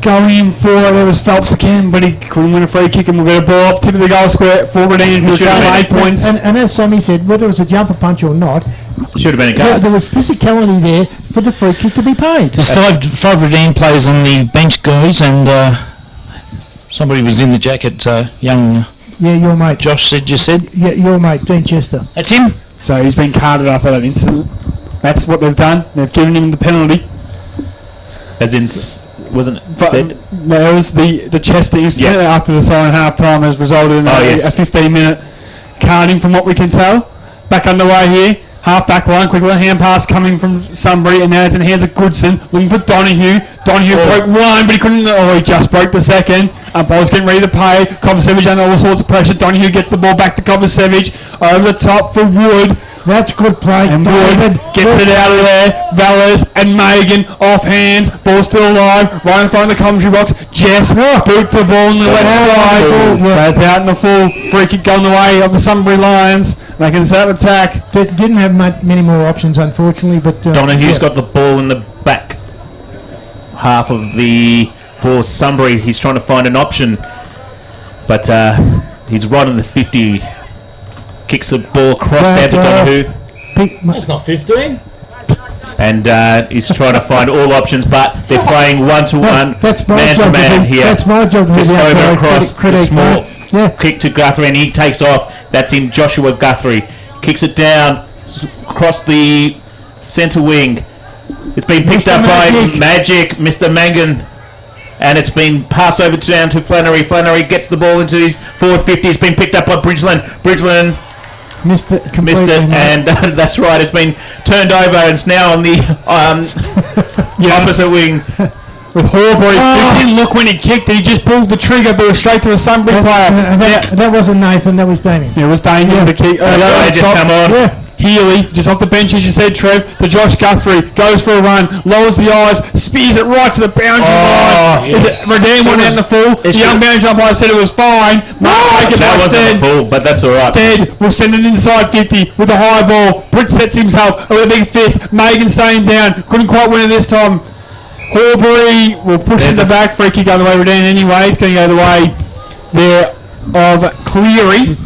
Going in for it. There was Phelps again, but he couldn't win a free kick, and we'll get a ball up tip of the goal square for Redan, who was down 8 points. And as Sammy said, whether it was a jumper punch or not, Should have been a card. there was physicality there for the free kick to be paid. There's five Redan players on the bench, guys, and somebody was in the jacket. Young Yeah, your mate. Josh said. You said Yeah, your mate, Dean Chester. that's him. So he's been carded after that incident. That's what they've done. They've given him the penalty. As in, wasn't it said? There was the chest that you said after the siren half time has resulted in a 15-minute carding from what we can tell. Back underway here. Half back line, quick little hand pass coming from Sunbury, and now it's in the hands of Goodson, looking for Donahue. Donahue broke one, but he couldn't. Oh, he just broke the second. Umpire's getting ready to pay. Kovacevic under all sorts of pressure. Donahue gets the ball back to Kovacevic. Over the top for Wood. That's good play. And David. Wood gets it out of there. Valles and Megan off hands. Ball still alive. Right in front of the commentary box. Jess boots the ball on the left side. That's out in the full. Free kick going the way of the Sunbury Lions. They can set up attack. They didn't have many more options, unfortunately. But Donohue's got the ball in the back half of for Sunbury. He's trying to find an option, but he's right on the 50. Kicks the ball across down to Donahue. That's not 15. And he's trying to find all options, but they're playing one-to-one, man-to-man here. That's my job. Just over across, credit, small yeah. kick to Guthrie, and he takes off. That's in Joshua Guthrie. Kicks it down across the centre wing. It's been picked up by Magic, Mr. Mangan. And it's been passed over down to Flannery. Flannery gets the ball into his forward 50. It's been picked up by Bridgeland. Bridgeland missed it completely. Missed it, and that's right. It's been turned over. And it's now on the opposite wing. With Horbury, he didn't look when he kicked it. He just pulled the trigger, but it was straight to a Sunbury player. That wasn't Nathan. That was Damien. Yeah, it was Damien. The kick. They just come on. Yeah. Healy, just off the bench, as you said, Trev, to Josh Guthrie, goes for a run, lowers the eyes, spears it right to the boundary line. Yes. Redeem went out in the full. The young boundary umpire said it was fine. That wasn't a full, but that's all right. Instead, we'll send it inside 50 with a high ball. Britt sets himself with a big fist. Megan staying down. Couldn't quite win it this time. Horbury will push in the back. Free kick on the way Redeem anyway. It's going to go the way there of Cleary.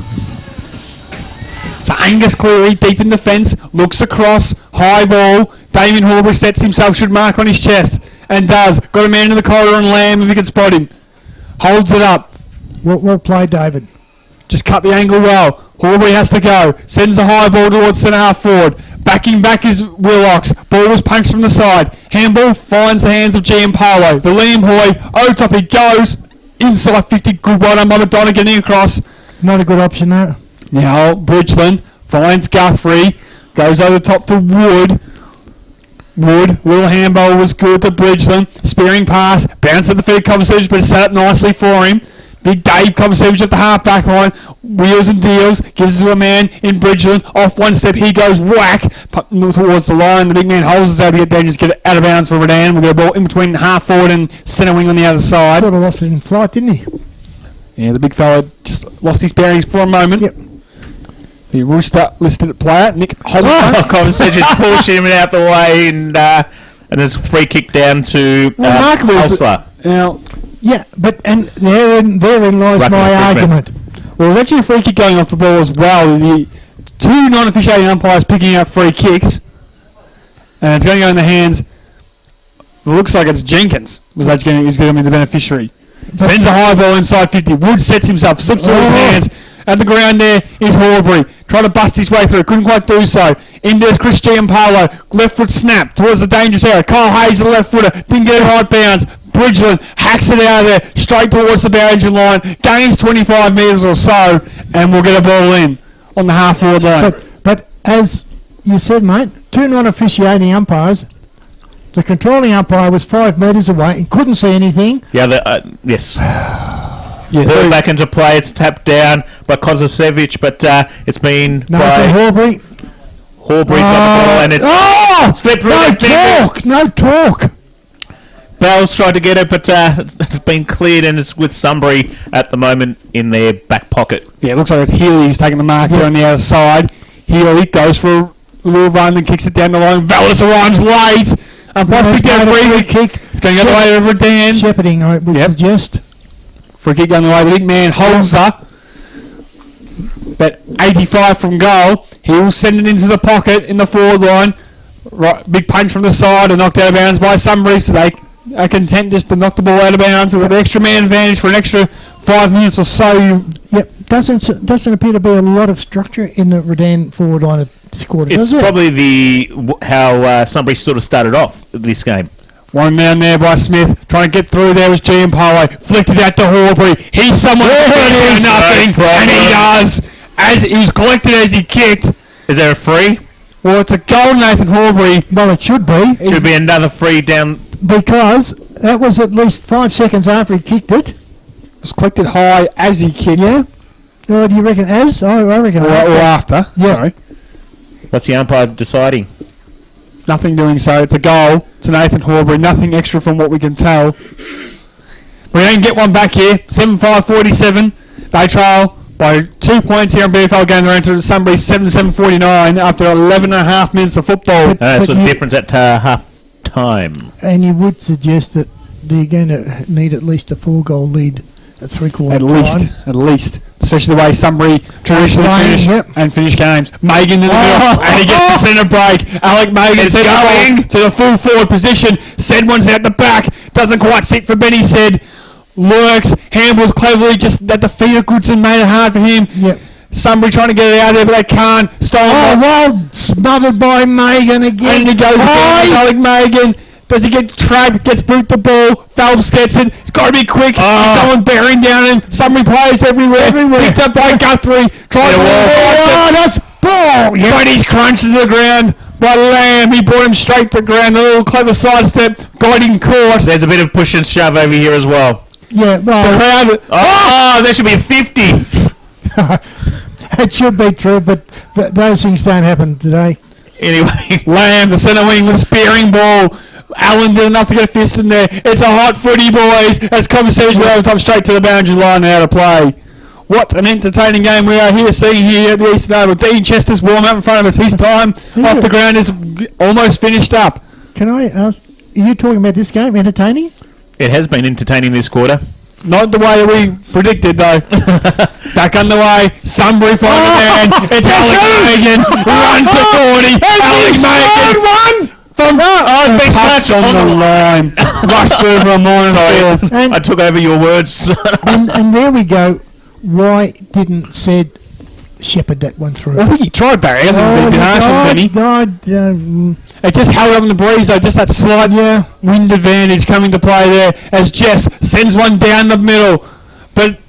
So Angus Cleary, deep in the fence, looks across, high ball. Damien Horbury sets himself, should mark on his chest, and does. Got a man in the corridor and Lamb if he can spot him. Holds it up. Well played, David. Just cut the angle well. Horbury has to go. Sends a high ball towards centre half forward. Backing back is Willocks. Ball was punched from the side. Handball finds the hands of Giampaolo. The Liam Hoy. Top he goes. Inside 50. Good one on Madonna getting across. Not a good option, though. Now Bridgeland finds Guthrie, goes over the top to Wood. Little handball was good to Bridgeland. Spearing pass, bounced at the feet of Coversage, but it's set up nicely for him. Big Dave Coversage at the half back line. Wheels and deals, gives it to a man in Bridgeland. Off one step, he goes whack towards the line. The big man holds his out to get there and just get it out of bounds for Redan. We've got a ball in between half forward and centre wing on the other side. Sort of lost it in flight, didn't he? Yeah, the big fella just lost his bearings for a moment. Yep. The Rooster listed player, Nick Hollister. Conversation pushing him out the way, and there's a free kick down to Ulster. Now, yeah, but and therein lies my argument. Well, there's actually a free kick going off the ball as well. The two non-officiating umpires picking out free kicks, and it's going to go in the hands. It looks like it's Jenkins is going to be the beneficiary. Sends a high ball inside 50. Wood sets himself, slips to his hands. At the ground there is Horbury. Trying to bust his way through. Couldn't quite do so. In there's Chris Giampaolo. Left foot snap towards the dangerous area. Kyle Hayes, the left footer. Didn't get it right bounds. Bridgeland hacks it out of there. Straight towards the boundary line. Gains 25 metres or so. And we'll get a ball in on the half forward line. But as you said, mate, two non-officiating umpires. The controlling umpire was 5 metres away and couldn't see anything. Yeah, yes. Yeah, ball back into play. It's tapped down by Kozacevic, but it's been by Horbury. Horbury's got the ball, and it's slipped through No talk. Bell's tried to get it, but it's been cleared, and it's with Sunbury at the moment in their back pocket. Yeah, it looks like it's Healy who's taking the mark here on the other side. Healy goes for a little run and kicks it down the line. Vallis arrives late. Pick down free kick. It's going the other way over Dan. Shepherding, I would suggest. Free kick on the way. The big man holds up. But 85 from goal. He will send it into the pocket in the forward line. Right, big punch from the side and knocked out of bounds by Sunbury. So they are content just to knock the ball out of bounds with an extra man advantage for an extra 5 minutes or so. Yep. Doesn't appear to be a lot of structure in the Redan forward line of this quarter. It's probably how Sunbury sort of started off this game. One man there by Smith, trying to get through there was Giampaolo, flicked it out to Horbury. He's someone who can do nothing, and he does. As he was collected as he kicked. Is there a free? Well, it's a goal, Nathan Horbury. Well, it should be. Should be another free down. Because that was at least 5 seconds after he kicked it. It was collected high as he kicked. Yeah. Do you reckon as? I reckon or after. Yeah. Sorry. What's the umpire deciding? Nothing doing so. It's a goal to Nathan Horbury. Nothing extra from what we can tell. We don't get one back here. 7-5-47. They trail by 2 points here in BFL game. They're into Sunbury 7-7-49 after 11.5 minutes of football. That's But the you- difference at half time. And you would suggest that they're going to need at least a 4-goal lead at three-quarter time. At least. Especially the way Sunbury traditionally Playing, finish yep. and finish games. Megan in the middle, and he gets the centre break. Alec Megan It's sends the going. ball to the full forward position. Said one's out the back. Doesn't quite sit for Benny Said. Lurks, handballs cleverly just at the feet of Goodson, made it hard for him. Yep. Sunbury trying to get it out of there, but they can't. Stolen Oh, by- well, smothered by Megan again. and he goes again Aye. with Alec Megan. Does he get trapped? Gets boot the ball. Phelps gets it. It's got to be quick. There's someone bearing down him. Sunbury players everywhere. Picked up by Guthrie. Tries to Oh, that's ball. Yeah. but he's crunched to the ground by Lamb. He brought him straight to the ground. A little clever sidestep. Got him caught. There's a bit of push and shove over here as well. Yeah, The well, crowd. Oh, there should be a 50. it should be true, but those things don't happen today. Anyway, Lamb, the centre wing with a spearing ball. Allen did enough to get a fist in there. It's a hot footy, boys. As conversation over top straight to the boundary line and out of play. What an entertaining game we are here seeing here at the Eastern Oval. Dean Chester's warm up in front of us. His time off the ground is almost finished up. Can I ask, are you talking about this game, entertaining? it has been entertaining this quarter. Not the way that we predicted, though. Back underway. Sunbury find a man. It's Alec Megan. Runs to 40. Alec Megan. From big touch touch on the line. Rush through from Morningsville. And, I took over your words. and there we go. Why didn't said shepherd that one through? I think he tried Barry. I think he bit harsh on Benny. It just held up in the breeze, though. Just that slight wind advantage coming to play there as Jess sends one down the middle. But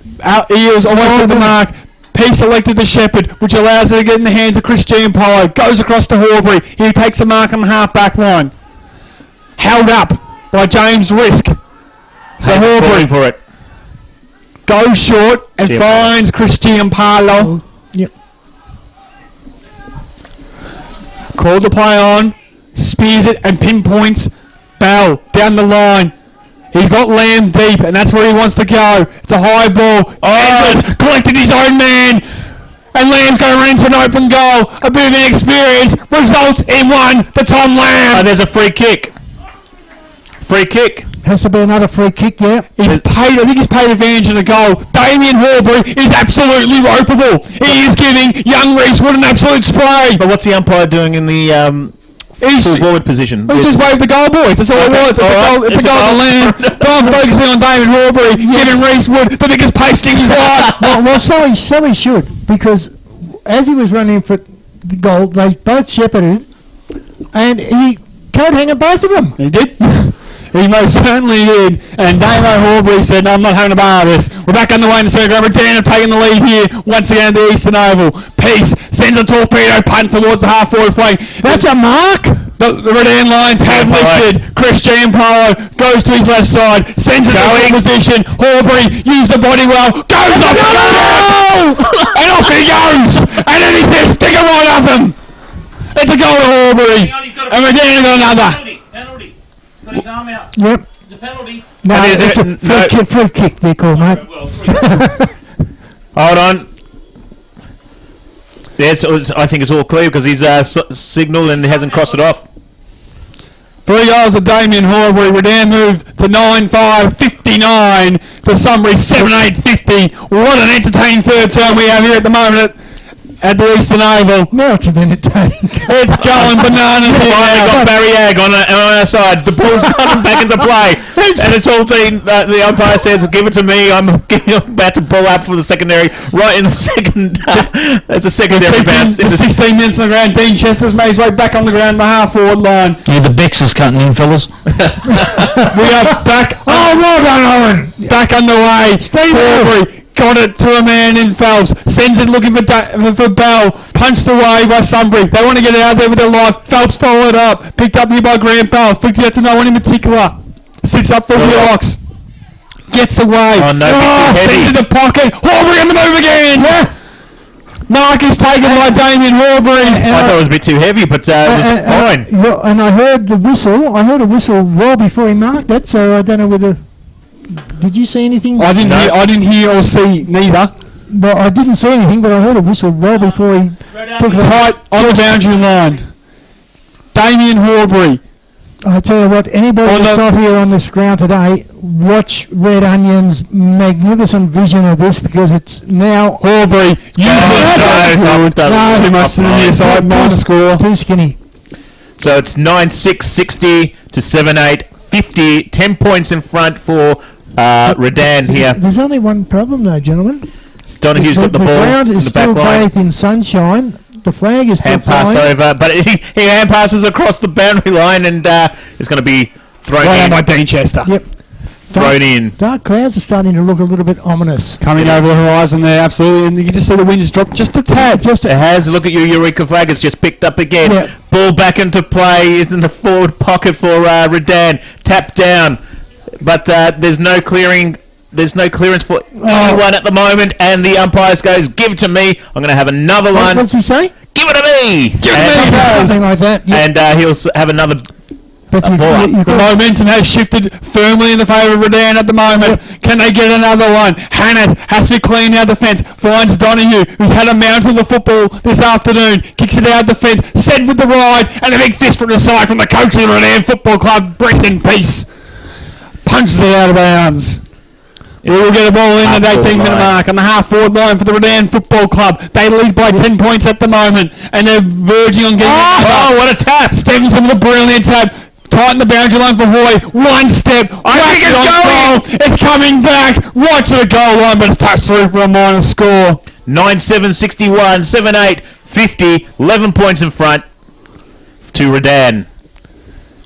Eels almost at the mark. Peace elected to Shepherd, which allows it to get in the hands of Chris Giampaolo. Goes across to Horbury. He takes a mark on the half-back line. Held up by James Risk. So Horbury for it. goes short and Giampaolo. finds Chris Giampaolo. Yep. Calls the play on. Spears it and pinpoints Bell down the line. He's got Lamb deep, and that's where he wants to go. It's a high ball. Edwards collected his own man. And Lamb's going to run into an open goal. A bit of inexperience results in one to Tom Lamb. There's a free kick. Free kick. Has to be another free kick, yeah. He's paid. I think he's paid advantage in the goal. Damien Horbury is absolutely ropeable. He is giving young Reesewood an absolute spray. But what's the umpire doing in the full forward position? We just waved the goal, boys. That's all it was. It's a goal. It's a goal to Lamb. But I'm focusing on Damien Horbury, giving Reesewood the biggest pace in his life. well, so he should, because as he was running for the goal, they both shepherded, and he coat hanger both of them. He did. He most certainly did. And Damo Horbury said, no, I'm not having a bar of this. We're back underway in the second round. Redan have taken the lead here once again at the Eastern Oval. Peace sends a torpedo punt towards the half-forward flank. That's a mark. The Redan lines have lifted. Chris Giampaolo goes to his left side, sends it to the position. Horbury used the body well, goes up and off he goes. And then he says, stick it right up him. It's a goal to Horbury. And Redan got another. Penalty. Got his arm out. Yep. It's a penalty. No, And is it's it- a free kick they call, mate. Well, Hold on. Yes, I think it's all clear because he's signalled and hasn't crossed it off. 3 goals to Damien Horbury. Redan moved to 9-5-59 to Sunbury 7-8-50. What an entertaining third term we have here at the moment at the Eastern Oval. Now it's an entertaining. It's going bananas here Finally now. got Barry Ag on our sides. The ball's coming back into play. And it's all the umpire says, give it to me. I'm about to pull up for the secondary. Right in the second. That's a secondary bounce. It's 16 minutes on the ground. Dean Chester's made his way back on the ground, the half-forward line. Yeah, the Bex is cutting in, fellas. We are back. Oh, well done, Owen. Back underway. Horbury got it to a man in Phelps. Sends it looking for Bell. Punched away by Sunbury. They want to get it out there with their life. Phelps followed up. Picked up here by Grant Bell. Flicked it out to no one in particular. Sits up for Willox. Gets away. Oh, no, big heavy. Sends it in the pocket. Horbury on the move again. Mark is taken by Damien Horbury. I thought it was a bit too heavy, but it was fine. Well, and I heard the whistle. I heard a whistle well before he marked it, so I don't know whether... Did you see anything? I didn't hear or see neither. Well, I didn't see anything, but I heard a whistle well before he took it. Tight on the boundary line. Damien Horbury. I tell you what, anybody that's not here on this ground today, watch Red Onion's magnificent vision of this, because it's now... Horbury, you too much to the near side, minus score. Too skinny. So it's 9-6, 60 to 7-8, 50, 10 points in front for Redan here. There's only one problem though, gentlemen. Donohue's got the ball ground in is the back still line. bathed in sunshine. The flag is still Hand pass flying. over, but he hand passes across the boundary line, and it's going to be thrown Right in. on by Dean Chester. Yep. Thrown in. Dark clouds are starting to look a little bit ominous. Coming over the horizon there, absolutely. And you can just see the wind has dropped just a tad. It has. Look at your Eureka flag. It's just picked up again. Yep. Ball back into play. Is in the forward pocket for Redan. Tap down, but there's no clearing. There's no clearance for anyone at the moment, and the umpires goes, "Give it to me. I'm going to have another one. What's he say? Give it to me. Give it to me." Something like that. Yep. And he'll have another. But you The momentum has shifted firmly in the favour of Redan at the moment. Can they get another one? Hannett has to be clean out defence. Finds Donohue, who's had a mount of the football this afternoon. Kicks it out defence. Said with the ride. And a big fist from the side from the coach of the Redan Football Club, Brendan Peace. Punches it out of bounds. He will get a ball in at the 18-minute mark on the half-forward line for the Redan Football Club. They lead by 10 points at the moment, and they're verging on getting... Oh, what a tap! Stevenson with a brilliant tap. Tighten the boundary line for Hoy. One step. I think it's going! Goal. It's coming back right to the goal line, but it's touched through for a minus score. 9-7, 61, 7-8, 50, 11 points in front to Redan.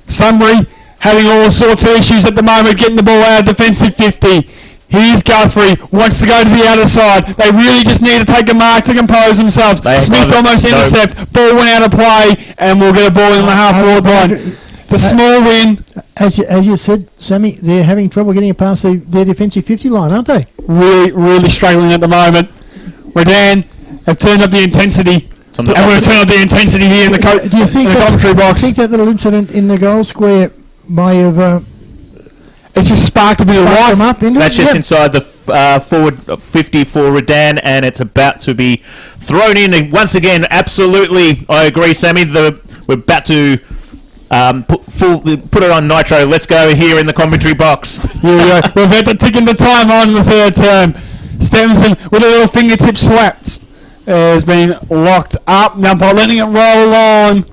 Sunbury having all sorts of issues at the moment, getting the ball out of defensive 50. Here's Guthrie, wants to go to the outer side. They really just need to take a mark to compose themselves. Smith almost intercept. Ball went out of play, and we'll get a ball in the half-forward line. It's a small win. As you said, Sammy, they're having trouble getting it past their defensive 50 line, aren't they? Really struggling at the moment. Redan have turned up the intensity. And we're going to turn up the intensity here in the commentary box. Do you think that little incident in the goal square may have... it's just sparked a bit of life. Up into That's just inside the forward 50 for Redan, and it's about to be thrown in. And once again, absolutely, I agree, Sammy. We're about to put it on nitro. Let's go here in the commentary box. Here we go. We're about to tick in the time on the third term. Stevenson with a little fingertip swaps has been locked up. Now by letting it roll on.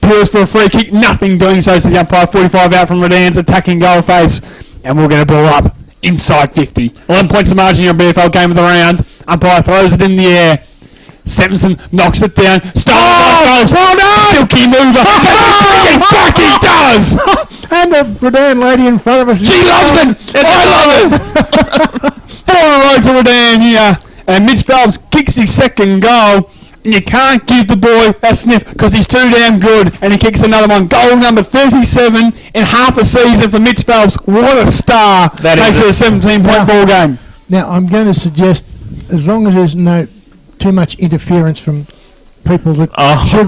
Appeals for a free kick. Nothing doing so to the umpire. 45 out from Redan's attacking goal face. And we'll get a ball up inside 50. 11 points the margin in your BFL game of the round. Umpire throws it in the air. Stevenson knocks it down. Goes. Oh no! Silky mover. Back he does! And the Redan lady in front of us. She loves it! I love it! 4 in a row to Redan here. And Mitch Phelps kicks his second goal. And you can't give the boy a sniff because he's too damn good. And he kicks another one. Goal number 37 in half a season for Mitch Phelps. What a star. That makes it a 17-point ball game. Now, I'm going to suggest, as long as there's no too much interference from people that should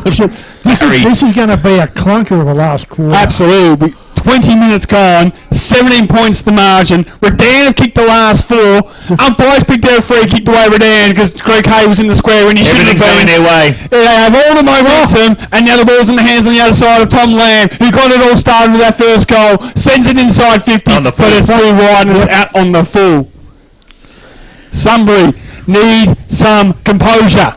this is going to be a clunker of a last quarter. Absolutely. 20 minutes gone, 17 points to margin. Redan have kicked the last 4. Umpires picked out a free kick away Redan because Greg Hay was in the square when he shouldn't have been. Going their way. They have all the momentum, and now the ball's in the hands on the other side of Tom Lamb, who got it all started with that first goal, sends it inside 50, On the full. but it's too wide and it's out on the full. Sunbury need some composure.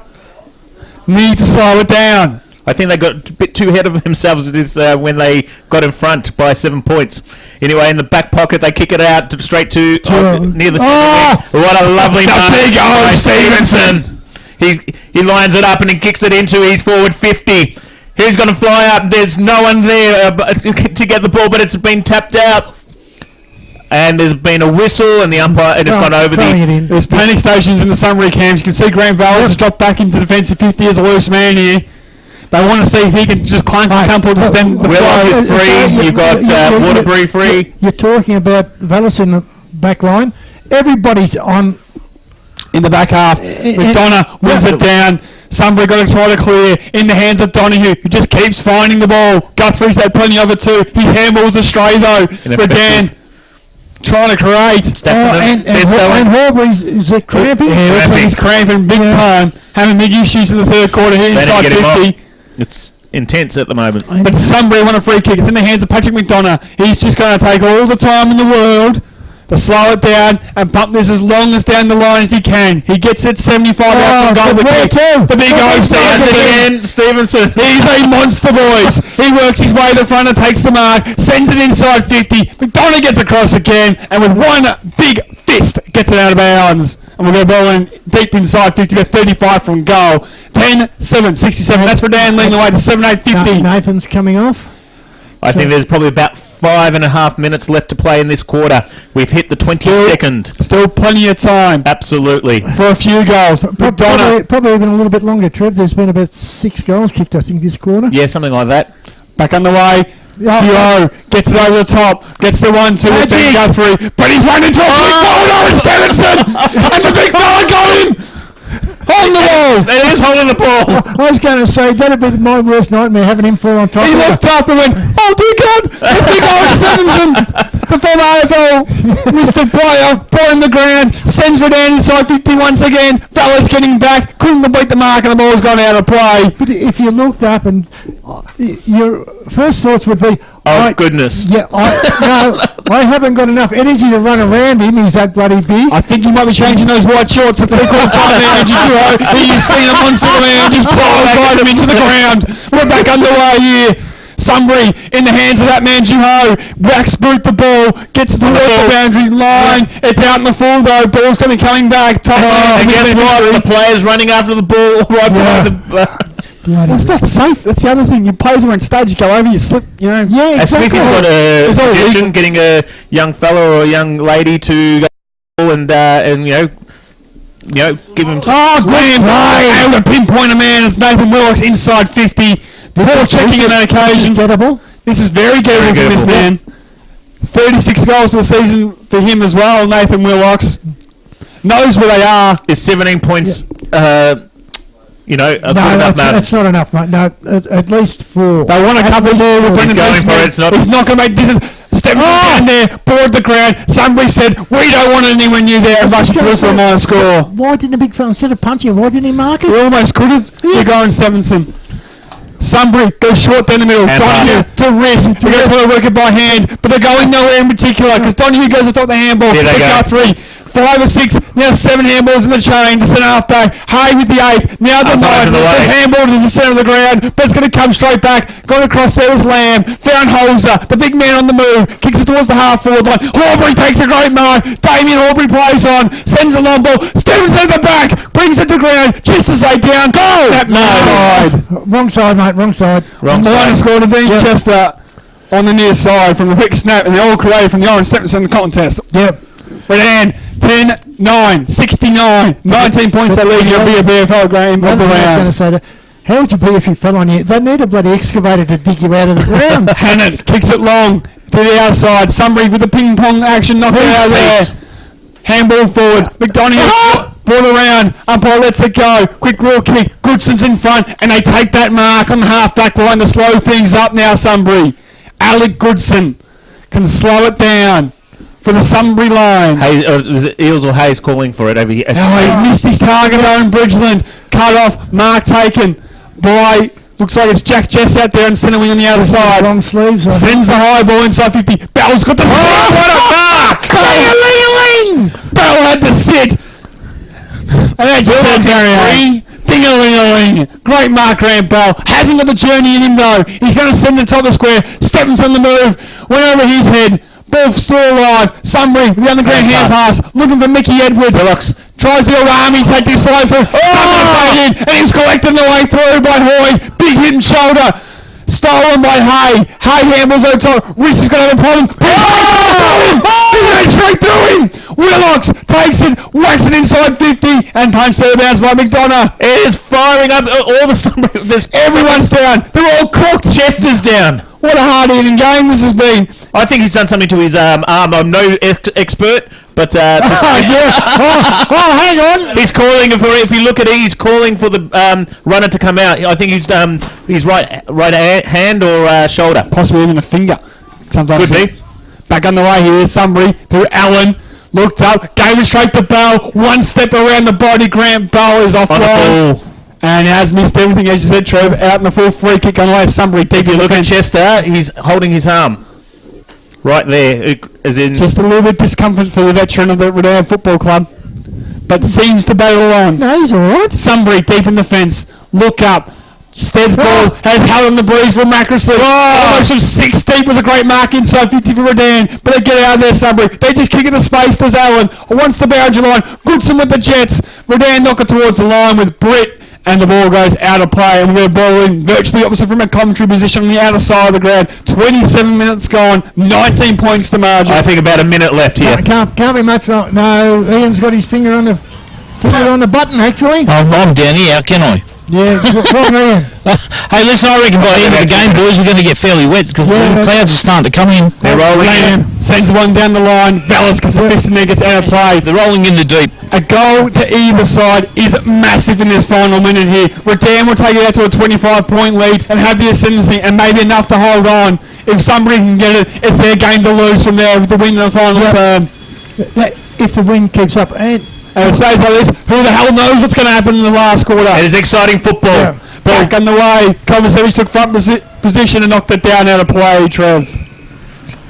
Need to slow it down. I think they got a bit too ahead of themselves when they got in front by 7 points. Anyway, in the back pocket, they kick it out straight to near the centre. What a lovely big by old Stevenson. He lines it up and he kicks it into his forward 50. He's going to fly up. There's no one there to get the ball, but it's been tapped out. And there's been a whistle, and the umpire has gone over the... There's panic stations in the Sunbury camps. You can see Grant Vallis has dropped back into defensive 50 as a loose man here. They want to see if he can just clank a couple to stem the Willock flow. is free. You've got Waterbury free. You're talking about Vallis in the back line. Everybody's on in the back half. McDonough wins it down. Sunbury got to try to clear in the hands of Donahue, who just keeps finding the ball. Guthrie's had plenty of it too. His handball's astray though. Redan trying to create. And Horbury's, is it cramping? Yeah, looks like he's cramping big time. Having big issues in the third quarter here inside 50. It's intense at the moment. But Sunbury won a free kick. It's in the hands of Patrick McDonough. He's just going to take all the time in the world to slow it down and pump this as long as down the line as he can. He gets it 75 out from goal. The big O Stevenson. He's a monster, boys. He works his way to the front and takes the mark, sends it inside 50. McDonough gets across again, and with one big fist, gets it out of bounds. And we're going to ball in deep inside 50 with 35 from goal. 10-7, 67. That's for Dan leading the way to 7-8, 50. Nathan's coming off. I think there's probably about 5.5 minutes left to play in this quarter. We've hit the 22nd. Still plenty of time. Absolutely. For a few goals. Probably even a little bit longer, Trev. There's been about 6 goals kicked, I think, this quarter. Yeah, something like that. Back underway. Gio gets it over the top. Gets the 1-2 with Ben Guthrie. But he's run into a big ball. It's Stevenson! And the big fella got him! On the ball! It is holding the ball. I was going to say, that'd be my worst nightmare, having him fall on top He of looked up and went, oh dear God! It's big old Stevenson! The former AFL Mr. Player, brought him the ground, sends Redan inside 50 once again. Fella's getting back, couldn't complete the mark and the ball's gone out of play. But if you looked up and your first thoughts would be, goodness. Yeah, I haven't got enough energy to run around him. He's that bloody big. I think he might be changing those white shorts at 3/4 time energy duo. He's seen a monster man just pile him into the ground. We're back underway here. Sunbury in the hands of that man Juho. Wax boot the ball, gets it towards the boundary line. It's out in the full though. Ball's going to be coming back. And guess what? The player's running after the ball right behind the... Well, it's not safe. That's the other thing. Your players are on stage. You go over, you slip. You know. Yeah, exactly. Smithy's got a suggestion, getting a young fella or a young lady to go and give him. Graham able to pinpoint a man. It's Nathan Willox inside 50. Before checking on that occasion. This is very gettable for this man. 36 goals for the season for him as well. Nathan Willox knows where they are. Is 17 points. No, that's not enough, mate. No, at least 4. They want a couple more with Brendan Beesman. He's not going to make this. Steps down there, board the ground. Somebody said, we don't want anyone near there and rush through for a minor score. Why didn't the big fella, instead of punching, why didn't he mark it? He almost could have. You're going Stevenson. Sunbury goes short down the middle. Donahue to wrist. We're going to try to work it by hand, but they're going nowhere in particular because Donahue goes atop the handball. There they go. 3. 5 or 6, now 7 handballs in the chain to centre half back. Hay with the 8th, now the 9th, the handball to the centre of the ground, but it's going to come straight back. Got across there was Lamb, found Holzer, the big man on the move, kicks it towards the half forward line. Horbury takes a great mark. Damien Horbury plays on, sends the long ball. Stevenson at the back, brings it to ground, just to say down. Goal! Wrong side, mate, wrong side. The line scored to Chester on the near side from the quick snap and the old create from the Orange Stevenson contest. Yep. Redan, 10-9, 69, 19 points that lead you to be a BFL game of the round. I was going to say that. How would you be if you fell on you? They need a bloody excavator to dig you out of the ground. Hannon kicks it long to the outside. Sunbury with the ping pong action knocked it out there. Handball forward. McDonough ball around. Umpire lets it go. Quick little kick. Goodson's in front, and they take that mark on the half back line to slow things up now. Sunbury. Alec Goodson can slow it down for the Sunbury line. Is it Eels or Hayes calling for it over here? He missed his target though in Bridgeland. Cut off. Mark taken by, looks like it's Jack Jess out there and centre wing on the other side. Long sleeves. Sends the high ball inside 50. Bell's got the what a mark! Bell had to sit. And that's just a ding-a-ling-a-ling. Great mark, Graham Bell. Hasn't got the journey in him though. He's going to send the top of the square. Stevenson on the move. Went over his head. Ball still alive. Sunbury with the underground hand pass. Looking for Mickey Edwards. Tries the old army. Take this slide through. And he's collecting the way through by Hoy. Big hit and shoulder. Stolen by Hay. Hay handles over top. Reese is going to have a problem. Straight through him. Willox takes it, whacks it inside 50, and punched out of bounds by McDonough. It is firing up all the Sunbury. Everyone's down. They're all cooked. Chester's down. What a hard-hitting game this has been. I think he's done something to his arm. I'm no expert, but Hang on. he's calling for. If you look at it, he's calling for the runner to come out. I think he's his right hand or shoulder. Possibly even a finger. Sometimes. Could be. Back on the way here. Sunbury to Allen. Looked up. Gave it straight to Bell. One step around the body. Grant Bell is On the offline. ball. And has missed everything, as you said, Trev. Out in the full free kick on the way. Sunbury deep If you in the look at fence. Chester, he's holding his arm right there, as in. Just a little bit discomfort for the veteran of the Redan Football Club. But seems to battle on. No, he's all right. Sunbury deep in the fence. Look up. Stead's ball has held on the breeze miraculously. Almost from 6 deep was a great mark inside 50 for Redan. But they get out of there, Sunbury. They just kick it to space. Does Allen. Once the boundary line. Goodson with the Jets. Redan knock it towards the line with Britt. And the ball goes out of play. And we're balling virtually opposite from a commentary position on the outer side of the ground. 27 minutes gone. 19 points to margin. I think about a minute left here. Can't be much long. No, Ian's got his finger on the button, actually. I'm down here, how can I? Yeah, wrong Ian. Hey, listen, I reckon by the end of the game, boys, we're going to get fairly wet because the clouds are starting to come in. They're rolling in. Sends one down the line. Vallis gets the fist in there, gets out of play. They're rolling in the deep. A goal to either side is massive in this final minute here. Redan will take it out to a 25-point lead and have the ascendancy and maybe enough to hold on. If somebody can get it, it's their game to lose from there with the win in the final term. If the wind keeps up, And it stays like this, who the hell knows what's going to happen in the last quarter? It is exciting football. Yeah. Back on the way. Kovacevic took front position and knocked it down out of play, Trev.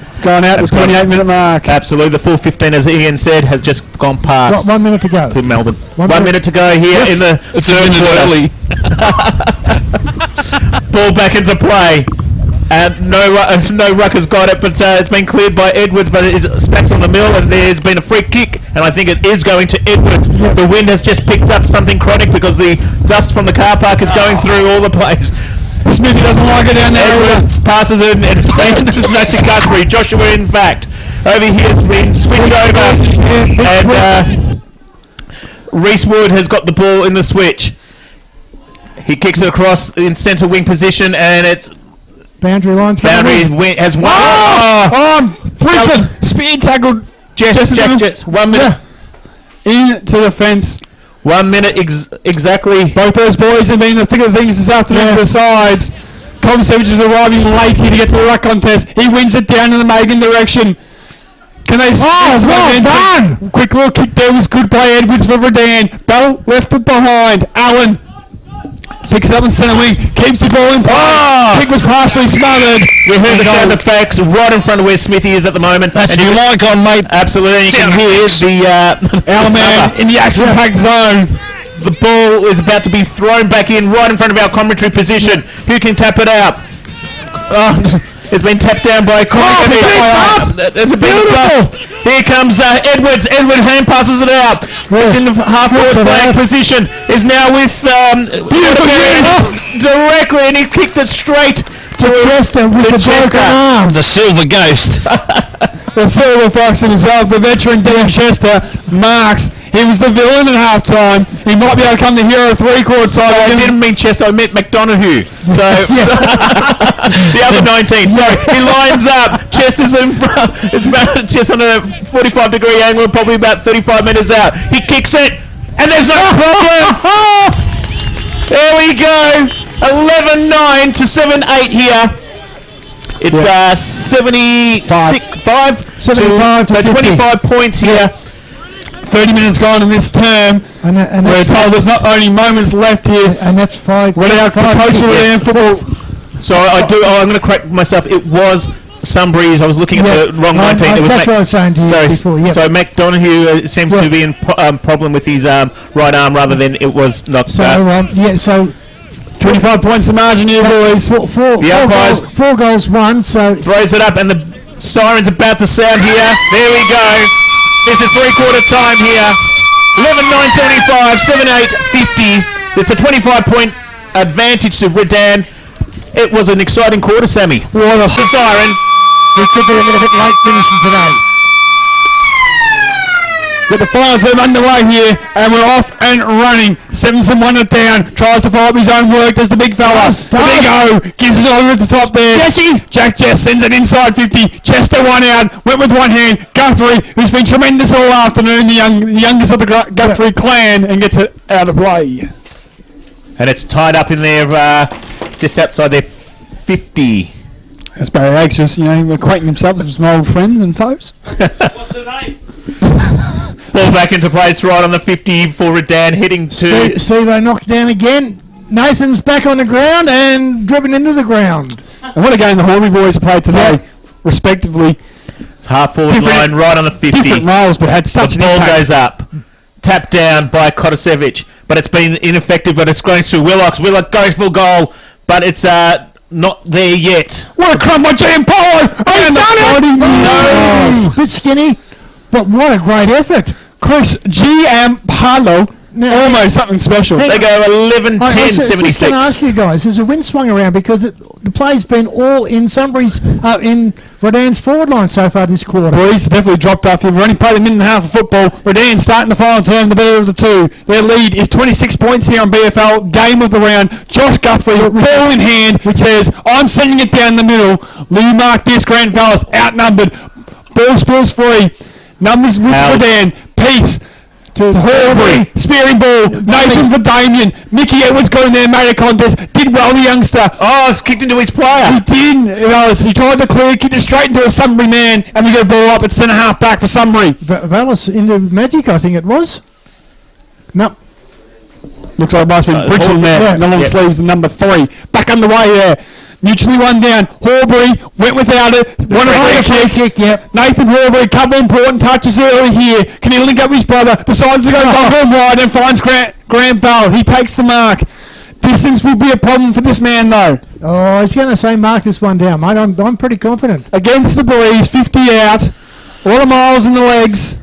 It's gone out to the 28-minute mark. Absolutely, the full 15, as Ian said, has just gone past 1 minute to go. to Melbourne. One One minute. minute to go here in the It's a third minute quarter. early. Ball back into play. No ruck has got it, but it's been cleared by Edwards, but it is stacks on the mill, and there's been a free kick, and I think it is going to Edwards. The wind has just picked up something chronic because the dust from the car park is going through all the place. Smithy doesn't like it down there. Edwards passes it, and it's been to Guthrie. Joshua, in fact, over here has been switched over, and Reese Wood has got the ball in the switch. He kicks it across in centre wing position, and it's Boundary line's boundary has won. Bridget speed tackled Jess, 1 minute. into the fence. 1 minute exactly. Both those boys have been in the thick of things this afternoon for the sides. Kovacevic is arriving late here to get to the ruck contest. He wins it down in the Megan direction. Can they well done! Quick little kick there was good by Edwards for Redan. Bell left it behind. Allen picks it up in centre wing. Keeps the ball in play. Kick was partially smothered. We heard the And sound goal. effects right in front of where Smithy is at the moment. That's and your mic on, mate. absolutely. You can Sound hear effects. the Our man in the action-packed zone. The ball is about to be thrown back in right in front of our commentary position. Who can tap it out? It's been tapped down by There's a big bump. Here comes Edwards. Edward hand passes it out. In the half-court playing position. Is now with directly, and he kicked it straight to Chester with the broken arm. The Silver Ghost. The Silver Fox himself, the veteran Dan Chester, marks. He was the villain at halftime. He might be able to become the hero of three-quarter side. I didn't mean Chester, I meant McDonough. So, the other 19. So, he lines up. Chester's in front. It's about just on a 45-degree angle, probably about 35 metres out. He kicks it, and there's no problem. There we go. 11-9 to 7-8 here. It's 75 75 so to 50. 25 points here. 30 minutes gone in this term. And We're that's, told there's not only moments left here. and that's five. Without the coach of the football. So I'm going to correct myself. It was Sunbury's. I was looking at the wrong 19. It was That's what I was saying to you sorry, before. Yep. So McDonough seems to be in problem with his right arm rather than it was knocked So out. so 25 points to margin here, boys. The umpires- four goals won. So Throws it up and the siren's about to sound here. There we go. This is three-quarter time here. 11-9-75, 7-8-50. It's a 25-point advantage to Redan. It was an exciting quarter, Sammy. What a The siren. we could be a little bit late finishing today. With the final term underway here, and we're off and running. Stevenson won it down, tries to follow up his own work, does the big fella. The big O, gives it over at the top there. Jesse! Jack Jess sends it inside 50. Chester one out, went with one hand. Guthrie, who's been tremendous all afternoon, the youngest of the Guthrie clan, and gets it out of play. And it's tied up in there, just outside their 50. That's Barry Eggs just, acquainting himself with some old friends and foes. What's her name? Ball back into place right on the 50 for Redan, heading to... Steve knocked down again. Nathan's back on the ground and driven into the ground. And what a game the Horby boys have played today, respectively. It's half forward line right on the 50. Different roles, but had such The an ball impact. goes up. Tapped down by Kotasevich, but it's been ineffective, but it's going through Willox. Willox goes for goal, but it's not there yet. What a crumb by Giampaolo! And Oh, bit skinny, but what a great effort. Chris Giampaolo, almost something special. Hang They go 11, 10, I was just 76. going to ask you guys, has the wind swung around? Because the play's been all in Sunbury's, in Redan's forward line so far this quarter. Breeze definitely dropped off. You've only played a minute and a half of football. Redan starting the final term, the better of the two. Their lead is 26 points here on BFL. Game of the round. Josh Guthrie, ball in hand, which says, I'm sending it down the middle. Lee mark this, grand fellas, outnumbered. Ball spills free. Numbers with Redan. Peace. To Horbury, spearing ball, Nathan for Damien, Mickey Edwards got in there, made a contest, did well the youngster. Oh, it's kicked into his player. He did, he tried to clear, kicked it straight into a Sunbury man, and we get a ball up at centre half back for Sunbury. Vallis into Magic, I think it was. No. Looks like it must have been Bridge in there, yeah. the long sleeves, and number 3. Back underway there. Mutually one down. Horbury went without it. Won a free kick. Yep. Nathan Horbury, couple important touches early here. Can he link up with his brother? Decides to go long wide and finds Grant Bell. He takes the mark. Distance will be a problem for this man though. Oh, he's going to say mark this one down, mate. I'm pretty confident. Against the breeze, 50 out. A lot of miles in the legs.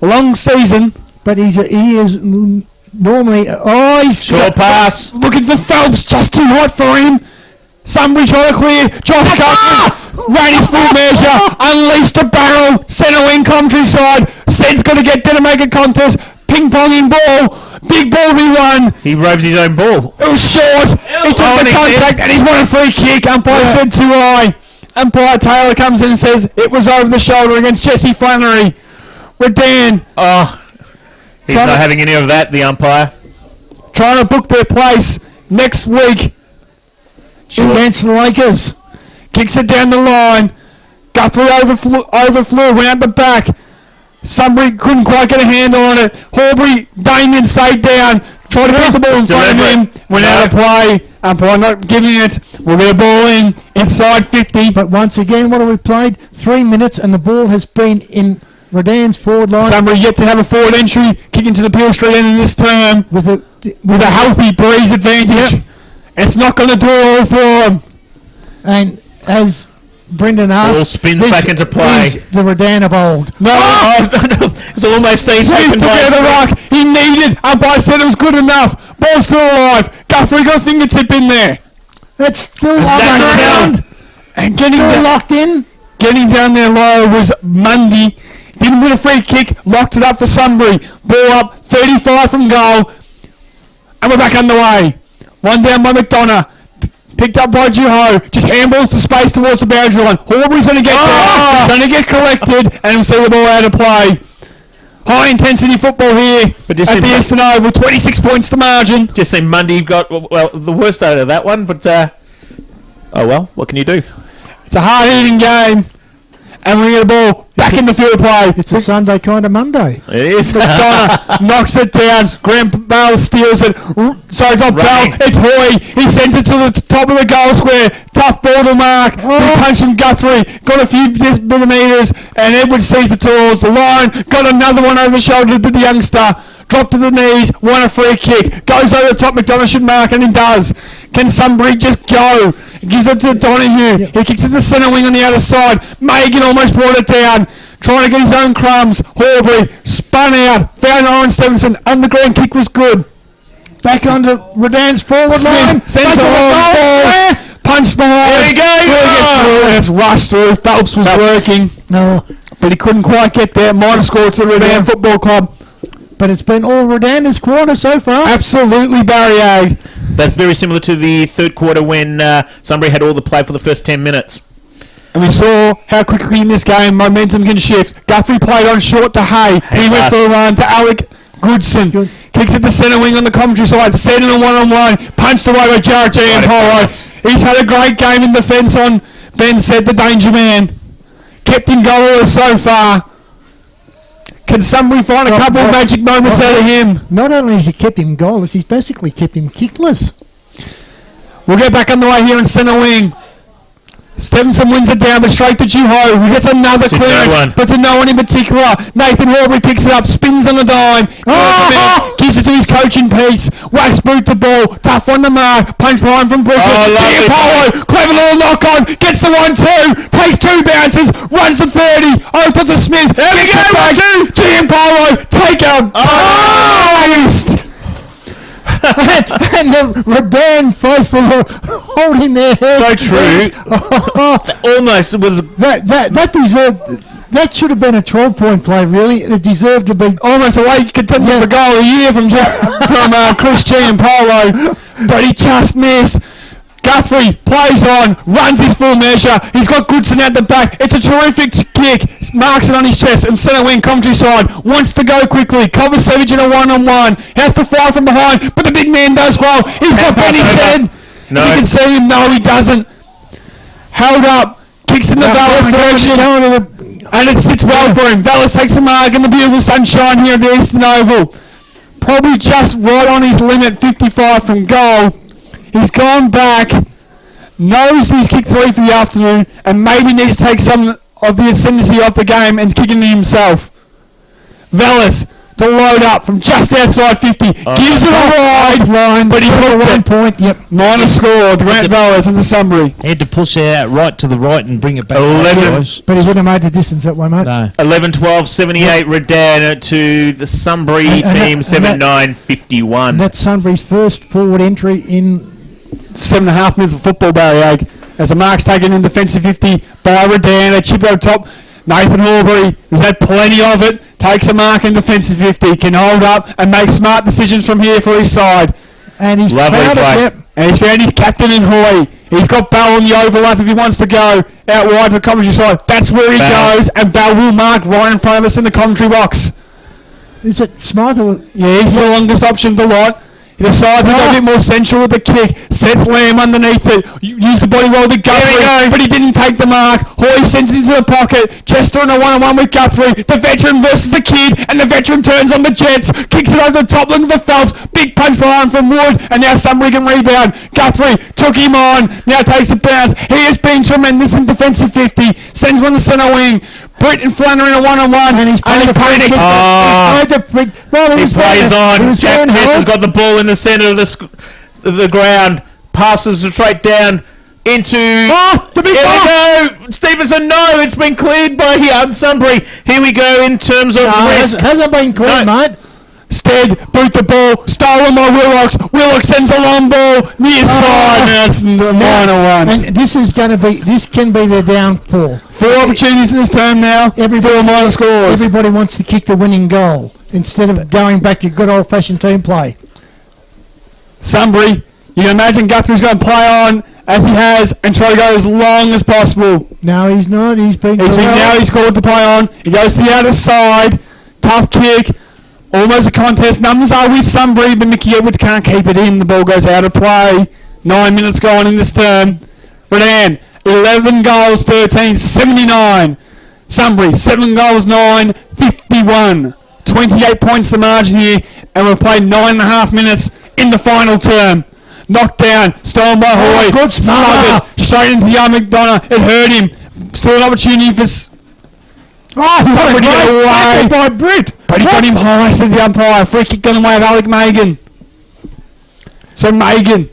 A long season. But he is normally... Oh, he's... Short pass. Looking for Phelps, just too hot for him. Sunbury trying to clear. Josh Guthrie ran his full measure. Unleashed a barrel. Centre wing countryside. Sed's got to get there to make a contest. Ping-ponging ball. Big ball he won. He roves his own ball. It was short. He took the contact and he's won a free kick. Umpire said too high. Umpire Taylor comes in and says it was over the shoulder against Jesse Flannery. Redan Oh, he's Trying not to- having any of that, the umpire. trying to book their place next week. Against the Lakers. Kicks it down the line. Guthrie overflew, went out the back. Sunbury couldn't quite get a handle on it. Horbury, Damien stayed down. Tried to keep the ball in front of him. Went out of play. Umpire not giving it. We'll get a ball in. Inside 50. But once again, what have we played? 3 minutes and the ball has been in Redan's forward line. Sunbury yet to have a forward entry. Kicking to the Peel Street end of this term. With With a healthy breeze advantage. Yep. It's not going to do it all for him. And as Brendan asked... Ball spins this back into play. is the Redan of old. No. It's almost these Sweep to the rock. He needed. Umpire said it was good enough. Ball's still alive. Guthrie got a fingertip in there. That's still that locked count? And getting Still locked in. Getting down there low was Mundy. Didn't win a free kick. Locked it up for Sunbury. Ball up. 35 from goal. And we're back underway. One down by McDonough. Picked up by Juho. Just handballs to space towards the boundary line. Horbury's going to get there. Going to get collected. And we'll see the ball out of play. High intensity football here But at just the in- Eastern Oval. 26 points to margin. Just seen Mundy got, well, the worst out of that one, but, oh well, what can you do? It's a hard-hitting game. And we get a ball back in the field play. It's a Sunday kind of Monday. It is. McDonough knocks it down. Grant Bell steals it. Sorry, it's not Bell. Running. It's Hoy. He sends it to the top of the goal square. Tough ball to mark. Big punch from Guthrie. Got a few millimetres. And Edwards sees the towards the line. Got another one over the shoulder to the youngster. Dropped to the knees. Won a free kick. Goes over the top. McDonough should mark, and he does. Can Sunbury just go? Gives it to Donahue. He kicks it to the centre wing on the other side. Megan almost brought it down. Trying to get his own crumbs. Horbury spun out. Found Oren Stevenson. Underground kick was good. Back onto Redan's forward line. Smith sends a long ball. Punch behind. There we go. Gets through. A That's rushed through. Phelps was working, No, but he couldn't quite get there. Might have scored to the Redan Football Club. but it's been all Redan's quarter so far. Absolutely, Barry A. That's very similar to the third quarter when Sunbury had all the play for the first 10 minutes. And we saw how quickly in this game momentum can shift. Guthrie played on short to Hay. He went for a run to Alec Goodson. Good. Kicks at the centre wing on the commentary side. Sending a one-on-one. Punched away by Jarrett Giampolo. He's had a great game in defence on Ben said the danger man. Kept him goalless so far. Can somebody find a couple of magic moments out of him? Not only has he kept him goalless, he's basically kept him kickless. We'll get back on the way here in centre wing. Stevenson wins it down, but straight to Juho, who gets another To clearance, no one. but to no one in particular. Nathan Horbury picks it up, spins on a dime, gives it to his coaching piece. Wax boot the ball, tough on the mark, punch behind from Bridget. lovely Giampolo, clever little knock on, gets the 1-2, takes 2 bounces, runs to 30, over to Smith. There we go, Giampolo, take out. And the Redan faithful are holding their head. So true. Almost was. That deserved. That should have been a 12-point play, really. It deserved to be. Almost a late contender for goal of the year from Chris Giampolo, but he just missed. Guthrie plays on, runs his full measure. He's got Goodson at the back. It's a terrific kick. Marks it on his chest, and centre wing countryside wants to go quickly. Covers Savage in a one-on-one. Has to fire from behind, but the big man does well. He's got Benny's head. No. You can see him. No, he doesn't. Held up. Kicks in the Vallis direction. And it sits well for him. Vallis takes the mark in the beautiful sunshine here at the Eastern Oval. Probably just right on his limit, 55 from goal. He's gone back, knows he's kicked 3 for the afternoon, and maybe needs to take some of the ascendancy off the game and kick into himself. Vallis to load up from just outside 50, gives it a ride, line, but he's got 1 point. Yep. minor score to Grant Vallis into Sunbury. He had to push it out right to the right and bring it back. 11. But he wouldn't have made the distance that way, mate. No. 11-12, 78 Redan to the Sunbury And team, that- 7-9, 51. And that's Sunbury's first forward entry in 7.5 minutes of football, Barry Egg. As a mark's taken in defensive 50 by Redan, a chip over top. Nathan Horbury, who's had plenty of it, takes a mark in defensive 50, can hold up and make smart decisions from here for his side. and he's Lovely found play. it. Yep. And he's found his captain in Hoy. He's got Bell on the overlap if he wants to go out wide to the commentary side. That's where he Bell. goes, and Bell will mark right in front of us in the commentary box. Is it Smart or Yeah, he's the longest option of the lot. He decides to go a bit more central with the kick. Sets Lamb underneath it. Use the body roll to Guthrie, but he didn't take the mark. Hoy sends it into the pocket. Chester in a one-on-one with Guthrie. The veteran versus the kid, and the veteran turns on the Jets. Kicks it over the top, looking for Phelps. Big punch behind from Wood, and now Sunbury can rebound. Guthrie took him on. Now takes a bounce. He has been tremendous in defensive 50. Sends one to centre wing. Britt and Flannery in a one-on-one, and he's and he panics. He plays on. Jack Pearson's got the ball in the centre of the ground. Passes straight down into. the big Here ball. we go. Stevenson, no, it's been cleared by Sunbury. Here we go in terms of risk. hasn't been clear, No. mate. Stead, boot the ball, stolen by Willocks. Willocks sends a long ball near side. That's a minor one. And this is going to be. This can be their downfall. 4 opportunities in this term now. 4 minor scores. Everybody wants to kick the winning goal instead of going back to good old-fashioned team play. Sunbury, you can imagine Guthrie's going to play on as he has and try to go as long as possible. No, he's not. He's been. Now he's called to play on. He goes to the outer side. Tough kick. Almost a contest. Numbers are with Sunbury, but Mickey Edwards can't keep it in. The ball goes out of play. 9 minutes gone in this term. Redan, 11 goals, 13, 79. Sunbury, 7 goals, 9, 51. 28 points the margin here, and we've played 9.5 minutes in the final term. Knocked down, stolen by Hoy. Good Smothered, straight into the arm of McDonough. It hurt him. Still an opportunity for Sunbury to get away. by Britt. But he got him high, said the umpire. Free kick gone away of Alec Magan. So Magan,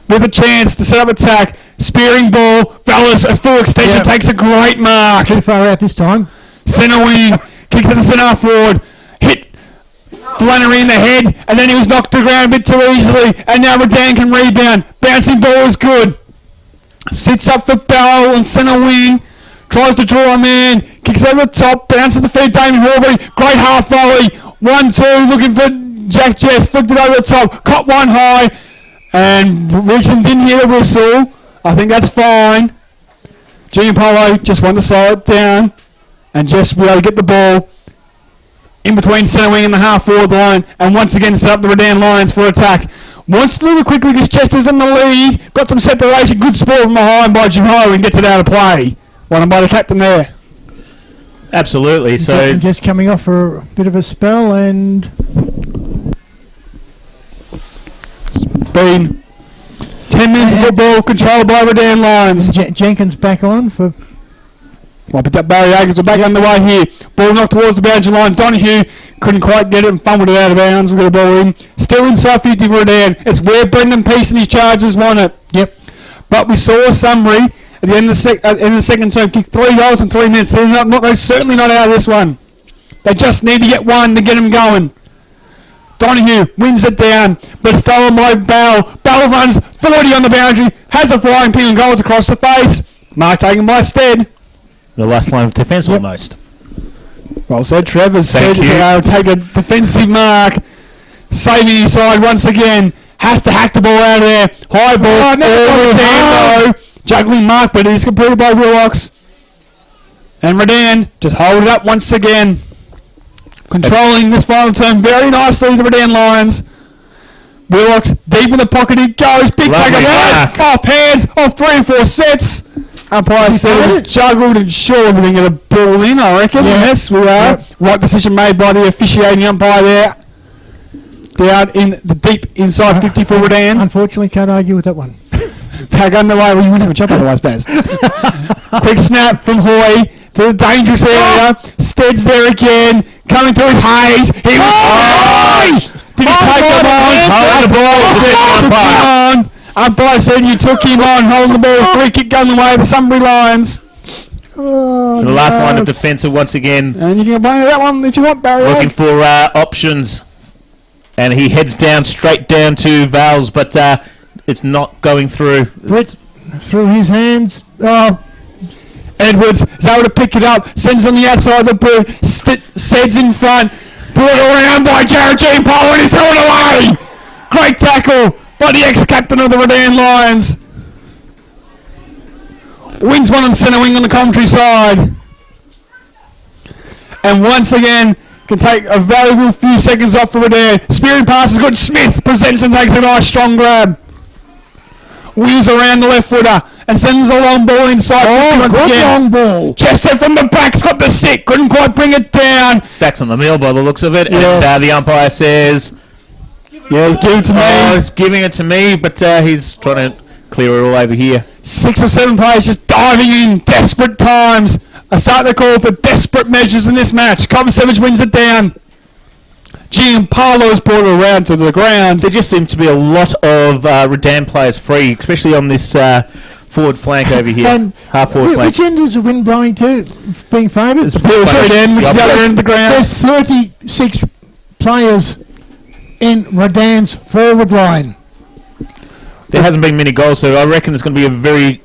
with a chance to set up attack. Spearing ball. Vallis at full extension takes a great mark. Too far out this time. Centre wing. Kicks to the centre forward. Hit Flannery in the head. And then he was knocked to the ground a bit too easily. And now Redan can rebound. Bouncing ball is good. Sits up for Bell on centre wing. Tries to draw a man. Kicks over the top. Bounces to feed Damien Horbury. Great half volley. 1-2. Looking for Jack Jess. Flicked it over the top. Caught one high. And Richmond didn't hear the whistle. I think that's fine. Giampolo just wanted to slow it down. And just be able to get the ball in between centre wing and the half-forward line. And once again set up the Redan Lions for attack. Wants to move it quickly because Chester's in the lead. Got some separation. Good sport from behind by Jim Ho and gets it out of play. Won by the captain there. Absolutely. So just coming off for a bit of a spell, and it's been 10 minutes of football controlled by Redan Lions. Jenkins back on for. Well, picked up Barry Agers. We're back underway here. Ball knocked towards the boundary line. Donahue couldn't quite get it and fumbled it out of bounds. We've got a ball in. Still inside 50 for Redan. It's where Brendan Peace and his Chargers won it. Yep. But we saw Sunbury at the end of the second term kick 3 goals in 3 minutes. They're they're certainly not out of this one. They just need to get one to get them going. Donahue wins it down, but stolen by Bell. Bell runs 40 on the boundary, has a flying pin and goes across the face. Mark taken by Stead. the last line of defence almost. Well said, Trevor. Stead Thank you. take a defensive mark. Saving his side once again. Has to hack the ball out of there. High ball. All Redan juggling mark, but it is completed by Willox. And Redan just hold it up once again. Controlling this final term very nicely, the Redan Lions. Willox deep in the pocket he goes. Big Lovely pack mark. off hands, off 3 and 4 sets. Umpire said it was juggled and sure we can get a ball in, I reckon. Yeah. Yes, we are. Yep. Right decision made by the officiating umpire there. Down in the deep inside 50 for Redan. Unfortunately, can't argue with that one. Back underway. Well, you wouldn't have a jump otherwise, Baz. Quick snap from Hoy to the dangerous area. Stead's there again. Coming through with Hayes. He was Did he take him on? Hold the ball. Took him on. Umpire said you took him on. Holding the ball. Free kick going the way of the Sunbury Lions. Oh, The last line of defence once again And you can blame that one if you want, Barry. looking for options. And he heads down, straight down to Val's, but it's not going through. Brett through his hands. Oh, Edwards is able to pick it up. Sends on the outside of the boot. Seds in front. Brought around by Jared Giampolo and he threw it away. Great tackle by the ex-captain of the Redan Lions. Wins one on centre wing on the commentary side. And once again, can take a valuable few seconds off for Redan. Spearing pass is good. Smith presents and takes a nice strong grab. Wheels around the left footer and sends a long ball inside. Once good again. long ball. Chester from the back's got the stick. Couldn't quite bring it down. Stacks on the mill by the looks of it. Yes. And the umpire says, Yeah, give it to me. oh, he's giving it to me, but he's trying to clear it all over here. 6 or 7 players just diving in. Desperate times. I start to call for desperate measures in this match. Cobb Savage wins it down. Giampolo's brought it around to the ground. There just seems to be a lot of Redan players free, especially on this forward flank over here. And half forward flank. which end is the wind blowing to? Being favoured? It's Redan, which is the other end of the ground. There's 36 players in Redan's forward line. There hasn't been many goals, so I reckon it's going to be a very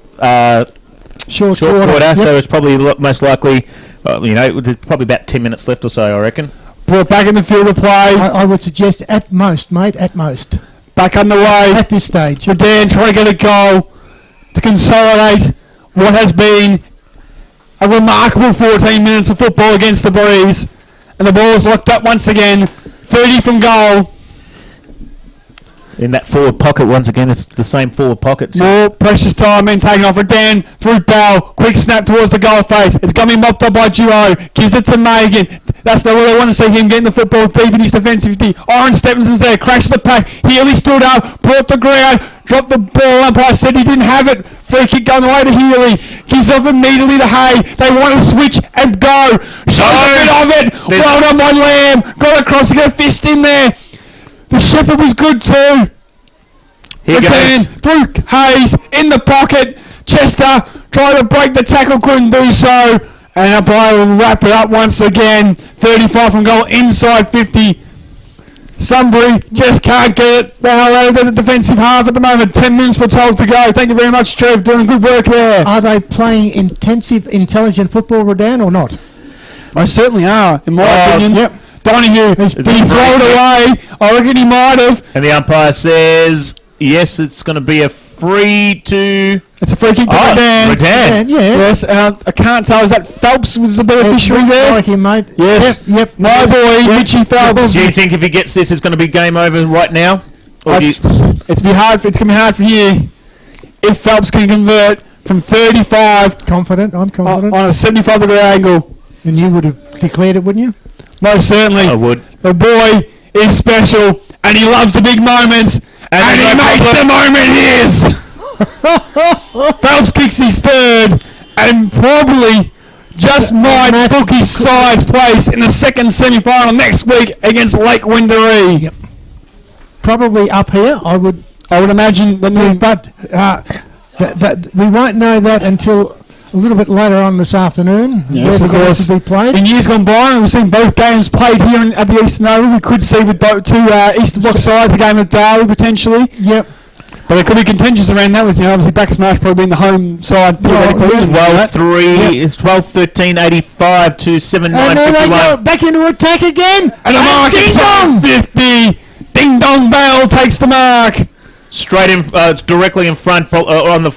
Short short quarter. Yep. So it's probably most likely, there's probably about 10 minutes left or so, I reckon. Brought back in the field of play. I would suggest at most, mate, at most. Back underway. At this stage. Redan trying to get a goal to consolidate what has been a remarkable 14 minutes of football against the Breeze. And the ball is locked up once again. 30 from goal. In that forward pocket, once again, it's the same forward pocket. So More precious time being taken off. Redan through Bell. Quick snap towards the goal face. It's going to be mopped up by Duo. Gives it to Megan. That's the way they want to see him getting the football deep in his defensive D. Oren Stephenson's there. Crashes the pack. Healy stood up. Brought the ground. Dropped the ball. Umpire said he didn't have it. Free kick going the way to Healy. Gives off immediately to Hay. They want to switch and go. Shows a bit of it. Well done by Lamb. Got across to get a fist in there. The Shepherd was good too. here Again, goes. through Hayes, in the pocket. Chester tried to break the tackle, couldn't do so. And umpire will wrap it up once again. 35 from goal, inside 50. Sunbury just can't get it the hell out of the defensive half at the moment. 10 minutes we're told to go. Thank you very much, Trev. Doing good work there. Are they playing intensive, intelligent football, Rodan, or not? Most certainly are, in my opinion. Yep. Donahue, He's he been threw it away. I reckon he might have. And the umpire says, yes, it's going to be a free to... It's a free kick to Redan. Redan. Yeah. Yes, I can't tell. Is that Phelps was the beneficiary there? Like him, mate. Yes. Yep. My boy, Richie Phelps. Do you think if he gets this, it's going to be game over right now? Or do you, It's going to be hard for you if Phelps can convert from 35 Confident. I'm confident. on a 75-degree angle. And you would have declared it, wouldn't you? Most certainly. I would. The boy is special, and he loves the big moments, and he makes the moment his. Phelps kicks his third, and probably just might book his side's place in the second semi-final next week against Lake Wendouree. Yep. Probably up here, I would imagine. but we won't know that until a little bit later on this afternoon. Yes, where of the games course. will be played. In years gone by, we've seen both games played here at the Eastern Oval. We could see with two Eastern Bloc sides, a game of Darwin potentially. Yep. But there could be contentious around that with, obviously Bacchus Marsh probably being the home side theoretically. yeah. 12-3, it's 12-13, 85 to 7-9, And then they 51. go back into attack again. And the mark ding is dong! 50. Ding Dong Bell takes the mark. Straight in, directly in front, on the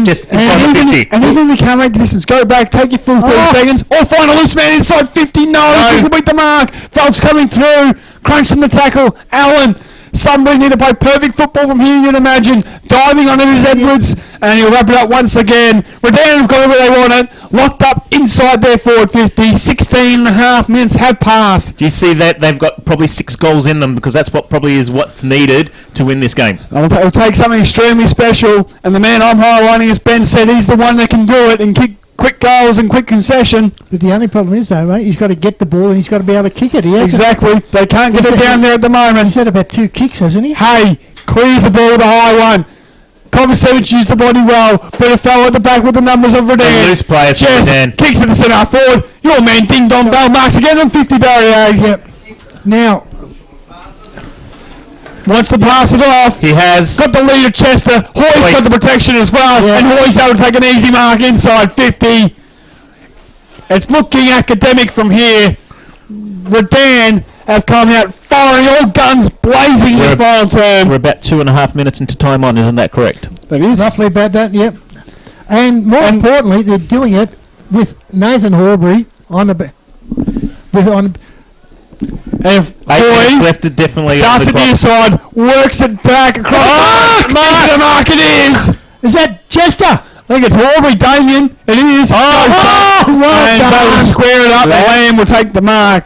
just in front of 50. And even if we can't make the distance, go back, take your full 30 seconds, or find a loose man inside 50. No, you can beat the mark. Phelps coming through, crunching the tackle. Allen, Sunbury need to play perfect football from here, you'd imagine. Diving on his Edwards, and he'll wrap it up once again. Redan have got it where they want it. Locked up inside their forward 50. 16 and a half minutes have passed. Do you see that? They've got probably 6 goals in them because that's what probably is what's needed to win this game. It'll take something extremely special, and the man I'm highlighting, as Ben said, he's the one that can do it and kick quick goals and quick concession. But the only problem is, though, mate, he's got to get the ball and he's got to be able to kick it. He hasn't- Exactly. They can't get it down there at the moment. He's had about 2 kicks, hasn't he? Hay clears the ball with a high one. Kovacevic used the body well, but it fell at the back with the numbers of Redan. The loose players from Jess Redan. kicks to the centre forward. Your man Ding Dong Bell marks again on 50 barrier. Yep. Now, Wants to pass it off. He has. Got the lead of Chester. Hoy's Hoy. got the protection as well. Yeah. And Hoy's able to take an easy mark inside 50. It's looking academic from here. Redan have come out firing all guns blazing in this final term. We're about 2.5 minutes into time on, isn't that correct? That is. roughly about that, yep. And more importantly, they're doing it with Nathan Horbury on the... And 8 minutes Hoy left, definitely. starts on at the the clock. inside, works it back across. Mark! The mark it is. Is that Chester? I think it's Horbury, Damien. It is. well and done. they'll square it up. Lamb. Lamb will take the mark.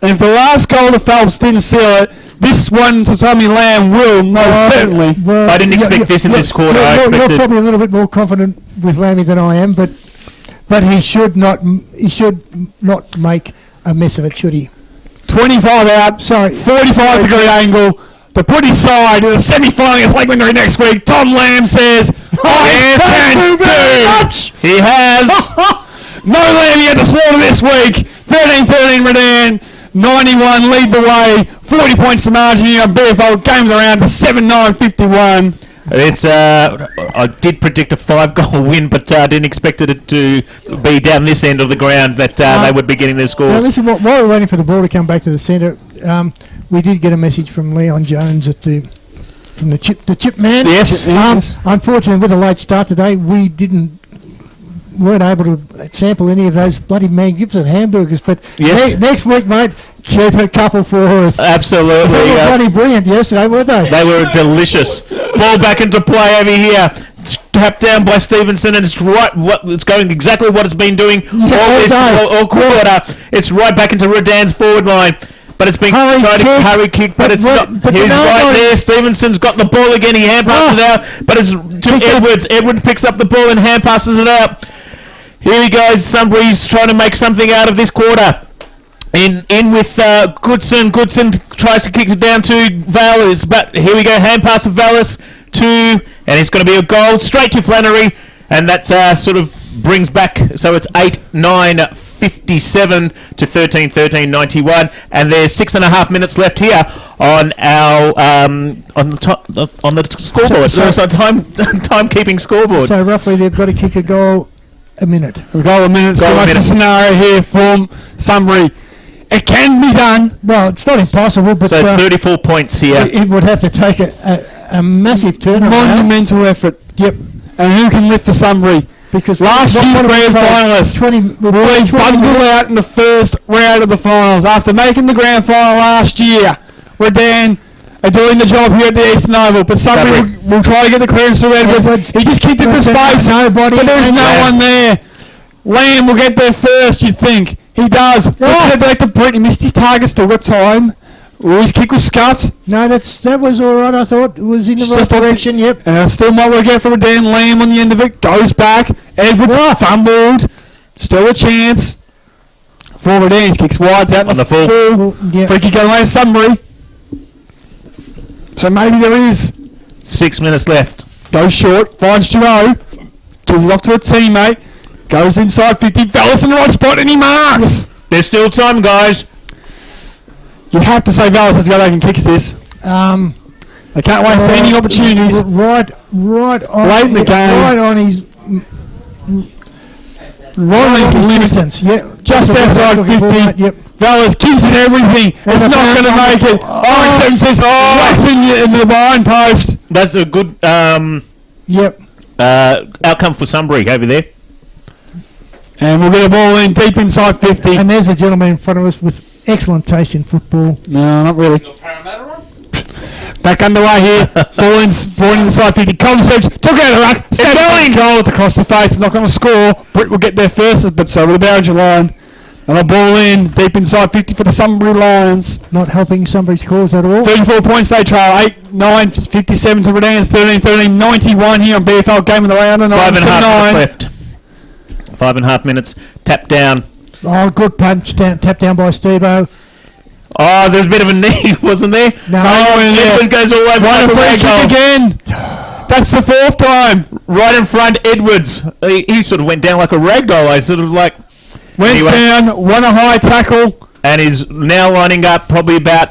And if the last goal to Phelps didn't seal it, this one to Tommy Lamb will most certainly. Well, I didn't expect this in this quarter. I You're expected. probably a little bit more confident with Lammy than I am, but he should not make a mess of it, should he? 25 out. Sorry. 45-degree angle. To put his side in the semi-final against Lake Windermere next week, Tom Lamb says, I can do. He has. No Lamb yet to slaughter this week. 13-13 Redan. 91 lead the way. 40 points to margin here on BFL. Game of the round to 7-9-51. It's I did predict a 5-goal win, but I didn't expect it to be down this end of the ground that they would be getting their Now scores. listen, while we're waiting for the ball to come back to the centre, we did get a message from Leon Jones from the chip man. Yes. Unfortunately, with a late start today, we weren't able to sample any of those bloody magnificent hamburgers. But Yes. next week, mate, keep a couple for us. Absolutely. They were bloody brilliant yesterday, weren't they? They were delicious. Ball back into play over here. Tapped down by Stevenson, and it's it's going exactly what it's been doing all quarter. It's right back into Redan's forward line. But it's been Hurry tried to kick. hurry kick, but it's not. But He's no, right no. there. Stevenson's got the ball again. He hand passes it out, but it's to Edwards. Edwards picks up the ball and hand passes it out. Here he goes. Sunbury's trying to make something out of this quarter. In with Goodson. Goodson tries to kick it down to Vallis, but here we go. Hand pass to Vallis and it's going to be a goal straight to Flannery, and that sort of brings back. So it's 8-9. 57 to 13-13-91, and there's 6.5 minutes left here on our on the scoreboard. So timekeeping scoreboard. So roughly they've got to kick a goal a minute. We've got a minute. Goal a What's the minute. scenario here from Sunbury? It can be done. Well, it's not impossible, but So 34 points here. it would have to take a massive turnaround. Monumental effort. Yep. And who can lift for Sunbury? Because Last year's grand finalists 20 bundled out in the first round of the finals after making the grand final last year. Redan are doing the job here at the Eastern Oval, but Sunbury will try to get the clearance to Edwards. He just kicked it to space, nobody, but there's no Lamb. one there. Lamb will get there first, you'd think. He does. Back to Brent. He missed his target, still got time. Oh, his kick was scuffed. No, that was all right. I thought it was in the right Just off the- direction. Yep. And it still might work out for Dan Lamb on the end of it. Goes back. Edwards fumbled. Still a chance. For Redan. Kicks wides out On the full. Well, yeah. Free kick going away to Sunbury. So maybe there is. 6 minutes left. Goes short. Finds Joe. Gives it off to a teammate. Goes inside 50. Vallis in the right spot and he marks. There's still time, guys. You have to say Vallis has to go back and kicks this. They can't waste any opportunities. Right on. Late in the game. Right on his. Right on his limits. distance. Yep. Just That's what outside I'm looking for, 50. mate. Yep. Vallis gives it everything. It's a not bounce going to on make the- it. Orange Stephen says, whacks into the behind post. That's a good Yep. outcome for Sunbury over there. And we'll get a ball in deep inside 50. And there's a gentleman in front of us with excellent taste in football. No, not really. Parramatta one? Back underway here. Ball in inside 50. Colton took out the ruck. Sterling goal. It's across the face. It's not going to score. Britt will get there first, but so will the Barringer line. And a ball in deep inside 50 for the Sunbury Lions. Not helping somebody's cause at all. 34 points they trail. 8, 9, 57 to Redan's 13, 13, 91 here on BFL Game of the Round. 5.5 minutes left. 5.5 minutes. Tap down. Oh, good punch down, tap down by Steve-O. Oh, there's a bit of a knee, wasn't there? No. Edwards goes all over Right, like a a free rag kick doll. again. That's the fourth time. Right in front, Edwards. He sort of went down like a rag doll. I sort of like... Went Anyway. down, won a high tackle. And is now lining up probably about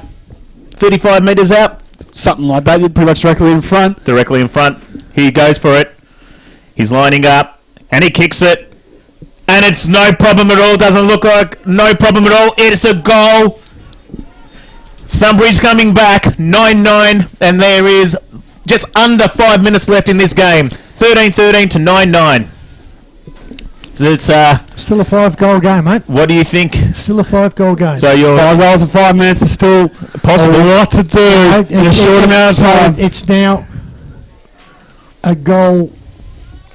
35 metres out. Something like that. You're pretty much directly in front. Directly in front. He goes for it. He's lining up. And he kicks it. And it's no problem at all. Doesn't look like no problem at all. It's a goal. Sunbury's coming back. 9-9. And there is just under 5 minutes left in this game. 13-13 to 9-9. So it's Still a 5-goal game, mate. what do you think? Still a 5-goal game. So you're 5 goals in 5 minutes is still possible. a lot to do in a short amount of time. It's now a goal,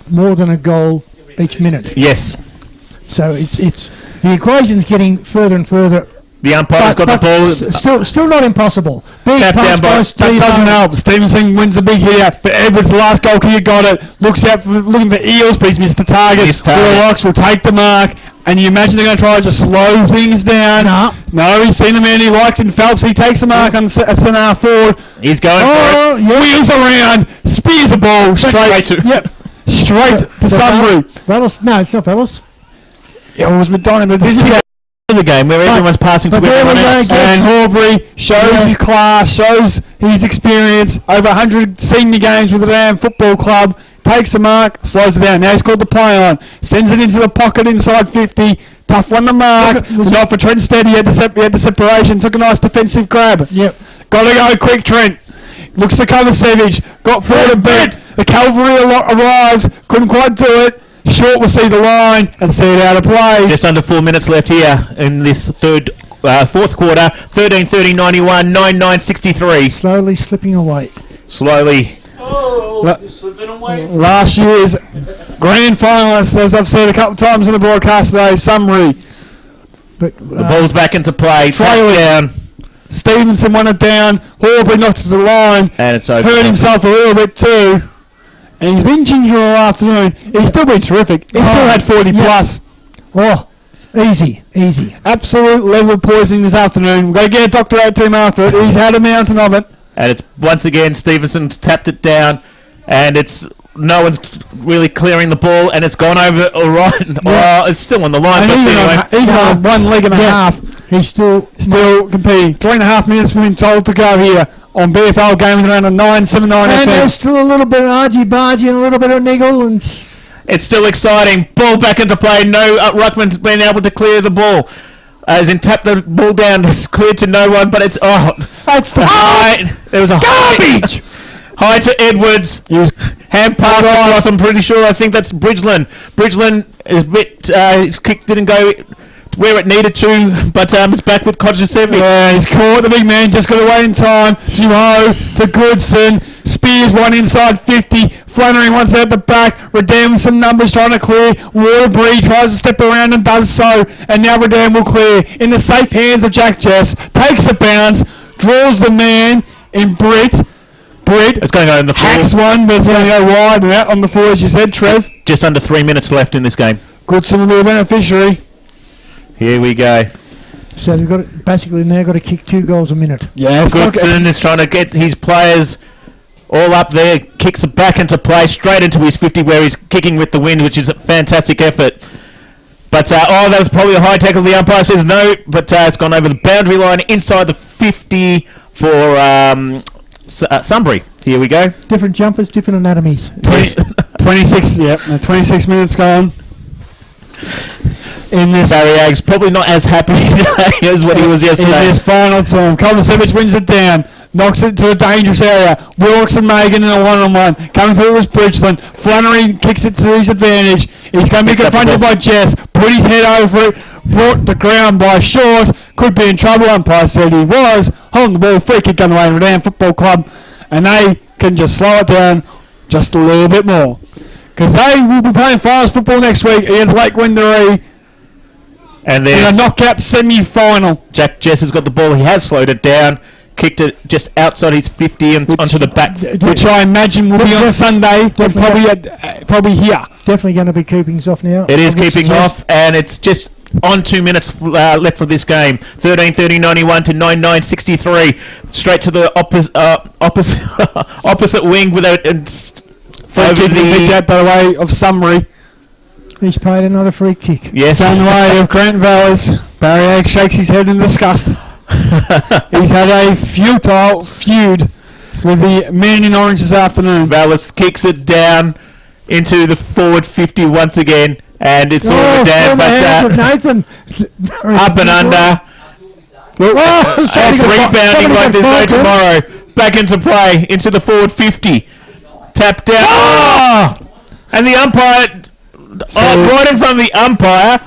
more than a goal each minute. Yes. So it's the equation's getting further and further. The umpire's got the ball. Still not impossible. Big Tap pass down by- by That Steve. doesn't help. Stevenson wins a big hit out, but Edwards, the last goal kicker, got it. Looks out for looking for Eels, but he's missed the target. Missed target. Warlocks will take the mark, and you imagine they're going to try to just slow things down. No, he's seen the man he likes in Phelps. He takes the mark on centre half forward. He's going for Oh, it. yeah. Wheels around, spears the ball straight to Sunbury. Bellis? No, it's not Bellis. It was McDonald, but This is the game where everyone's passing to but there everyone we go else. again. And Horbury shows his class, shows his experience. Over 100 senior games with the Ram Football Club. Takes the mark, slows it down. Now he's called the play on. Sends it into the pocket inside 50. Tough one to mark. Was not for Trent Stead. He had the separation. Took a nice defensive grab. Yep. Got to go quick, Trent. Looks to cover Savage. Got forward a bit. The cavalry arrives. Couldn't quite do it. Short will see the line and see it out of play. Just under 4 minutes left here in this fourth quarter. 13-30, 91, 9-9, 63. Slowly slipping away. Slowly. Oh, you're slipping away. Last year's grand finalists, as I've said a couple of times in the broadcast today, Sunbury. But The ball's back into play. Trailing. Track down. Stevenson won it down. Horbury knocked it to the line. And it's over. Hurt himself a little bit too. And he's been ginger all afternoon. He's still been terrific. He still had 40 yeah. plus. Oh, easy. Absolute level poisoning this afternoon. We've got to get a doctor out to him after it. He's had a mountain of it. And it's once again Stevenson's tapped it down. And it's no one's really clearing the ball, and it's gone over all right. Oh, it's still on the line. And But even anyway, on one leg and a half, He's still competing. 3.5 minutes we've been told to go here on BFL Gaming around a 979 and FM. there's still a little bit of argy-bargy and a little bit of niggle and... it's still exciting. Ball back into play. No, Ruckman's been able to clear the ball. As in tap the ball down, it's cleared to no one, but it's That's the high. There was a garbage. high to Edwards. He was Hand pass across. I'm pretty sure. I think that's Bridgeland. Bridgeland is a bit. His kick didn't go where it needed to, but it's back with Kojasevic. Yeah, he's caught the big man, just got away in time. Juho to Goodson. Spears one inside 50. Flannery wants out the back. Redan with some numbers trying to clear. Waterbury tries to step around and does so. And now Redan will clear. In the safe hands of Jack Jess. Takes a bounce. Draws the man in Britt. It's going to go in the Hacks fourth. one, but it's going to go wide and out on the floor, as you said, Trev. Just under 3 minutes left in this game. Goodson will be a beneficiary. Here we go. So they've got basically now got to kick 2 goals a minute. Yeah, Goodson is trying to get his players all up there. Kicks it back into play, straight into his 50, where he's kicking with the wind, which is a fantastic effort. But, that was probably a high tackle. The umpire says no, but it's gone over the boundary line inside the 50 for Sunbury. Here we go. Different jumpers, different anatomies. 26, yep, 26 minutes gone. In this Barry Aggs probably not as happy today as what he was in yesterday. this final term, Kovacevic wins it down, knocks it to a dangerous area. Wilkes and Megan in a one-on-one. Coming through was Bridgeland. Flannery kicks it to his advantage. He's going to be Picks up the confronted ball. by Jess. Put his head over it. Brought the ground by Short. Could be in trouble. Umpire said he was. Holding the ball. Free kick on the way to Redan Football Club. And they can just slow it down just a little bit more. Because they will be playing finals football next week against Lake Wendouree And in a there's knockout semi-final. Jack Jess has got the ball. He has slowed it down. Kicked it just outside his 50 and onto the back. Which I imagine will be on Sunday, but probably here. Definitely going to be keeping us off now. It is I would keeping suggest. off, and it's just on 2 minutes left for this game. 13:30:91 to 9:9:63. Straight to the opposite wing without Free kick picked out by the way of Sunbury. He's paid another free kick. Yes. Down the way of Grant Vallis. Barry Egg shakes his head in disgust. He's had a futile feud with the man in orange this afternoon. Vallis kicks it down into the forward 50 once again, and it's all down, but Nathan. up and under. Rebounding like there's no tomorrow. Back into play, into the forward 50. Tap down. Oh! And the umpire, right in front of the umpire,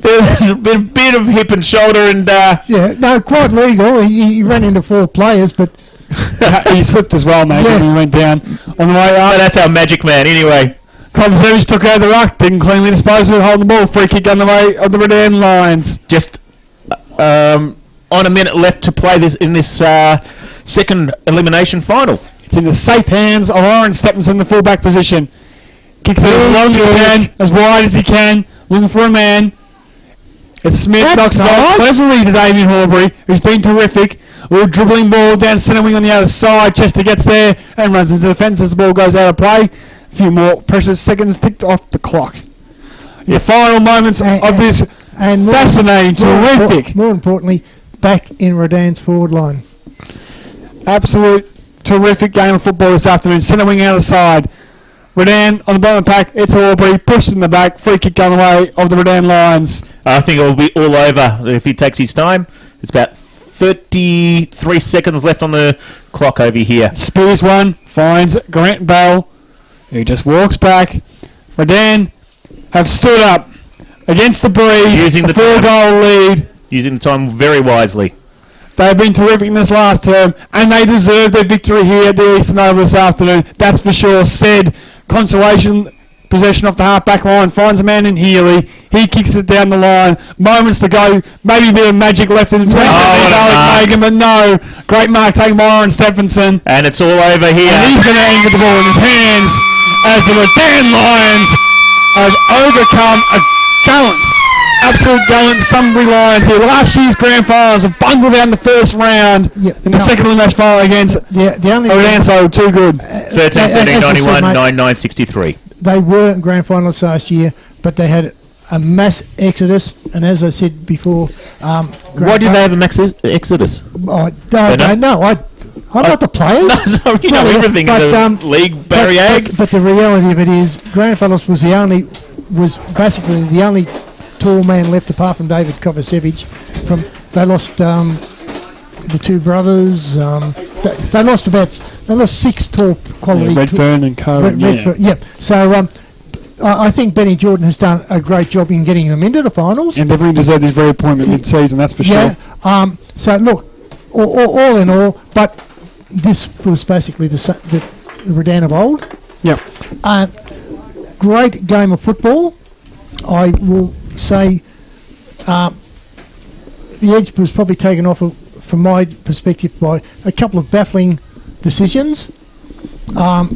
there's a bit of hip and shoulder, and Yeah, no, quite legal. He ran into 4 players, but He slipped as well, mate, when he went down on the way up. that's our magic man. Anyway, Kovacevic took out the ruck, didn't cleanly dispose of it, hold the ball, free kick on the way of the Redan lines. just on a minute left to play this in this second elimination final. It's in the safe hands of Oren Stephenson, the fullback position. Kicks it as long as he can, as wide as he can, looking for a man. It's Smith, That's knocks it off nice. cleverly to Damien Horbury, who's been terrific. A little dribbling ball down centre wing on the other side. Chester gets there and runs into the fence as the ball goes out of play. A few more precious seconds ticked off the clock. The final moments of this and fascinating, terrific, More importantly, back in Redan's forward line. absolute terrific game of football this afternoon. Centre wing out of side. Redan on the bottom of the pack. It's Aubrey pushed in the back. Free kick down the way of the Redan Lions. I think it will be all over if he takes his time. It's about 33 seconds left on the clock over here. Spears one, finds Grant Bell, who just walks back. Redan have stood up against the breeze, Using the a 4-goal lead. Using the time very wisely. They've been terrific in this last term, and they deserve their victory here at the Eastern Oval this afternoon. That's for sure. Said consolation possession off the half-back line, finds a man in Healy. He kicks it down the line. Moments to go. Maybe a bit of magic left in the 20 Megan, but no. Great mark taken by Oren Stephenson. And it's all over here. And he's going to end with the ball in his hands as the Redan Lions have overcome a gallant absolute gallant Sunbury Lions here. Last year's grand finals have bungled out in the first round Yep. in the second to last final against The only Odense. Too good. 13, as I 13, said, 91, mate, 9, 9, 63. they were in grand finals last year, but they had a mass exodus, and as I said before, Why did they have a max exodus? I They don't know. I'm not the players. No, you know No, everything but, in the league, Barry Ag. But the reality of it is, grand finals was basically the only tall man left apart from David Kovacevic. They lost the two brothers. They lost 6 tall quality. Redfern and Co. Redfern, yeah. So I think Benny Jordan has done a great job in getting them into the finals. And definitely deserved his very appointment mid-season, that's for sure. So look, all in all, but this was basically the Redan of old. Yeah. Great game of football. I will say the edge was probably taken off from my perspective by a couple of baffling decisions. Now,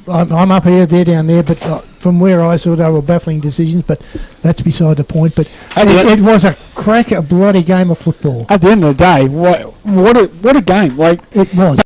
I'm up here, they're down there, but from where I saw, they were baffling decisions, but that's beside the point. But it was a cracker, bloody game of football. At the end of the day, what a game. Like, It was.